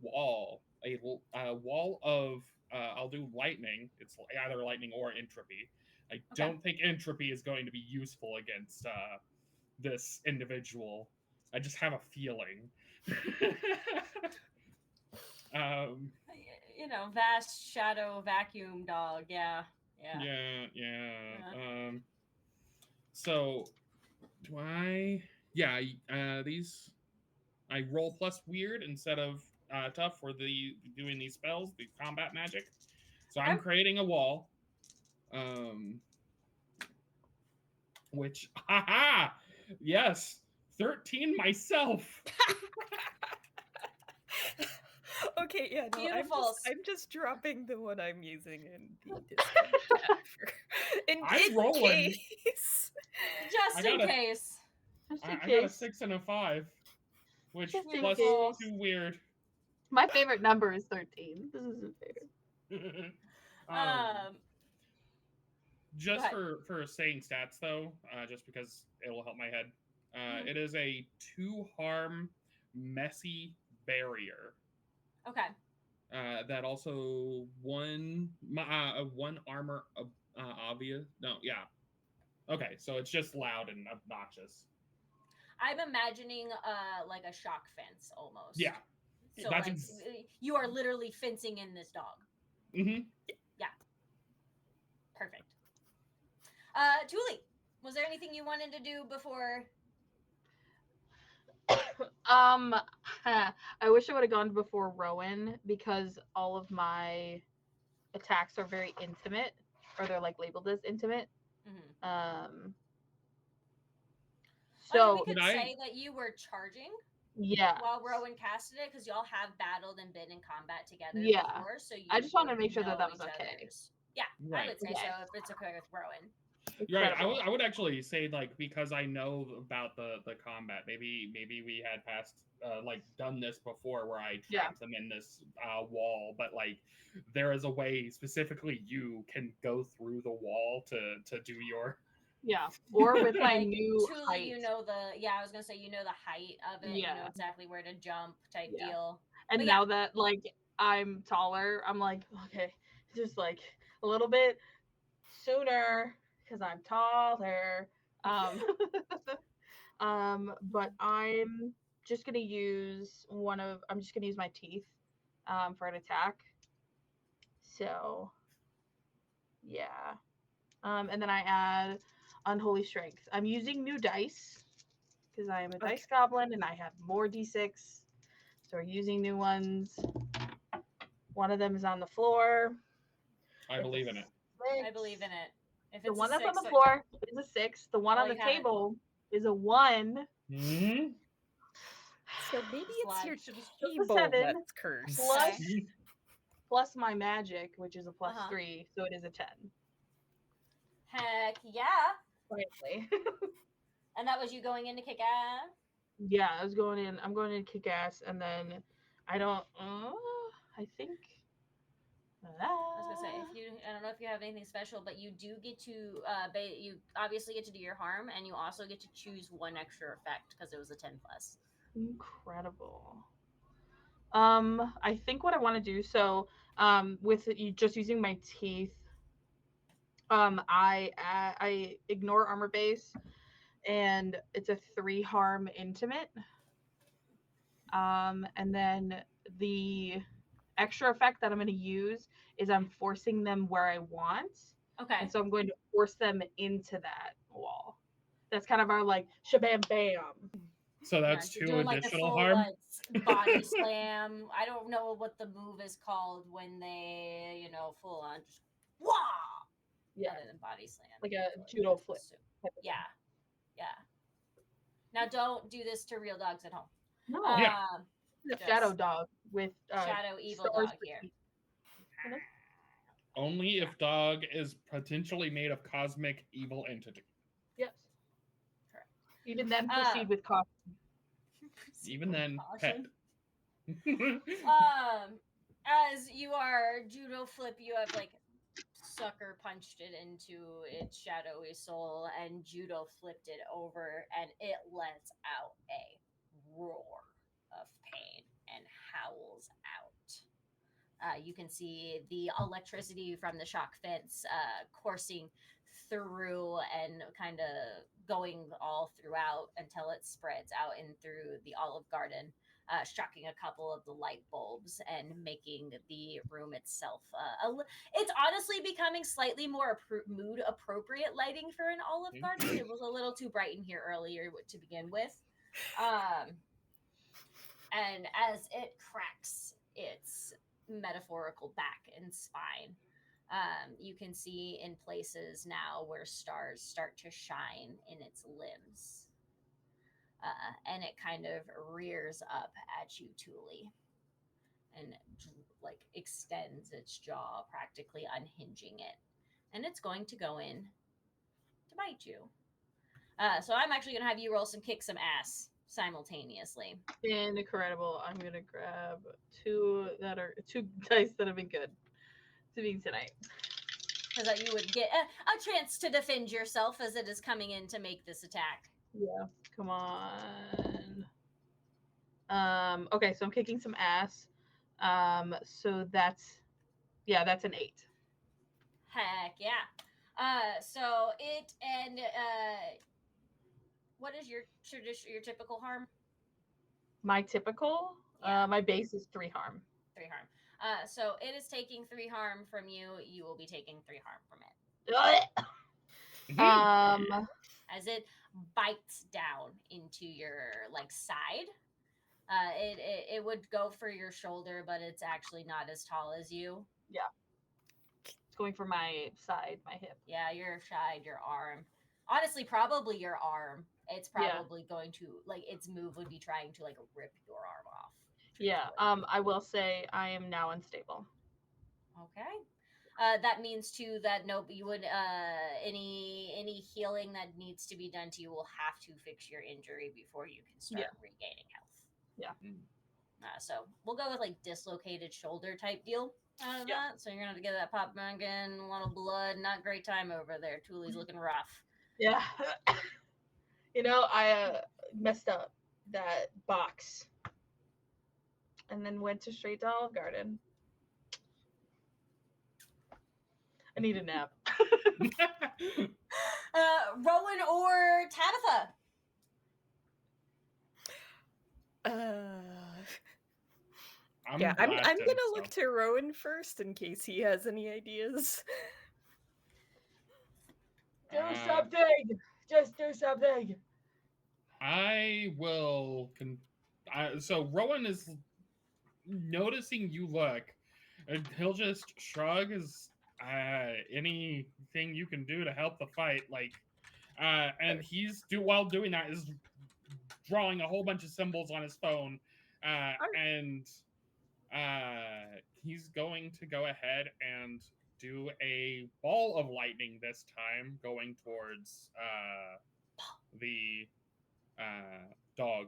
wall, a wall of I'll do lightning. It's either lightning or entropy. I don't think entropy is going to be useful against this individual. I just have a feeling. You know, vast shadow vacuum dog. Yeah. So do I? Yeah. These I roll plus weird instead of tough for the doing these spells, the combat magic. So I'm creating a wall. Which, haha, yes, 13 myself. Okay, yeah, no, Beautiful. I'm just dropping the one I'm using in the Discord chat I'm rolling. case. Just in case. I got a 6 and a 5, which Just in plus case. 2 weird. My favorite number is 13. This isn't fair. Just for saying stats though, just because it will help my head. It is a 2 harm messy barrier. Okay. That also one armor obvious. No, yeah. Okay, so it's just loud and obnoxious. I'm imagining like a shock fence almost. Yeah. So like you are literally fencing in this dog. Mm-hmm. Yeah. Perfect. Tuli, was there anything you wanted to do before? I wish I would have gone before Rowan because all of my attacks are very intimate, or they're like labeled as intimate. Mm-hmm. So we could say that you were charging. Yeah. While Rowan casted it, because y'all have battled and been in combat together before, so I just wanted to make sure that was okay. Yeah, right. I would say so if it's okay with Rowan. You're right. I would actually say, like, because I know about the combat, maybe we had done this before where I trapped them in this wall, but like there is a way specifically you can go through the wall to do your or with my new Truly, height. you know I was gonna say you know the height of it, you know exactly where to jump type deal. And but now that like I'm taller, I'm like, okay, just like a little bit sooner because I'm taller. But I'm just gonna use my teeth for an attack. So yeah. And then I add unholy strength. I'm using new dice because I am a dice goblin and I have more d6. So we're using new ones. One of them is on the floor. I believe in it. 6. I believe in it. If the it's one that's on the so floor is a 6. The one on the table is a 1. Mm-hmm. So maybe it's your table 7 that's cursed. Plus my magic, which is a plus 3, so it is a 10. Heck yeah! Finally. And that was you going in to kick ass? Yeah, I'm going in to kick ass, and then I don't. I think. I was gonna say I don't know if you have anything special, but you do get to you obviously get to do your harm, and you also get to choose one extra effect because it was a 10+. Incredible. I think what I want to do, so with you just using my teeth, I ignore armor base, and it's a 3 harm intimate. And then the extra effect that I'm going to use is I'm forcing them where I want. Okay. And so I'm going to force them into that wall. That's kind of our like shabam bam. So that's you're 2 doing, like, the additional full, harm. body slam. I don't know what the move is called when they, full on just wah, Yeah, and then body slam. like a before judo the flip. soup. Yeah, yeah. Now don't do this to real dogs at home. No, Yeah. the just shadow dog with shadow evil stars dog for here. teeth. You know? Only if dog is potentially made of cosmic evil entity. Yes. Correct. Even then, proceed with caution. Even then, pet. Caution. As you are judo flip, you have like sucker punched it into its shadowy soul and judo flipped it over, and it lets out a roar of pain and howls out. You can see the electricity from the shock fence coursing through and kind of going all throughout until it spreads out and through the Olive Garden, striking a couple of the light bulbs and making the room itself. It's honestly becoming slightly more mood appropriate lighting for an Olive Garden. It was a little too bright in here earlier to begin with. And as it cracks its metaphorical back and spine, you can see in places now where stars start to shine in its limbs. And it kind of rears up at you, Thule, and like extends its jaw, practically unhinging it. And it's going to go in to bite you. So I'm actually going to have you roll kick some ass simultaneously. Incredible. I'm gonna grab two dice that have been good to me tonight. Because that you would get a chance to defend yourself as it is coming in to make this attack. Yeah, come on. Okay, so I'm kicking some ass. So that's an 8. Heck yeah. So it and what is your typical harm? My typical, Yeah. my base is 3 harm. 3 harm. So it is taking 3 harm from you. You will be taking 3 harm from it. As it bites down into your side. It would go for your shoulder, but it's actually not as tall as you. It's going for my side, my hip. Yeah, your side, your arm. Honestly, probably your arm. It's probably going to its move would be trying to rip your arm off. Yeah. I will say I am now unstable. Okay. That means too that you would any healing that needs to be done to you will have to fix your injury before you can start regaining health. Yeah. So we'll go with dislocated shoulder type deal out of that. So you're gonna have to get that pop back in, a lot of blood, not great time over there. Thule's looking rough. Yeah. I messed up that box and then went straight to Olive Garden. I need a nap. Rowan or Tabitha? I'm gonna look to Rowan first in case he has any ideas. Do something! Just do something! I will. So Rowan is noticing you look, and he'll just shrug as anything you can do to help the fight. And he's while doing that is drawing a whole bunch of symbols on his phone, and he's going to go ahead and do a ball of lightning this time, going towards the dog.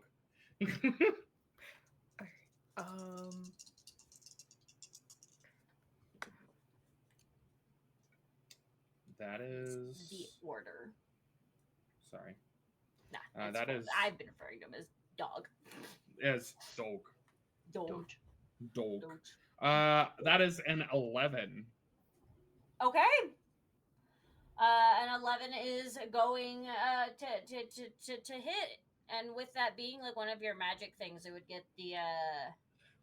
That is the order. Sorry. Nah, that is. I've been referring to him as dog. As dog. Dog. That is an 11. Okay. An 11 is going to hit, and with that being one of your magic things, it would get the.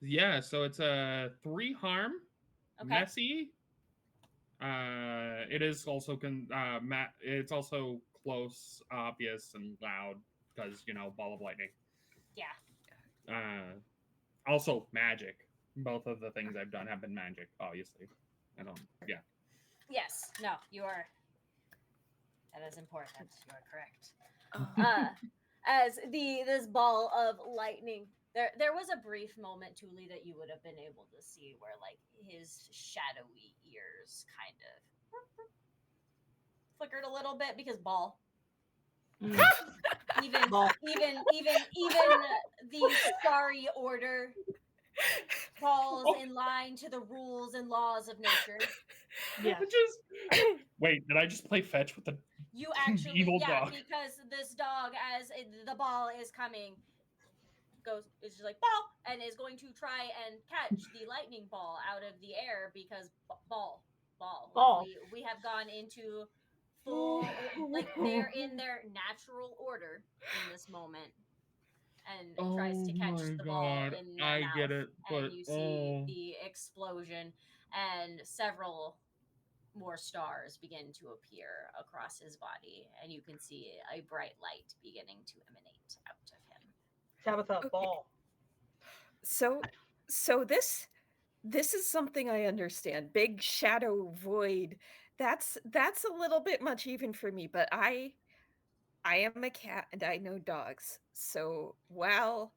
Yeah, so it's a 3 harm, okay. messy, It is also it's also close, obvious, and loud because ball of lightning. Yeah. Also magic. Both of the things I've done have been magic. Obviously, I don't. Yeah. Yes. No, you are. That is important. You are correct. Uh, As this ball of lightning, there was a brief moment, Tuli, that you would have been able to see where like his shadowy ears kind of flickered a little bit because ball. Mm. Even Ball. even the starry order falls Oh. in line to the rules and laws of nature. Yes. Wait, did I just play fetch with the You actually, evil yeah, dog? because this dog, as the ball is coming, is just like ball, and is going to try and catch the lightning ball out of the air because ball. Ball. We have gone into full, like they're in their natural order in this moment, and tries to catch the ball in the I mouth, get it, but and you see the explosion, and several more stars begin to appear across his body, and you can see a bright light beginning to emanate out of him. Tabitha, Okay. ball. so this is something I understand. Big shadow void. That's a little bit much even for me, but I am a cat and I know dogs. So while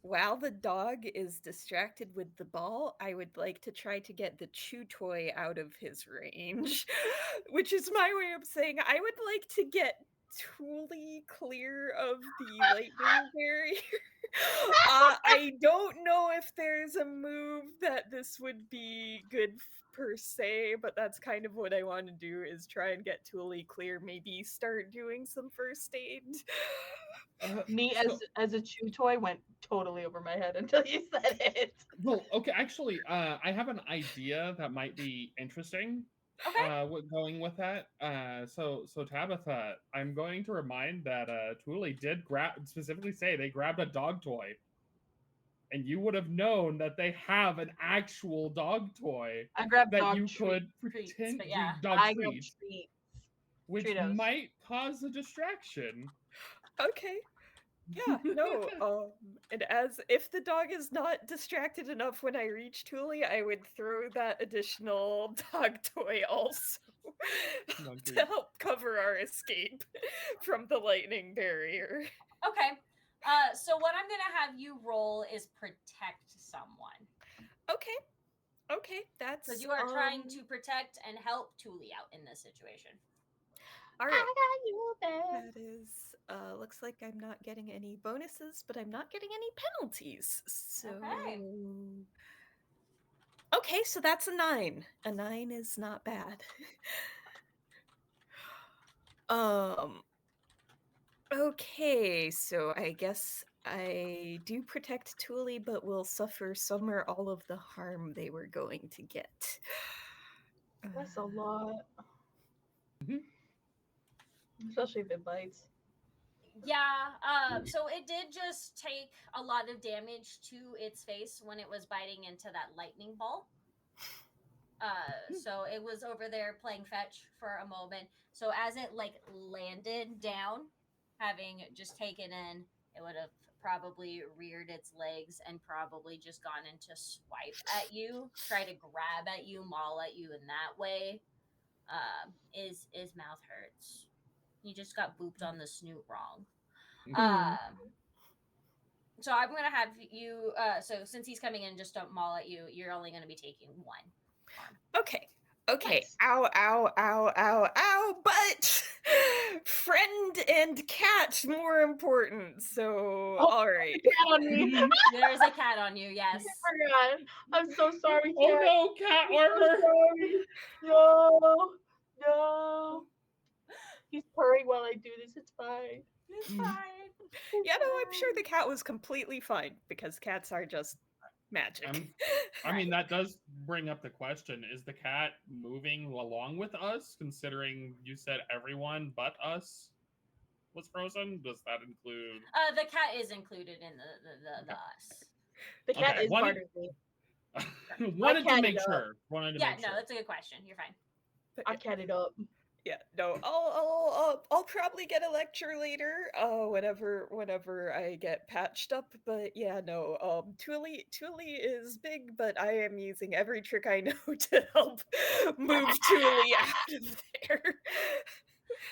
the dog is distracted with the ball, I would like to try to get the chew toy out of his range, which is my way of saying I would like to get Thule clear of the lightning barrier. I don't know if there's a move that this would be good per se, but that's kind of what I want to do is try and get Thule clear, maybe start doing some first aid. Me So- as a chew toy went totally over my head until you said it. Well, okay, actually, I have an idea that might be interesting. Okay. Going with that. So Tabitha, I'm going to remind that Thule did specifically say they grabbed a dog toy, and you would have known that they have an actual dog toy I grabbed that dog you could treats, pretend but yeah. dog I grabbed treats, treats. which Treatos. might cause a distraction. Okay. Yeah, no. And as if the dog is not distracted enough when I reach Thule, I would throw that additional dog toy also Dog to treat. help cover our escape from the lightning barrier. Okay. So what I'm gonna have you roll is protect someone, Okay, that's because you are trying to protect and help Thule out in this situation. all I right. got you there. That is looks like I'm not getting any bonuses, but I'm not getting any penalties. So okay, so that's a 9. A 9 is not bad. Okay, so I guess I do protect Thule, but will suffer some or all of the harm they were going to get. That's a lot. Mhm. Especially if it bites. Yeah, so it did just take a lot of damage to its face when it was biting into that lightning ball. So it was over there playing fetch for a moment. So as it like landed down, having just taken in, it would have probably reared its legs and probably just gone into swipe at you, try to grab at you, maul at you in that way. His mouth hurts. He just got booped on the snoot wrong. So I'm gonna have you. So since he's coming in, just don't maul at you. You're only gonna be taking 1 harm. Okay. Nice. Ow, ow, ow, ow, ow. But friend and cat more important. So all right. Cat on me. There's a cat on you. Yes. I forgot. I'm so sorry, Oh cat. no, cat I'm armor! so sorry. No. He's purring while I do this. It's fine. It's fine. Yeah, no, I'm sure the cat was completely fine because cats are just magic. I mean, that does bring up the question: is the cat moving along with us? Considering you said everyone but us was frozen, does that include? The cat is included in the us. The cat Okay, is part of me. Wanted to cat make knows. sure. Wanted to Yeah, make no, sure. that's a good question. You're fine. But I cat it up. yeah, no, I'll probably get a lecture later, whenever I get patched up. But yeah, no, Thule is big, but I am using every trick I know to help move Thule out of there.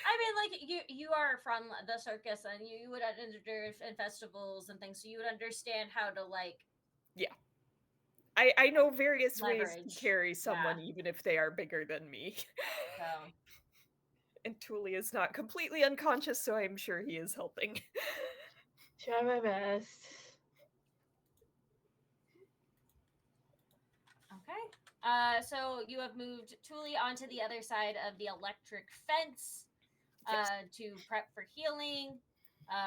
I mean, like you are from the circus, and you would in festivals and things, so you would understand how to like I know various ways to leverage. carry someone, Yeah. even if they are bigger than me. So And Thule is not completely unconscious, so I'm sure he is helping. Try my best. okay. So you have moved Thule onto the other side of the electric fence Yes. to prep for healing.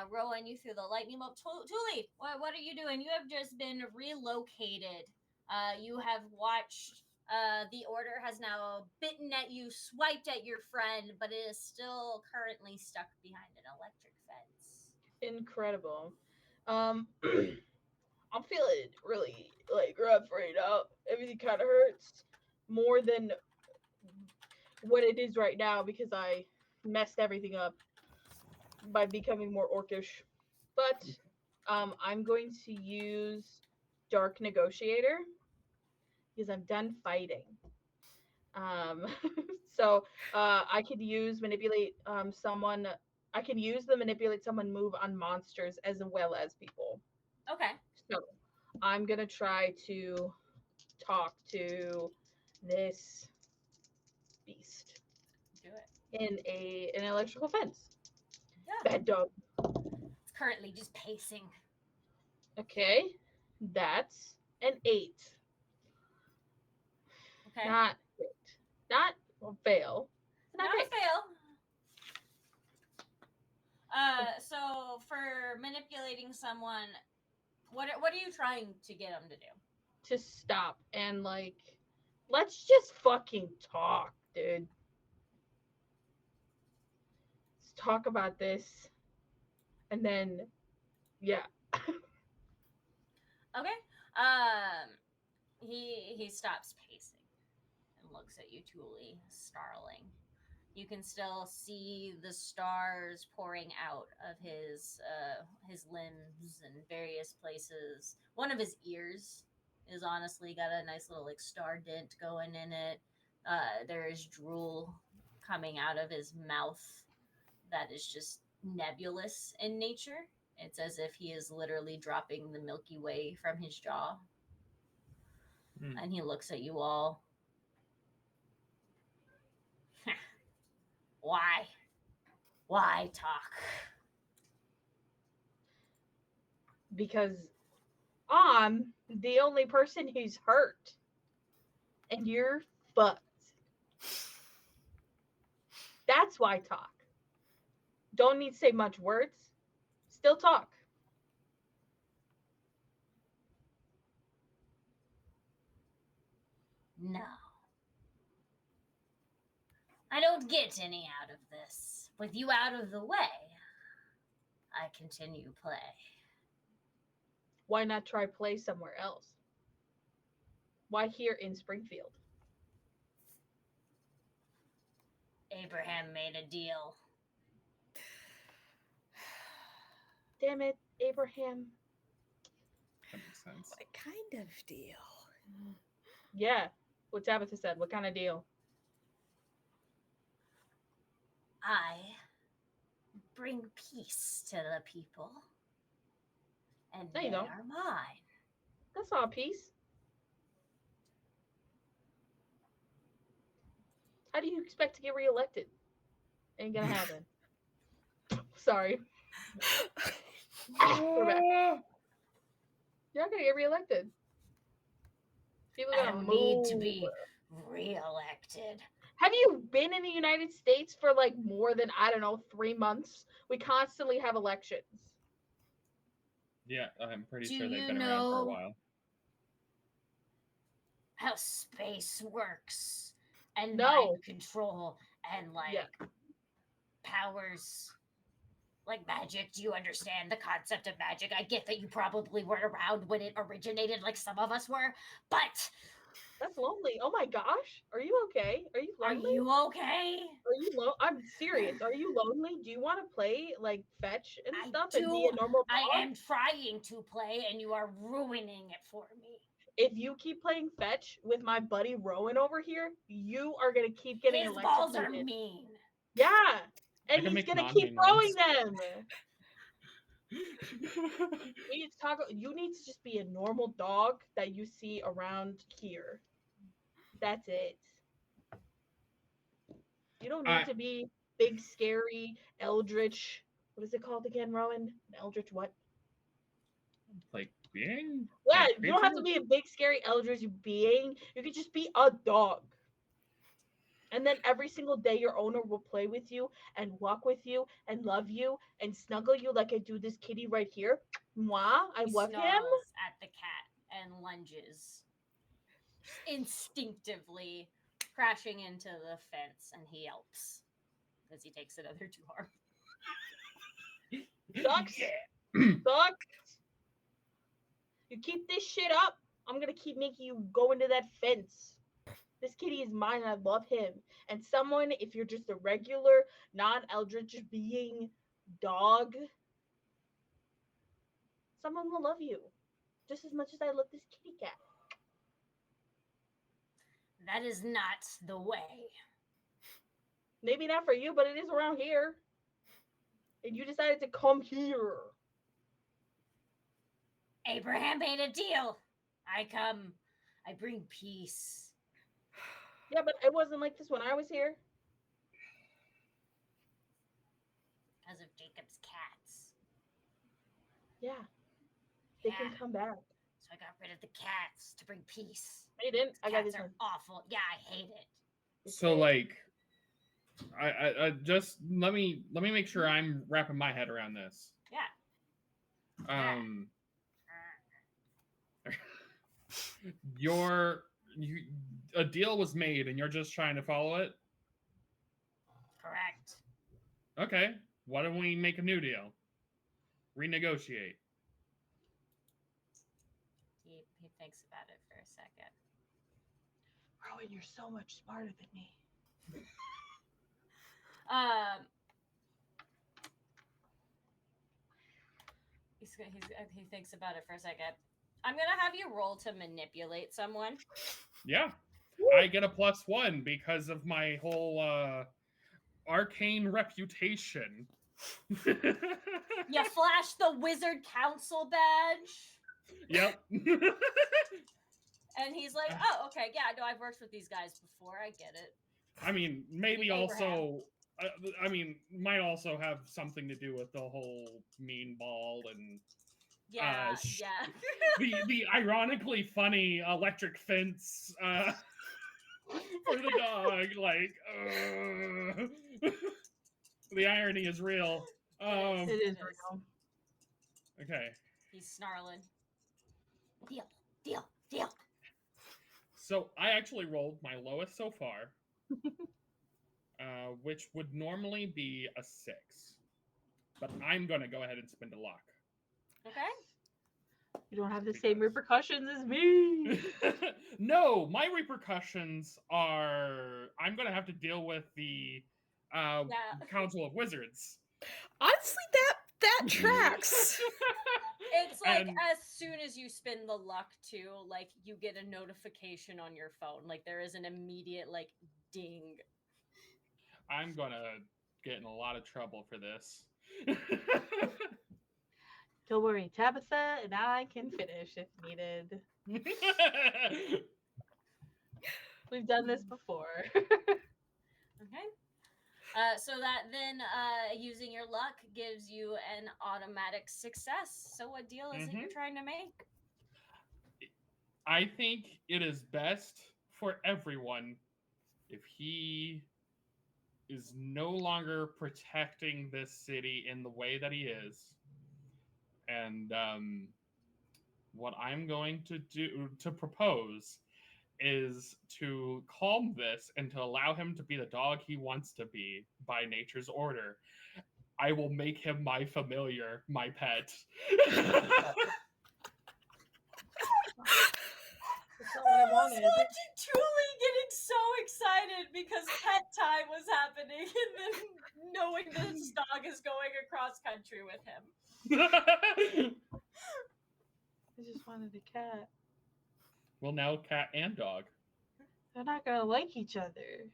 Rowan, you threw the lightning bolt. Thule, what are you doing? You have just been relocated. You have watched. The order has now bitten at you, swiped at your friend, but it is still currently stuck behind an electric fence. Incredible. I'm feeling really like rough right now. Everything kind of hurts more than what it is right now because I messed everything up by becoming more orcish. But I'm going to use Dark Negotiator because I'm done fighting. So I could use manipulate someone. I can use the manipulate someone move on monsters as well as people. Okay. So I'm gonna try to talk to this beast Do it. in an electrical fence. Yeah. Bad dog. It's currently just pacing. Okay, that's an 8. Okay. Not great. Not a fail. Not great. a fail. So for manipulating someone, what are you trying to get them to do? To stop and like, let's just fucking talk, dude. Let's talk about this, and then, yeah. Okay. He stops pacing and looks at you, Thule, snarling. You can still see the stars pouring out of his limbs and various places. One of his ears is honestly got a nice little like star dent going in it. There is drool coming out of his mouth that is just nebulous in nature. It's as if he is literally dropping the Milky Way from his jaw. And he looks at you all. Why? Why talk? Because I'm the only person who's hurt, and you're fucked. That's why talk. Don't need to say much words. Still talk. No. I don't get any out of this. With you out of the way, I continue play. Why not try play somewhere else? Why here in Springfield? Abraham made a deal. Damn it, Abraham. That makes sense. What kind of deal? Yeah, what Tabitha said. What kind of deal? I bring peace to the people, and No, they you don't. are mine. That's all peace. How do you expect to get reelected? Ain't gonna happen. Sorry. We're back. You're not gonna get reelected. People are I gonna don't need move. to be reelected. Have you been in the United States for like more than, I don't know, 3 months? We constantly have elections. Yeah, I'm pretty Do sure they've you been around for a know- while. How space works and No. mind control and like Yeah. powers like magic. Do you understand the concept of magic? I get that you probably weren't around when it originated like some of us were, but That's lonely. Oh my gosh. Are you okay? Are you Are lonely? you okay? Are you I'm serious. Are you lonely? Do you want to play like fetch and I stuff and do. be a normal I dog? am trying to play, and you are ruining it for me. If you keep playing fetch with my buddy Rowan over here, you are gonna keep getting His balls are electrocuted. mean. Yeah. I And can he's make gonna keep non-main throwing ones. them. We need to talk. You need to just be a normal dog that you see around here. That's it. You don't need I to be big, scary, eldritch. What is it called again, Rowan? An eldritch what? like being. Yeah, Like you don't have to creature? be a big, scary, eldritch being. You can just be a dog. And then every single day, your owner will play with you and walk with you and love you and snuggle you like I do this kitty right here. Mwah, I He love him. snarls at the cat and lunges instinctively, crashing into the fence, and he yelps as he takes another 2 harm. Sucks. Yeah. Sucks. You keep this shit up, I'm gonna keep making you go into that fence. This kitty is mine and I love him. And someone, if you're just a regular, non-eldritch being dog, someone will love you. Just as much as I love this kitty cat. That is not the way. Maybe not for you, but it is around here. And you decided to come here. Abraham made a deal. I bring peace. Yeah, but it wasn't like this when I was here. Because of Jacob's cats. Yeah. They Yeah. can come back. So I got rid of the cats to bring peace. They didn't. I got Cats this are one. awful. Yeah, I hate it. So like, I just let me make sure I'm wrapping my head around this. Yeah. A deal was made and you're just trying to follow it. Correct. Okay, why don't we make a new deal? Renegotiate. He thinks about it for a second. Rowan, you're so much smarter than me. He thinks about it for a second. I'm gonna have you roll to manipulate someone. Yeah, I get a +1 because of my whole arcane reputation. You flash the Wizard Council badge, Yep. and he's like, "Oh, okay, yeah, no, I've worked with these guys before. I get it." I mean, maybe Abraham. also. Might also have something to do with the whole mean ball and Yeah, sh- yeah. the ironically funny electric fence for the dog. Like, the irony is real. It is It is. real. Okay, He's snarling. Deal. so I actually rolled my lowest so far, which would normally be a 6, but I'm gonna go ahead and spend a luck. Okay. You don't have the same repercussions as me. No, my repercussions are I'm gonna have to deal with the Council of Wizards. Honestly, that tracks. It's like And- as soon as you spin the luck too, like you get a notification on your phone. Like there is an immediate like ding. I'm gonna get in a lot of trouble for this. Don't worry, Tabitha and I can finish if needed. We've done this before. Okay. So that then using your luck gives you an automatic success. So what deal is it you're trying to make? I think it is best for everyone if he is no longer protecting this city in the way that he is. And what I'm going to propose is to calm this and to allow him to be the dog he wants to be by nature's order. I will make him my familiar, my pet. That's not what I wanted. watching Julie getting so excited because pet time was happening, and then knowing that his dog is going across country with him. I just wanted a cat. Well, now cat and dog. They're not gonna like each other.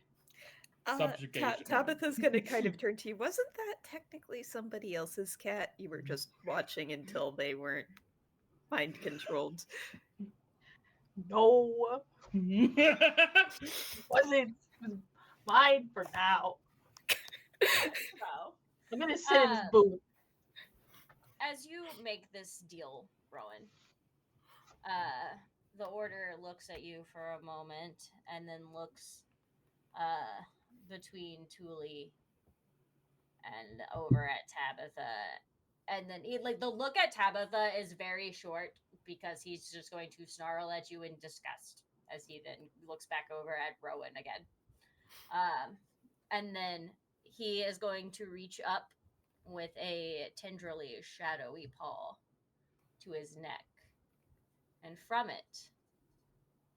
Subjugation. Tabitha's gonna kind of turn to you. Wasn't that technically somebody else's cat? You were just watching until they weren't mind controlled. No, wasn't. It was mine for now. So, I'm gonna sit in his booth. as you make this deal, Rowan, the order looks at you for a moment and then looks between Thule and over at Tabitha. And then the look at Tabitha is very short because he's just going to snarl at you in disgust as he then looks back over at Rowan again. And then he is going to reach up with a tendrily shadowy paw to his neck. And from it,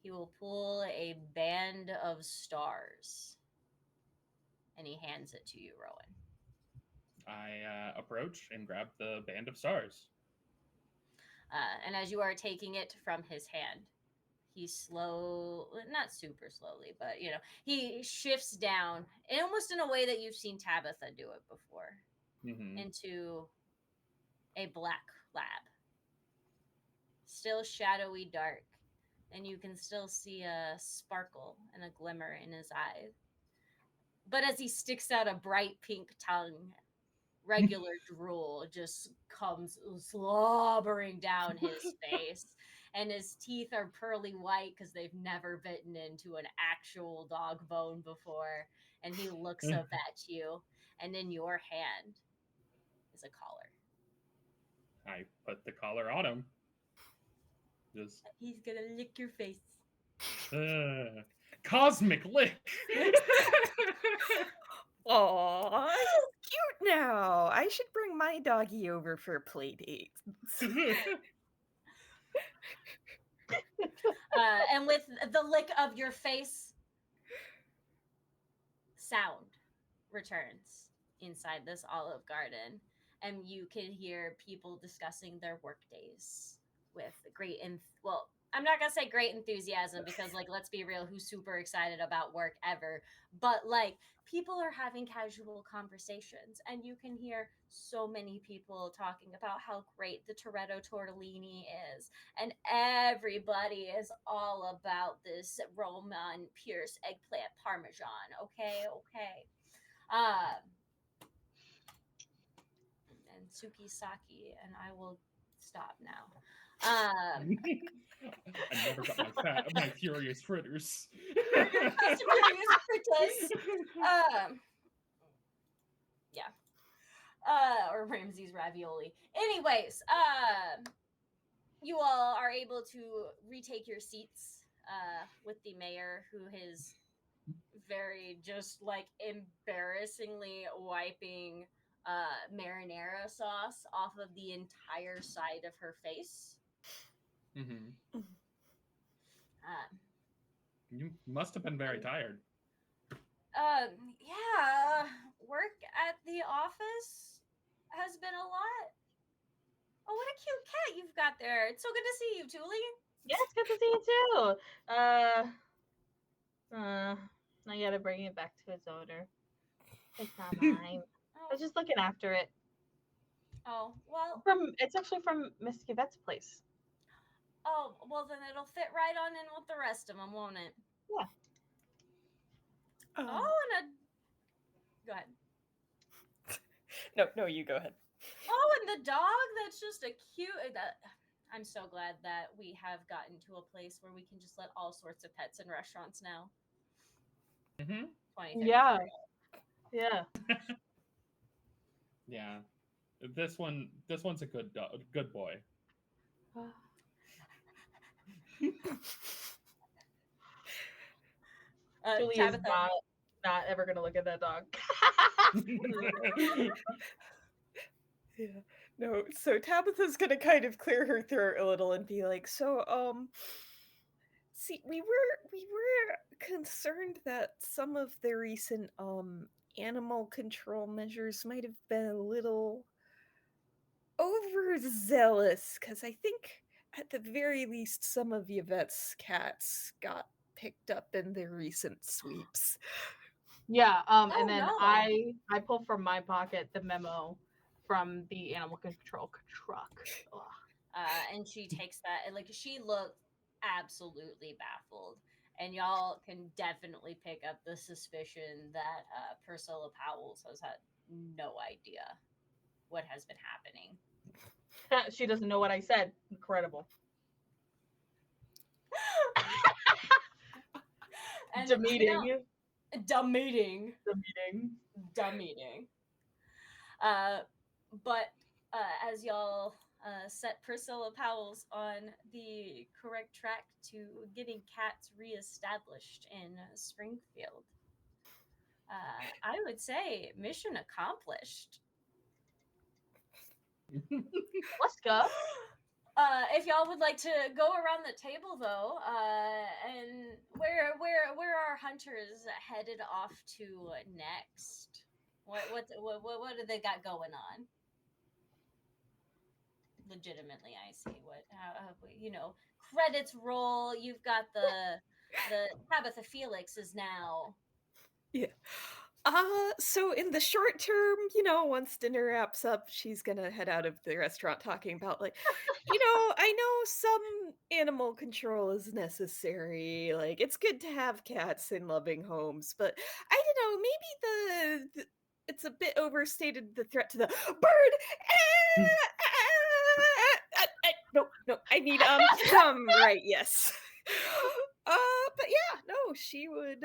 he will pull a band of stars. And he hands it to you, Rowan. I approach and grab the band of stars. And as you are taking it from his hand, he not super slowly, but he shifts down, and almost in a way that you've seen Tabitha do it before, into a black lab. Still shadowy dark, and you can still see a sparkle and a glimmer in his eye. But as he sticks out a bright pink tongue, regular drool just comes slobbering down his face. And his teeth are pearly white because they've never bitten into an actual dog bone before. And he looks up at you, and in your hand is a collar. I put the collar on him. Just He's gonna lick your face. cosmic lick. Aw, cute now. I should bring my doggy over for play dates. And with the lick of your face, sound returns inside this Olive Garden, and you can hear people discussing their work days with great I'm not gonna say great enthusiasm because, let's be real, who's super excited about work ever? But people are having casual conversations, and you can hear so many people talking about how great the Toretto tortellini is, and everybody is all about this Roman Pierce eggplant parmesan. Okay. And Suki Saki, and I will stop now. I never got my furious fritters. Or Ramsey's ravioli. Anyways, you all are able to retake your seats with the mayor, who is very just embarrassingly wiping marinara sauce off of the entire side of her face. You must have been very tired. Yeah, work at the office has been a lot. Oh, what a cute cat you've got there. It's so good to see you, Thule. Yeah, it's good to see you too. I gotta bring it back to its owner. It's not mine. I was just looking after it. Oh, well. It's actually from Miss Kivette's place. Oh, well, then it'll fit right on in with the rest of them, won't it? Yeah. Go ahead. No, you go ahead. Oh, and the dog, that's just a cute... I'm so glad that we have gotten to a place where we can just let all sorts of pets in restaurants now. 20, Yeah. Yeah. This one's a good boy. Julie is not ever gonna look at that dog. Yeah. No, so Tabitha's gonna kind of clear her throat a little and be like, so See, we were concerned that some of the recent animal control measures might have been a little overzealous, because I think at the very least some of Yvette's cats got picked up in their recent sweeps. Yeah, Oh, and then no. I pull from my pocket the memo from the animal control truck. Ugh. And she takes that, and like she looks absolutely baffled. And y'all can definitely pick up the suspicion that Priscilla Powell has had no idea what has been happening. She doesn't know what I said. Incredible. And The meeting. dumb meeting. The meeting. Dumb meeting. But as y'all set Priscilla Powell's on the correct track to getting cats reestablished in Springfield, I would say mission accomplished. Let's go. If y'all would like to go around the table, though, and where are hunters headed off to next? What do they got going on? Legitimately, I see what credits roll. You've got the Tabitha Felix is now. Yeah. So in the short term, once dinner wraps up, she's gonna head out of the restaurant talking about I know some animal control is necessary. Like, it's good to have cats in loving homes, but I don't know, maybe it's a bit overstated, the threat to the bird. No, I need right, yes. But yeah, no, she would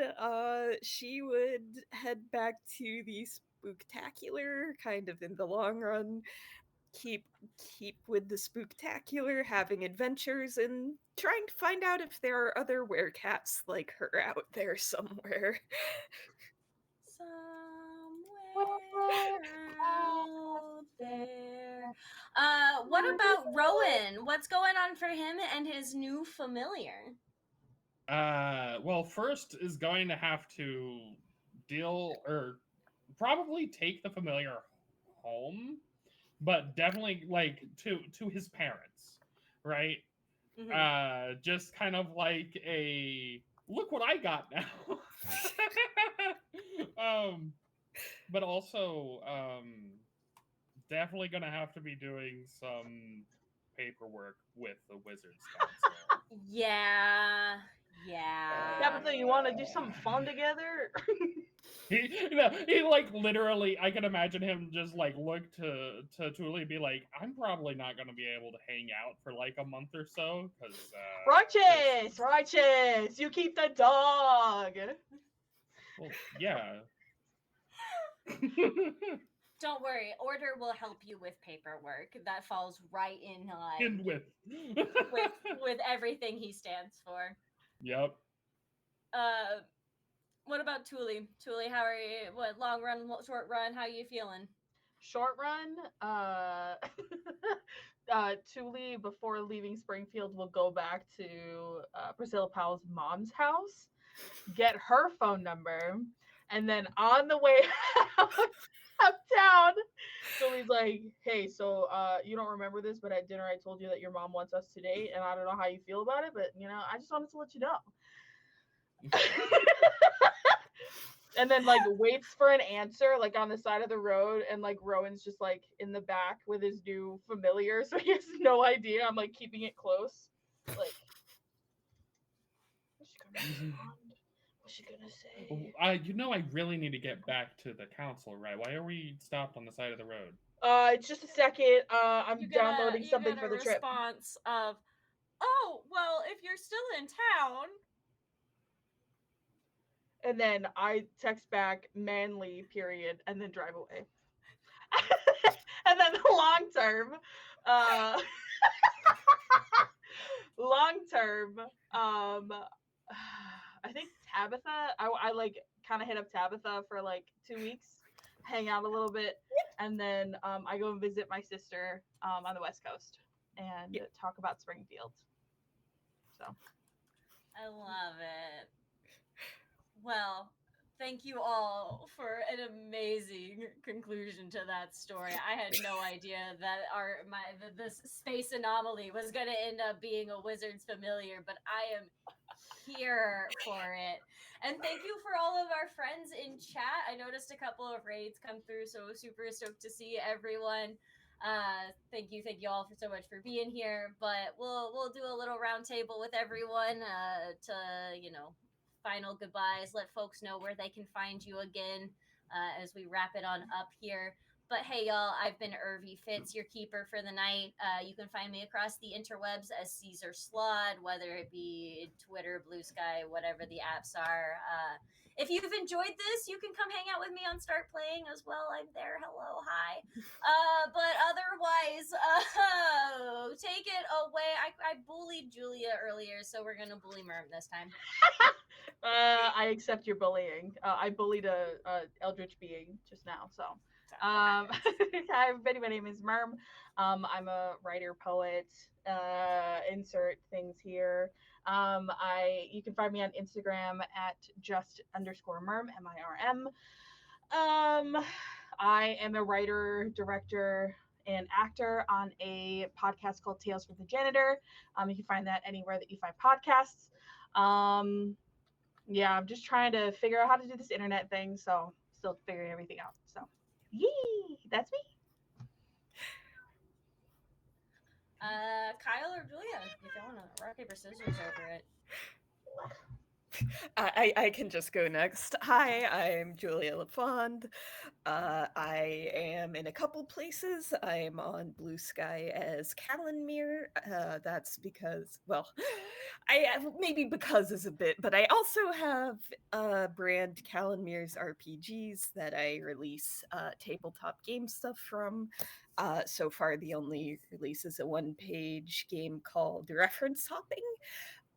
head back to the spooktacular, kind of in the long run. Keep with the spooktacular, having adventures, and trying to find out if there are other werecats like her out there somewhere. Somewhere out there. What about Rowan? What's going on for him and his new familiar? Well, first is going to have to deal or probably take the familiar home, but definitely like to his parents, right? Mm-hmm. Just kind of like a look what I got now. But also definitely gonna have to be doing some paperwork with the Wizards Council. Yeah. Tabitha, you want to do something fun together? He like literally, I can imagine him just like look to Thule and be like, I'm probably not gonna be able to hang out for like a month or so because Righteous, you keep the dog. well, yeah. Don't worry, Order will help you with paperwork. That falls right in line And with with everything he stands for. Yep. What about Thule? Thule, how are you? What, long run, short run? How are you feeling? Short run, Thule, before leaving Springfield, will go back to Priscilla Powell's mom's house, get her phone number, and then on the way uptown, Thule's like, hey, so you don't remember this, but at dinner I told you that your mom wants us to date, and I don't know how you feel about it, but I just wanted to let you know. And then like waits for an answer like on the side of the road, and like Rowan's just like in the back with his new familiar, so he has no idea. I'm like keeping it close. Like, what's she gonna respond? What's she gonna say? I really need to get back to the council, right? Why are we stopped on the side of the road? It's just a second. I'm downloading something for the trip. Response of, oh, well, if you're still in town. And then I text back manly period and then drive away. And then long term, I think Tabitha, I like kind of hit up Tabitha for like 2 weeks, hang out a little bit, and then I go and visit my sister on the West Coast and talk about Springfield. So I love it. Well, thank you all for an amazing conclusion to that story. I had no idea that this space anomaly was going to end up being a wizard's familiar, but I am here for it. And thank you for all of our friends in chat. I noticed a couple of raids come through, so super stoked to see everyone. Thank you all for so much for being here. But we'll do a little round table with everyone to final goodbyes. Let folks know where they can find you again as we wrap it on up here. But hey, y'all, I've been Irvy Fitz, your keeper for the night. You can find me across the interwebs as Caesar Slod, whether it be Twitter, Blue Sky, whatever the apps are. If you've enjoyed this, you can come hang out with me on Start Playing as well. I'm there. Hello, hi. But otherwise, take it away. I bullied Julia earlier, so we're going to bully Merm this time. I accept your bullying. I bullied a eldritch being just now, so. Hi, everybody. My name is Merm. I'm a writer, poet. Insert things here. You can find me on Instagram at just_Merm, MIRM. I am a writer, director, and actor on a podcast called Tales from the Janitor. You can find that anywhere that you find podcasts. Yeah, I'm just trying to figure out how to do this internet thing, so still figuring everything out. So, yee, that's me. Kyle or Julia, if you want to rock, paper, scissors over it. I can just go next. Hi, I'm Julia LaFond. I am in a couple places. I'm on Blue Sky as Callanmere. That's because, well, maybe because is a bit, but I also have a brand, Callanmere's RPGs, that I release tabletop game stuff from. So far, the only release is a one-page game called Reference Hopping.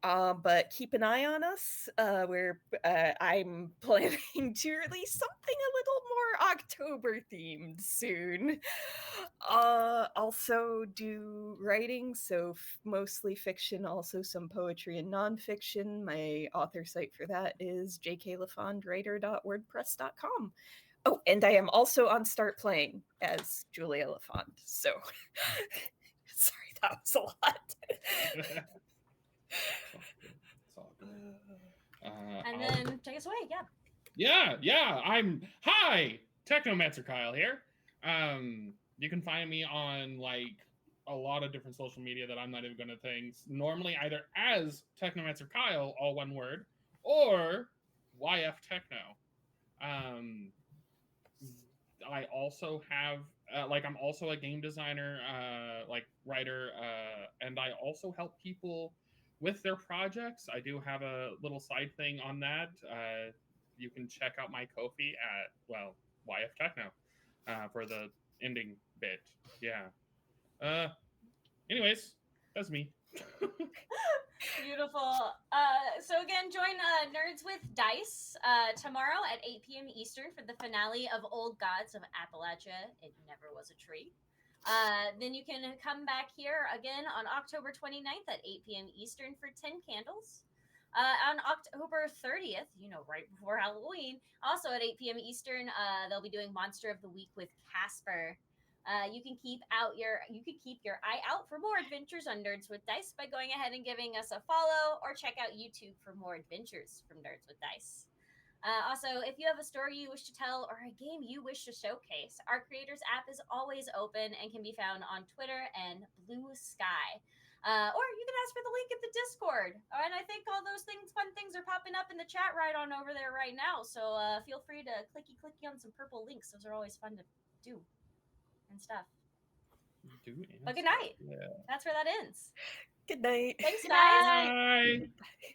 But keep an eye on us. I'm planning to release something a little more October themed soon. Also do writing, so mostly fiction, also some poetry and nonfiction. My author site for that is jklafondwriter.wordpress.com. Oh, and I am also on Start Playing as Julia LaFond. So, sorry, that was a lot. It's all good. And then take us away, Yeah. Hi, Technomancer Kyle here. You can find me on like a lot of different social media that I'm not even gonna things. Normally either as Technomancer Kyle, all one word, or YF Techno. I also have I'm also a game designer, writer, and I also help people with their projects. I do have a little side thing on that. You can check out my Ko-fi at YF Techno for the ending bit. Yeah. Anyways, that's me. Beautiful. So again, join Nerds with Dice tomorrow at 8 p.m. Eastern for the finale of Old Gods of Appalachia. It never was a tree. Then you can come back here again on October 29th at 8 p.m. Eastern for 10 Candles. On October 30th, right before Halloween, also at 8 p.m. Eastern, they'll be doing Monster of the Week with Casper. You can keep your eye out for more adventures on Nerds with Dice by going ahead and giving us a follow, or check out YouTube for more adventures from Nerds with Dice. Also, if you have a story you wish to tell or a game you wish to showcase, our Creators app is always open and can be found on Twitter and Blue Sky. Or you can ask for the link in the Discord. And I think all those fun things are popping up in the chat right on over there right now. So feel free to clicky on some purple links. Those are always fun to do and stuff. But good night. Yeah. That's where that ends. Good night. Thanks, Good guys. night. Bye.